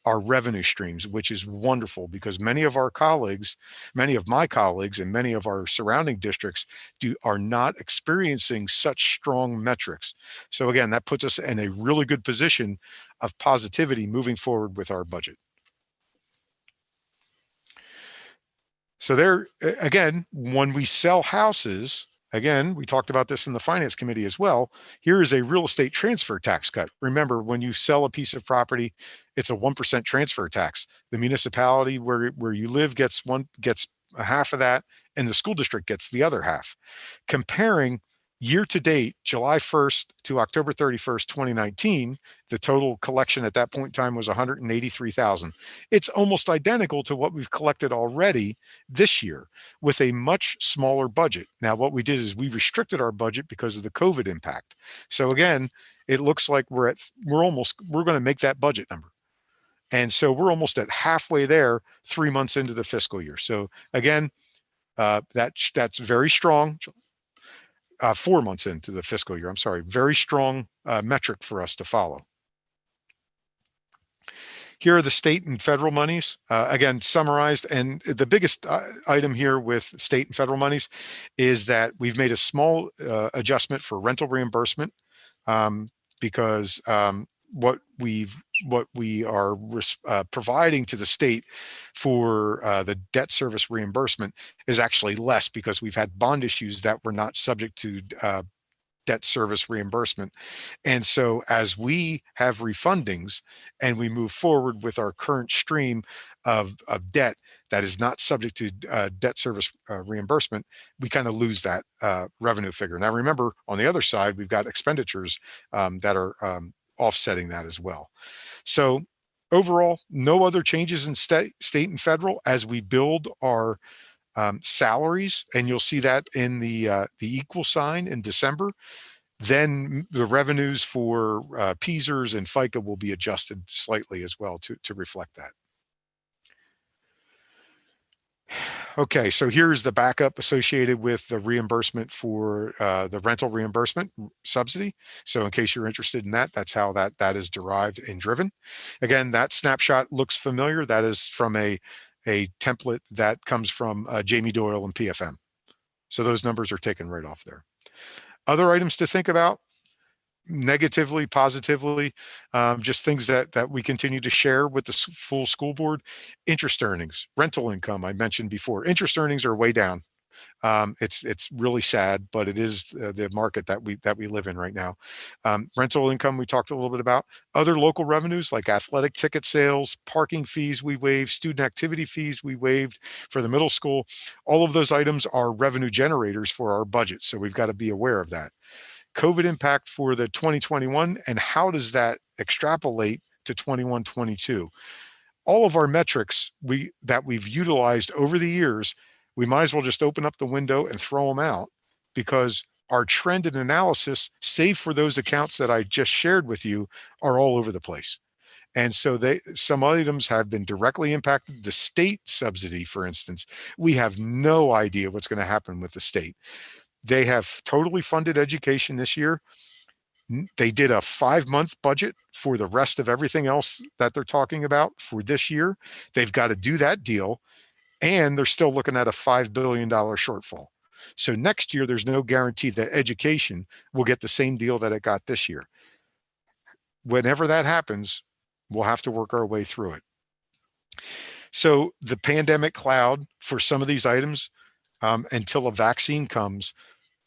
our revenue streams, which is wonderful because many of my colleagues and many of our surrounding districts are not experiencing such strong metrics. So again, that puts us in a really good position of positivity moving forward with our budget. So there, again, when we sell houses, again, we talked about this in the Finance Committee as well. Here is a real estate transfer tax cut. Remember, when you sell a piece of property, it's a 1% transfer tax. The municipality where you live gets a half of that, and the school district gets the other half. Comparing year to date, July 1st to October 31st, 2019, the total collection at that point in time was $183,000. It's almost identical to what we've collected already this year with a much smaller budget. Now, what we did is we restricted our budget because of the COVID impact. So again, it looks like we're going to make that budget number. And so we're almost at halfway there, 3 months into the fiscal year. So again, that's very strong. 4 months into the fiscal year. I'm sorry, very strong metric for us to follow. Here are the state and federal monies, again, summarized. And the biggest item here with state and federal monies is that we've made a small adjustment for rental reimbursement because what we are providing to the state for the debt service reimbursement is actually less because we've had bond issues that were not subject to debt service reimbursement. And so as we have refundings and we move forward with our current stream of debt that is not subject to debt service reimbursement, we kind of lose that revenue figure. Now, remember, on the other side, we've got expenditures that are offsetting that as well. So overall, no other changes in state and federal as we build our salaries, and you'll see that in the equal sign in December. Then the revenues for PSERS and FICA will be adjusted slightly as well to reflect that. Okay, so here's the backup associated with the reimbursement for the rental reimbursement subsidy. So in case you're interested in that, that's how that is derived and driven. Again, that snapshot looks familiar. That is from a template that comes from Jamie Doyle and PFM. So those numbers are taken right off there. Other items to think about, negatively, positively, just things that we continue to share with the full school board. Interest earnings, rental income, I mentioned before. Interest earnings are way down. It's really sad, but it is the market that we live in right now. Rental income, we talked a little bit about. Other local revenues like athletic ticket sales, parking fees we waived, student activity fees we waived for the middle school. All of those items are revenue generators for our budget, so we've got to be aware of that. COVID impact for the 2021, and how does that extrapolate to 21-22? All of our metrics that we've utilized over the years, we might as well just open up the window and throw them out, because our trend and analysis, save for those accounts that I just shared with you, are all over the place. And so some items have been directly impacted. The state subsidy, for instance, we have no idea what's going to happen with the state. They have totally funded education this year. They did a 5-month budget for the rest of everything else that they're talking about for this year. They've got to do that deal, and they're still looking at a $5 billion shortfall. So next year, there's no guarantee that education will get the same deal that it got this year. Whenever that happens, we'll have to work our way through it. So the pandemic cloud for some of these items, until a vaccine comes,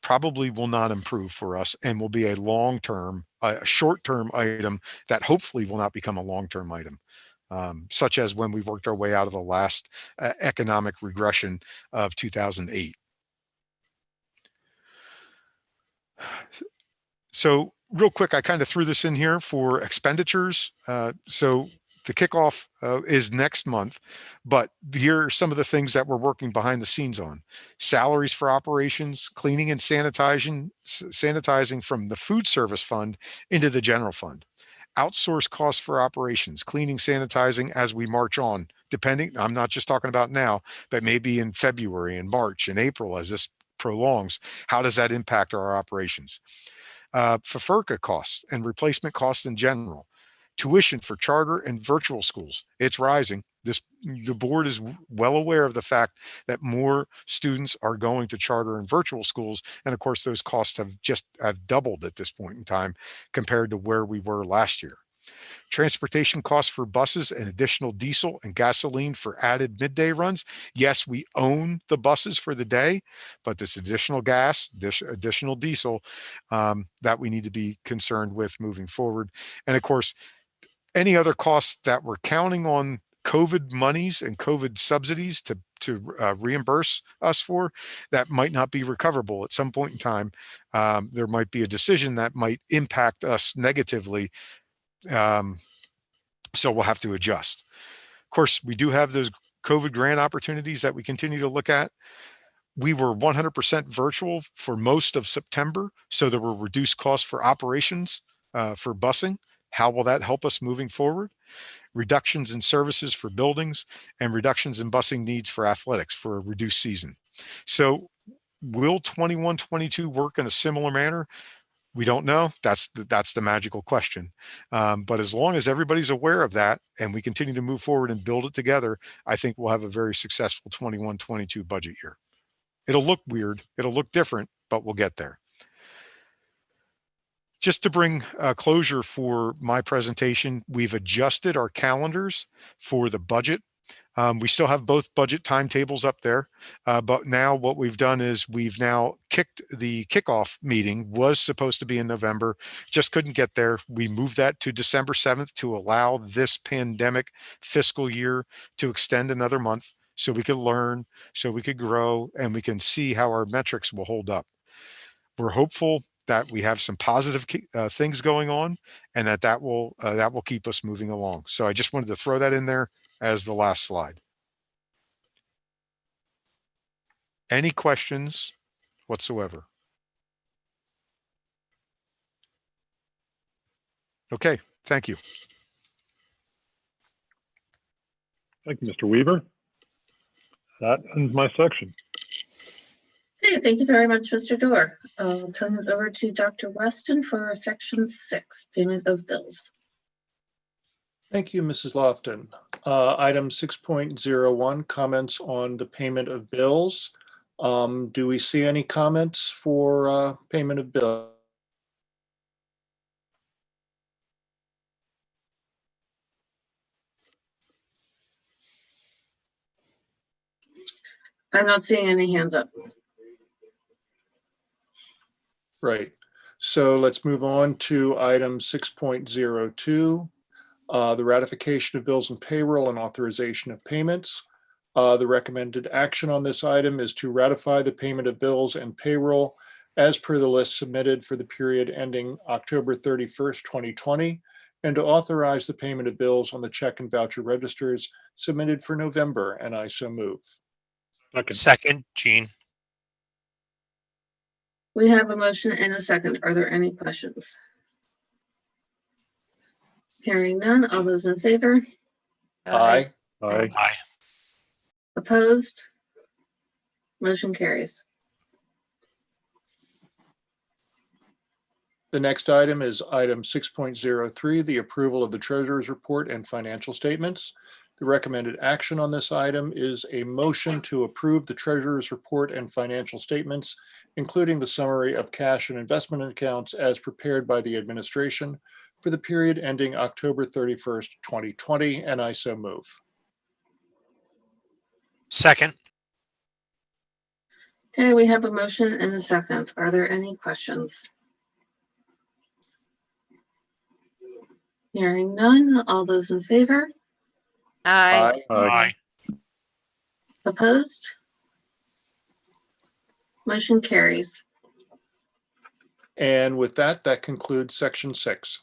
probably will not improve for us and will be a long-term, short-term item that hopefully will not become a long-term item, such as when we worked our way out of the last economic regression of 2008. So real quick, I kind of threw this in here for expenditures. So the kickoff is next month, but here are some of the things that we're working behind the scenes on. Salaries for operations, cleaning and sanitizing from the food service fund into the general fund. Outsource costs for operations, cleaning, sanitizing as we march on, depending, I'm not just talking about now, but maybe in February and March and April as this prolongs. How does that impact our operations? FERCA costs and replacement costs in general. Tuition for charter and virtual schools, it's rising. The board is well aware of the fact that more students are going to charter and virtual schools, and of course those costs have doubled at this point in time compared to where we were last year. Transportation costs for buses and additional diesel and gasoline for added midday runs. Yes, we own the buses for the day, but this additional gas, this additional diesel, that we need to be concerned with moving forward. And of course, any other costs that we're counting on COVID monies and COVID subsidies to reimburse us for, that might not be recoverable at some point in time. There might be a decision that might impact us negatively. So we'll have to adjust. Of course, we do have those COVID grant opportunities that we continue to look at. We were 100% virtual for most of September, so there were reduced costs for operations for busing. How will that help us moving forward? Reductions in services for buildings and reductions in busing needs for athletics for a reduced season. So Will 21-22 work in a similar manner? We don't know. That's the magical question. But as long as everybody's aware of that and we continue to move forward and build it together, I think we'll have a very successful 21-22 budget year. It'll look weird. It'll look different, but we'll get there. Just to bring closure for my presentation, we've adjusted our calendars for the budget. We still have both budget timetables up there, but now what we've done is we've now kicked the kickoff meeting was supposed to be in November, just couldn't get there. We moved that to December 7th to allow this pandemic fiscal year to extend another month so we could learn, so we could grow, and we can see how our metrics will hold up. We're hopeful that we have some positive things going on and that will keep us moving along. So I just wanted to throw that in there as the last slide. Any questions whatsoever? Okay, thank you. Thank you, Mr. Weaver. That ends my section. Okay, thank you very much, Mr. Dorr. I'll turn it over to Dr. Weston for section 6, payment of bills. Thank you, Mrs. Lofton. Item 6.01, comments on the payment of bills. Do we see any comments for payment of bills? I'm not seeing any hands up. Right. So let's move on to item 6.02. The ratification of bills and payroll and authorization of payments. The recommended action on this item is to ratify the payment of bills and payroll as per the list submitted for the period ending October 31st, 2020, and to authorize the payment of bills on the check and voucher registers submitted for November, and I so move. Second, Gene. We have a motion and a second. Are there any questions? Hearing none, all those in favor? Aye. Aye. Aye. Opposed? Motion carries. The next item is item 6.03, the approval of the treasurer's report and financial statements. The recommended action on this item is a motion to approve the treasurer's report and financial statements, including the summary of cash and investment accounts as prepared by the administration for the period ending October 31st, 2020, and I so move. Second. Okay, we have a motion and a second. Are there any questions? Hearing none, all those in favor? Aye. Aye. Opposed? Motion carries. And with that, that concludes section 6.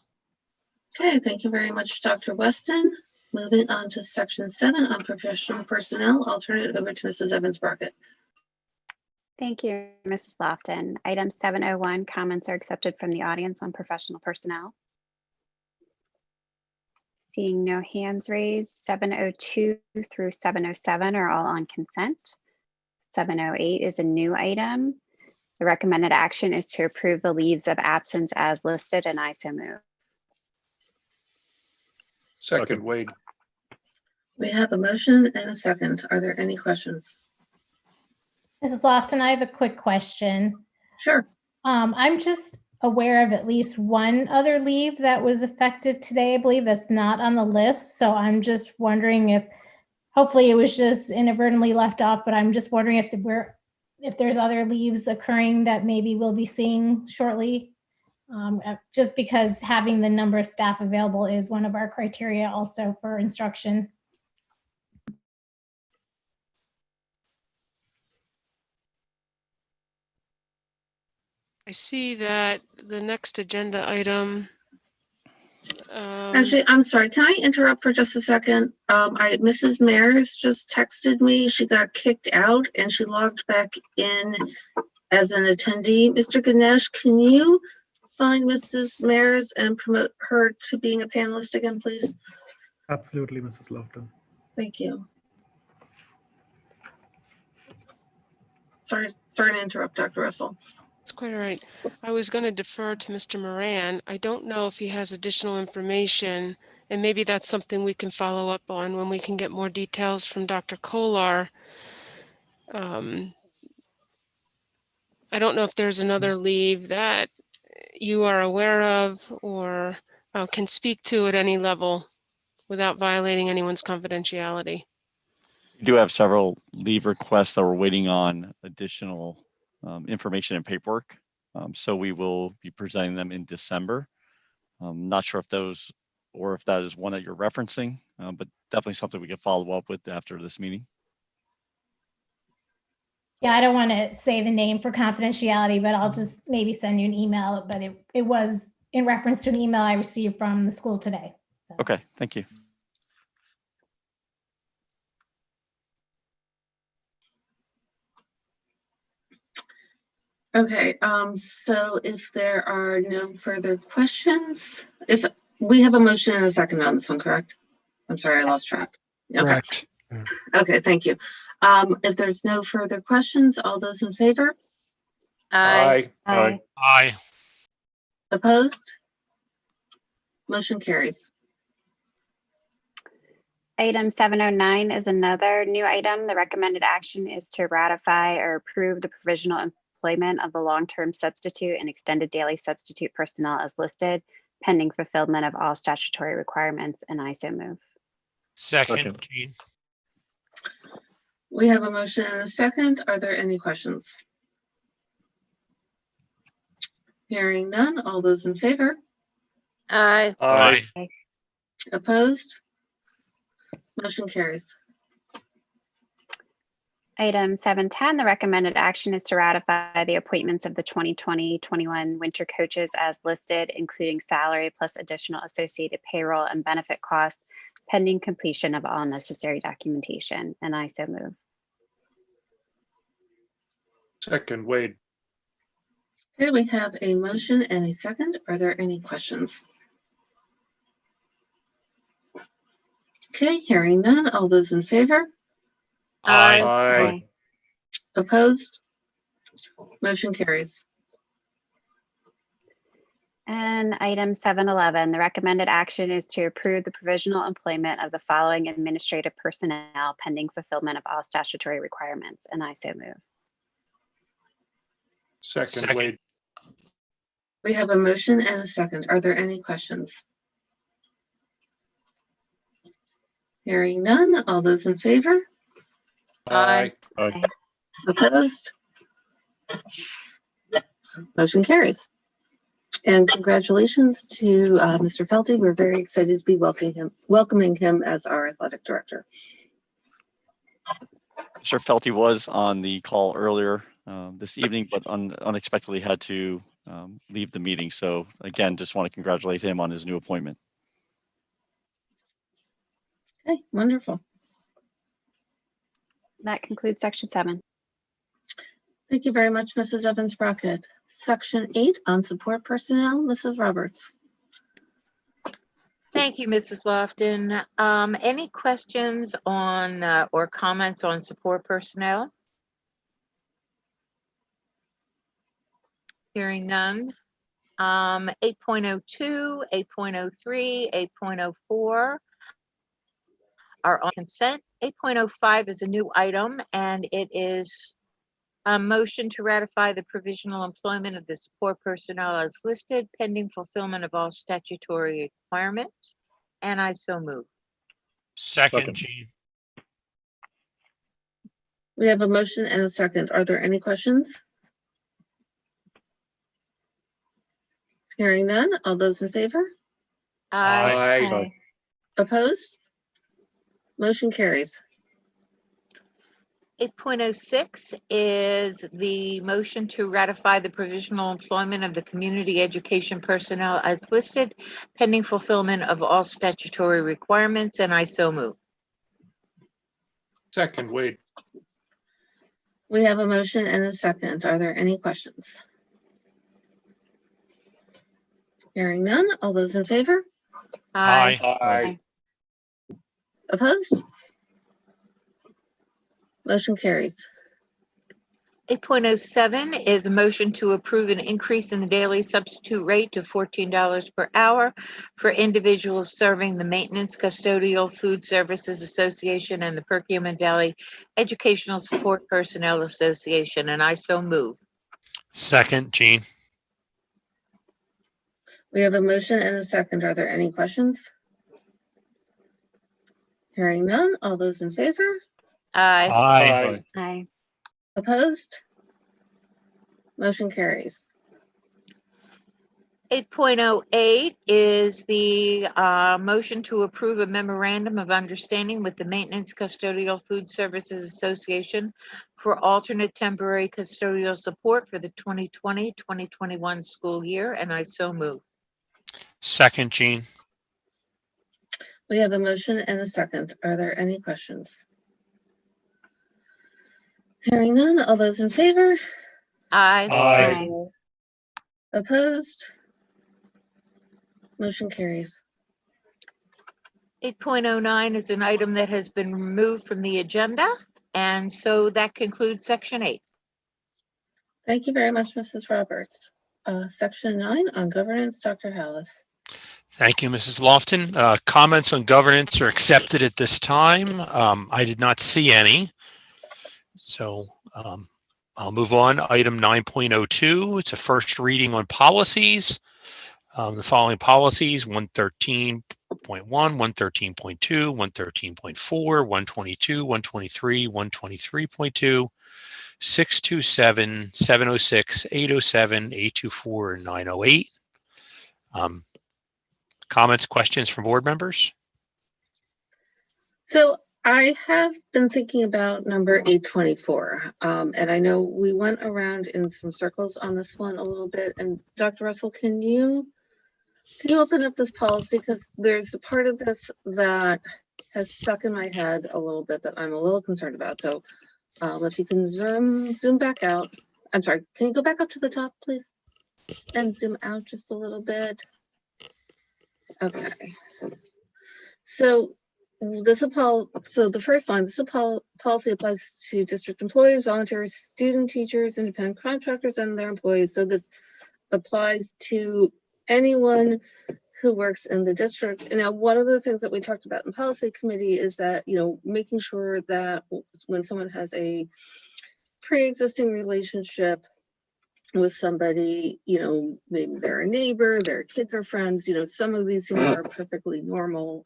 Okay, thank you very much, Dr. Weston. Moving on to section 7 on professional personnel. I'll turn it over to Mrs. Evans-Brockett. Thank you, Mrs. Lofton. Item 701, comments are accepted from the audience on professional personnel. Seeing no hands raised, 702 through 707 are all on consent. 708 is a new item. The recommended action is to approve the leaves of absence as listed, and I so move. Second, Wade. We have a motion and a second. Are there any questions? Mrs. Lofton, I have a quick question. Sure. I'm just aware of at least one other leave that was effective today, I believe, that's not on the list. So I'm just wondering if, hopefully it was just inadvertently left off, but I'm just wondering if there's other leaves occurring that maybe we'll be seeing shortly. Just because having the number of staff available is one of our criteria also for instruction. I see that the next agenda item. Actually, I'm sorry. Can I interrupt for just a second? Mrs. Maris just texted me. She got kicked out and she logged back in as an attendee. Mr. Ganesh, can you find Mrs. Maris and promote her to being a panelist again, please? Absolutely, Mrs. Lofton. Thank you. Sorry to interrupt, Dr. Russell. It's quite all right. I was going to defer to Mr. Moran. I don't know if he has additional information, and maybe that's something we can follow up on when we can get more details from Dr. Kohler. I don't know if there's another leave that you are aware of or can speak to at any level without violating anyone's confidentiality. We do have several leave requests that we're waiting on additional information and paperwork. So we will be presenting them in December. I'm not sure if those or if that is one that you're referencing, but definitely something we can follow up with after this meeting. Yeah, I don't want to say the name for confidentiality, but I'll just maybe send you an email. But it was in reference to an email I received from the school today. So. Okay, thank you. Okay, so if there are no further questions, if we have a motion and a second on this one, correct? I'm sorry, I lost track. Okay. Correct. Okay, thank you. If there's no further questions, all those in favor? Aye. Aye. Aye. Opposed? Motion carries. Item 709 is another new item. The recommended action is to ratify or approve the provisional employment of the long-term substitute and extended daily substitute personnel as listed, pending fulfillment of all statutory requirements, and I so move. Second, Gene. We have a motion and a second. Are there any questions? Hearing none, all those in favor? Aye. Aye. Opposed? Motion carries. Item 710, the recommended action is to ratify the appointments of the 2020-21 winter coaches as listed, including salary plus additional associated payroll and benefit costs, pending completion of all necessary documentation, and I so move. Second, Wade. Okay, we have a motion and a second. Are there any questions? Okay, hearing none. All those in favor? Aye. Aye. Opposed? Motion carries. And item 711, the recommended action is to approve the provisional employment of the following administrative personnel pending fulfillment of all statutory requirements, and I so move. Second, Wade. We have a motion and a second. Are there any questions? Hearing none. All those in favor? Aye. Aye. Opposed? Motion carries. And congratulations to Mr. Felty. We're very excited to be welcoming him as our athletic director. Mr. Felty was on the call earlier this evening, but unexpectedly had to leave the meeting. So again, just want to congratulate him on his new appointment. Okay, wonderful. That concludes section 7. Thank you very much, Mrs. Evans-Brockett. Section 8 on support personnel, Mrs. Roberts. Thank you, Mrs. Lofton. Any questions on or comments on support personnel? Hearing none. 8.02, 8.03, 8.04 are on consent. 8.05 is a new item, and it is a motion to ratify the provisional employment of the support personnel as listed, pending fulfillment of all statutory requirements, and I so move. Second, Gene. We have a motion and a second. Are there any questions? Hearing none. All those in favor? Aye. Aye. Opposed? Motion carries. 8.06 is the motion to ratify the provisional employment of the community education personnel as listed, pending fulfillment of all statutory requirements, and I so move. Second, Wade. We have a motion and a second. Are there any questions? Hearing none. All those in favor? Aye. Aye. Opposed? Motion carries. 8.07 is a motion to approve an increase in the daily substitute rate to $14 per hour for individuals serving the Maintenance Custodial Food Services Association and the Perkiomen Valley Educational Support Personnel Association, and I so move. Second, Gene. We have a motion and a second. Are there any questions? Hearing none, all those in favor? Aye. Aye. Aye. Opposed? Motion carries. 8.08 is the motion to approve a memorandum of understanding with the Maintenance Custodial Food Services Association for alternate temporary custodial support for the 2020-2021 school year, and I so move. Second, Gene. We have a motion and a second. Are there any questions? Hearing none, all those in favor? Aye. Aye. Opposed? Motion carries. 8.09 is an item that has been removed from the agenda, and so that concludes section 8. Thank you very much, Mrs. Roberts. Section 9 on governance, Dr. Hallis. Thank you, Mrs. Lofton. Comments on governance are accepted at this time. I did not see any. So I'll move on. Item 9.02, it's a first reading on policies. The following policies: 113.1, 113.2, 113.4, 122, 123, 123.2, 627, 706, 807, 824, and 908. Comments, questions from board members? So I have been thinking about number 824, and I know we went around in some circles on this one a little bit. And Dr. Russell, can you open up this policy, because there's a part of this that has stuck in my head a little bit that I'm a little concerned about. So if you can zoom back out. I'm sorry, can you go back up to the top, please, and zoom out just a little bit? Okay. So the first line, this policy applies to district employees, volunteers, student teachers, independent contractors, and their employees. So this applies to anyone who works in the district. And now, one of the things that we talked about in policy committee is that, making sure that when someone has a pre-existing relationship with somebody, maybe they're a neighbor, their kids are friends, some of these things are perfectly normal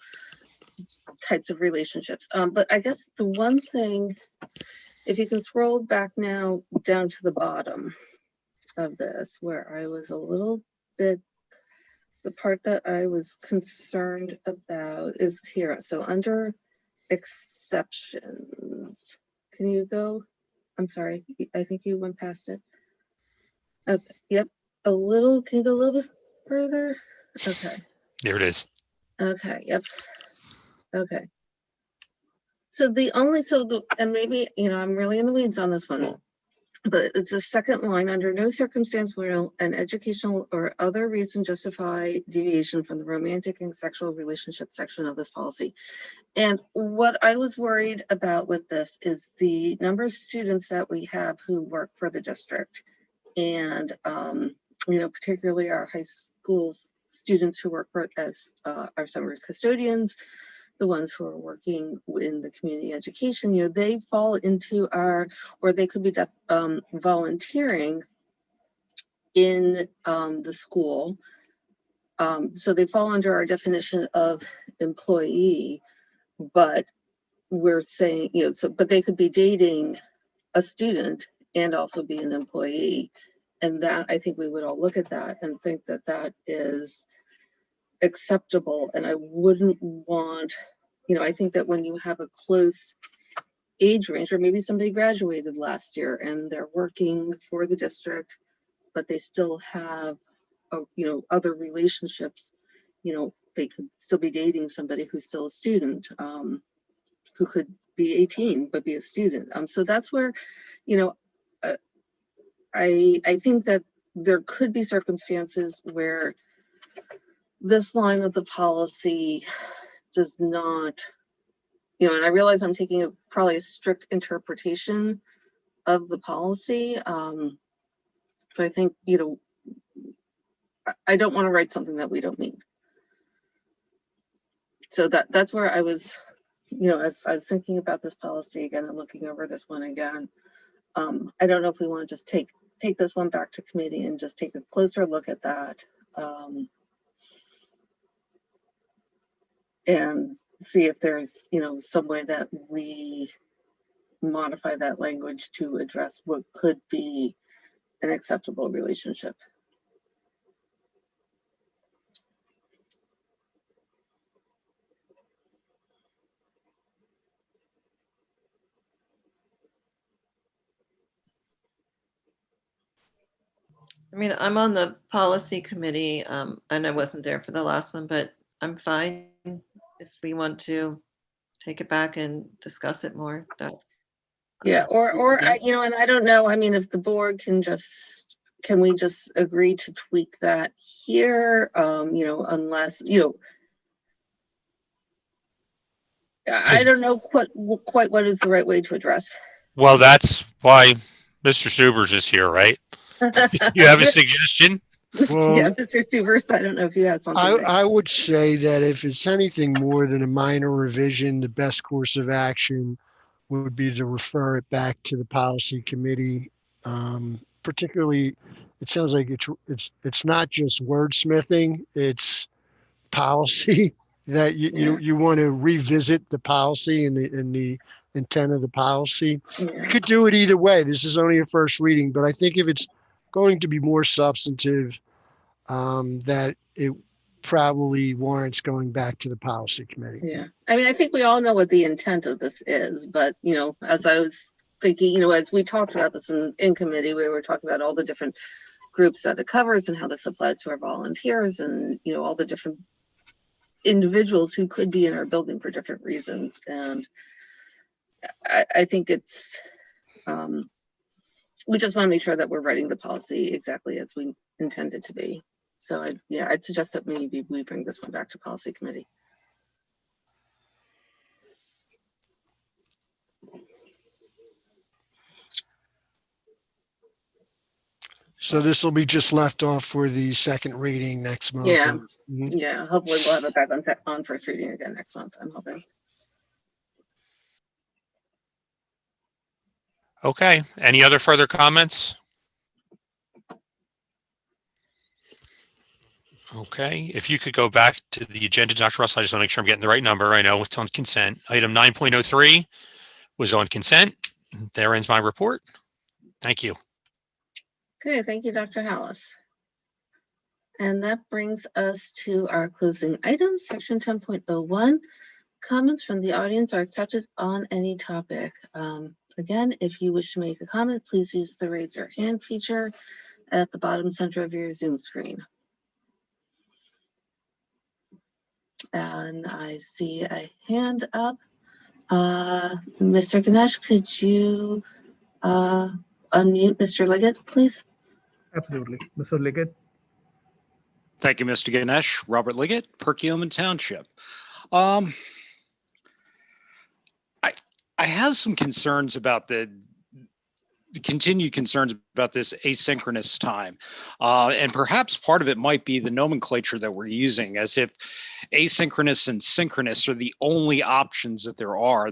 types of relationships. But I guess the one thing, if you can scroll back now down to the bottom of this, where I was a little bit, the part that I was concerned about is here. So under exceptions, can you go? I'm sorry, I think you went past it. Okay, yep, can you go a little bit further? Okay. There it is. Okay, yep. Okay. So and maybe, I'm really in the weeds on this one, but it's the second line: under no circumstance will an educational or other reason justify deviation from the romantic and sexual relationship section of this policy. And what I was worried about with this is the number of students that we have who work for the district. And, particularly our high school students who work as our summer custodians, the ones who are working in the community education, they fall into or they could be volunteering in the school. So they fall under our definition of employee, but we're saying, but they could be dating a student and also be an employee. And that, I think we would all look at that and think that that is acceptable. And I wouldn't want, I think that when you have a close age range, or maybe somebody graduated last year and they're working for the district, but they still have, other relationships, they could still be dating somebody who's still a student, who could be 18 but be a student. So that's where, I think that there could be circumstances where this line of the policy does not, and I realize I'm taking probably a strict interpretation of the policy. But I think, you know, I don't want to write something that we don't mean. So that's where I was, you know, as I was thinking about this policy again and looking over this one again. I don't know if we want to just take this one back to committee and just take a closer look at that. And see if there's, you know, some way that we modify that language to address what could be an acceptable relationship. I mean, I'm on the policy committee, and I wasn't there for the last one, but I'm fine if we want to take it back and discuss it more. Yeah, or you know, and I don't know. I mean, if the board can we just agree to tweak that here? You know, unless, you know, I don't know quite what is the right way to address. Well, that's why Mr. Subers is here, right? You have a suggestion? Well, Yeah, Mr. Stuvers, I don't know if you have something. I would say that if it's anything more than a minor revision, the best course of action would be to refer it back to the policy committee. Particularly, it sounds like it's not just wordsmithing; it's policy that you want to revisit the policy and the intent of the policy. Yeah. You could do it either way. This is only a first reading, but I think if it's going to be more substantive, that it probably warrants going back to the policy committee. Yeah, I mean, I think we all know what the intent of this is, but, you know, as I was thinking, you know, as we talked about this in committee, we were talking about all the different groups that it covers and how this applies to our volunteers and, you know, all the different individuals who could be in our building for different reasons. And I think it's, we just want to make sure that we're writing the policy exactly as we intend it to be. So I'd suggest that maybe we bring this one back to policy committee. So this will be just left off for the second reading next month. Yeah, yeah. Hopefully we'll have it back on first reading again next month. I'm hoping. Okay. Any other further comments? Okay. If you could go back to the agenda, Dr. Russell, I just want to make sure I'm getting the right number. I know it's on consent. Item 9.03 was on consent. There ends my report. Thank you. Okay, thank you, Dr. Hallis. And that brings us to our closing item, section 10.01. Comments from the audience are accepted on any topic. Again, if you wish to make a comment, please use the raise your hand feature at the bottom center of your Zoom screen. And I see a hand up. Mr. Ganesh, could you unmute Mr. Liggett, please? Absolutely. Mr. Liggett. Thank you, Mr. Ganesh. Robert Liggett, Perkiomen Township. I have some concerns about the continued concerns about this asynchronous time. And perhaps part of it might be the nomenclature that we're using, as if asynchronous and synchronous are the only options that there are.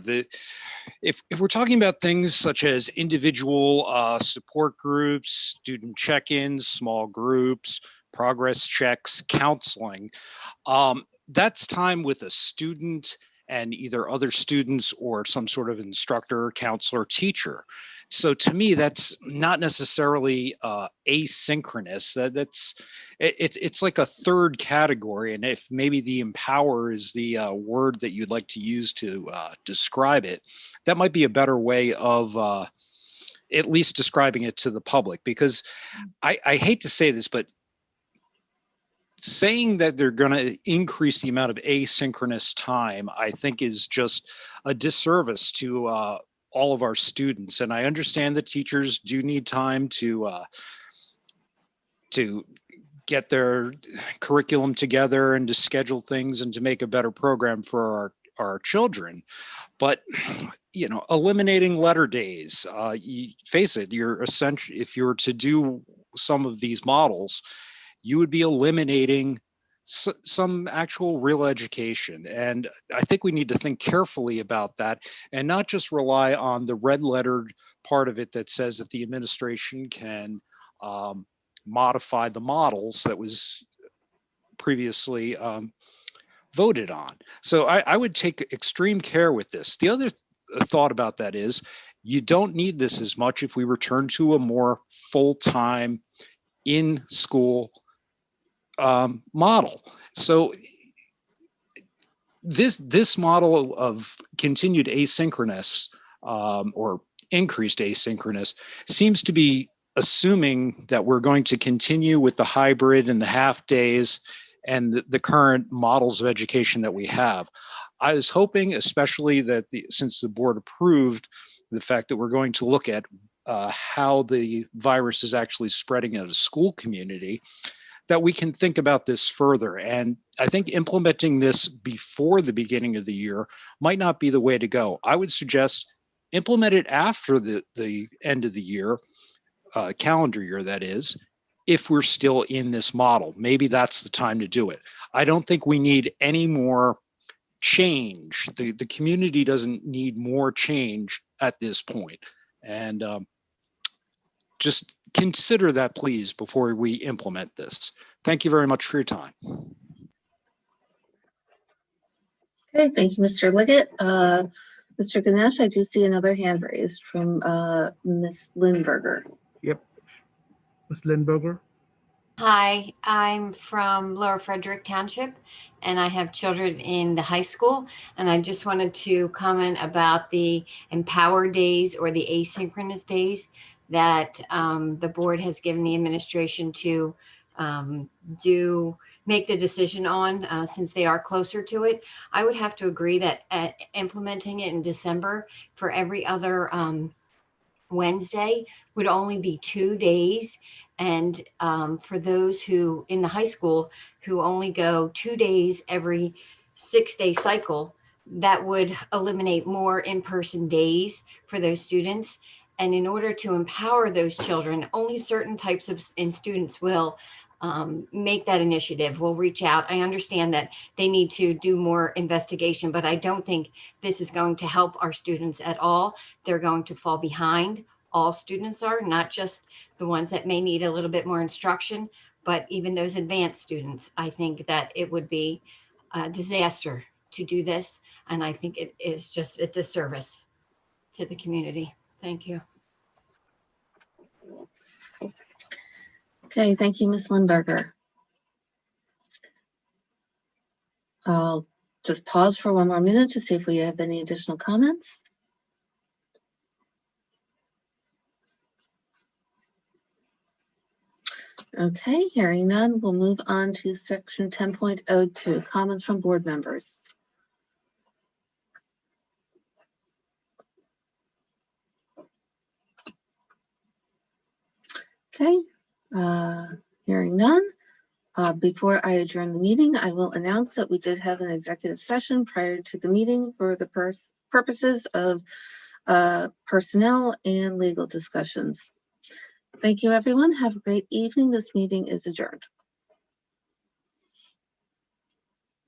If we're talking about things such as individual support groups, student check-ins, small groups, progress checks, counseling, that's time with a student and either other students or some sort of instructor, counselor, teacher. So to me, that's not necessarily asynchronous. It's like a third category. And if maybe the empower is the word that you'd like to use to describe it, that might be a better way of at least describing it to the public. Because I hate to say this, but saying that they're going to increase the amount of asynchronous time, I think, is just a disservice to all of our students. And I understand that teachers do need time to get their curriculum together and to schedule things and to make a better program for our children. But you know, eliminating letter days, you face it, you're essentially, if you were to do some of these models, you would be eliminating some actual real education. And I think we need to think carefully about that and not just rely on the red lettered part of it that says that the administration can modify the models that was previously voted on. So I would take extreme care with this. The other thought about that is you don't need this as much if we return to a more full-time in-school model. So this model of continued asynchronous or increased asynchronous seems to be assuming that we're going to continue with the hybrid and the half days and the current models of education that we have. I was hoping, especially that since the board approved the fact that we're going to look at how the virus is actually spreading in a school community, that we can think about this further. And I think implementing this before the beginning of the year might not be the way to go. I would suggest implement it after the end of the year, calendar year that is, if we're still in this model. Maybe that's the time to do it. I don't think we need any more change. The community doesn't need more change at this point. And just consider that, please, before we implement this. Thank you very much for your time. Okay, thank you, Mr. Liggett. Mr. Ganesh, I do see another hand raised from Ms. Lindberger. Yep. Ms. Lindberger. Hi, I'm from Lower Frederick Township, and I have children in the high school. And I just wanted to comment about the Empower Days or the asynchronous days that the board has given the administration to make the decision on since they are closer to it. I would have to agree that implementing it in December for every other Wednesday would only be 2 days. And for those who in the high school who only go 2 days every 6-day cycle, that would eliminate more in-person days for those students. And in order to empower those children, only certain types of students will make that initiative, will reach out. I understand that they need to do more investigation, but I don't think this is going to help our students at all. They're going to fall behind. All students are, not just the ones that may need a little bit more instruction, but even those advanced students. I think that it would be a disaster to do this. And I think it is just a disservice to the community. Thank you. Okay, thank you, Ms. Lindberger. I'll just pause for one more minute to see if we have any additional comments. Okay, hearing none, we'll move on to section 10.02, comments from board members. Okay, hearing none. Before I adjourn the meeting, I will announce that we did have an executive session prior to the meeting for the purposes of personnel and legal discussions. Thank you, everyone. Have a great evening. This meeting is adjourned.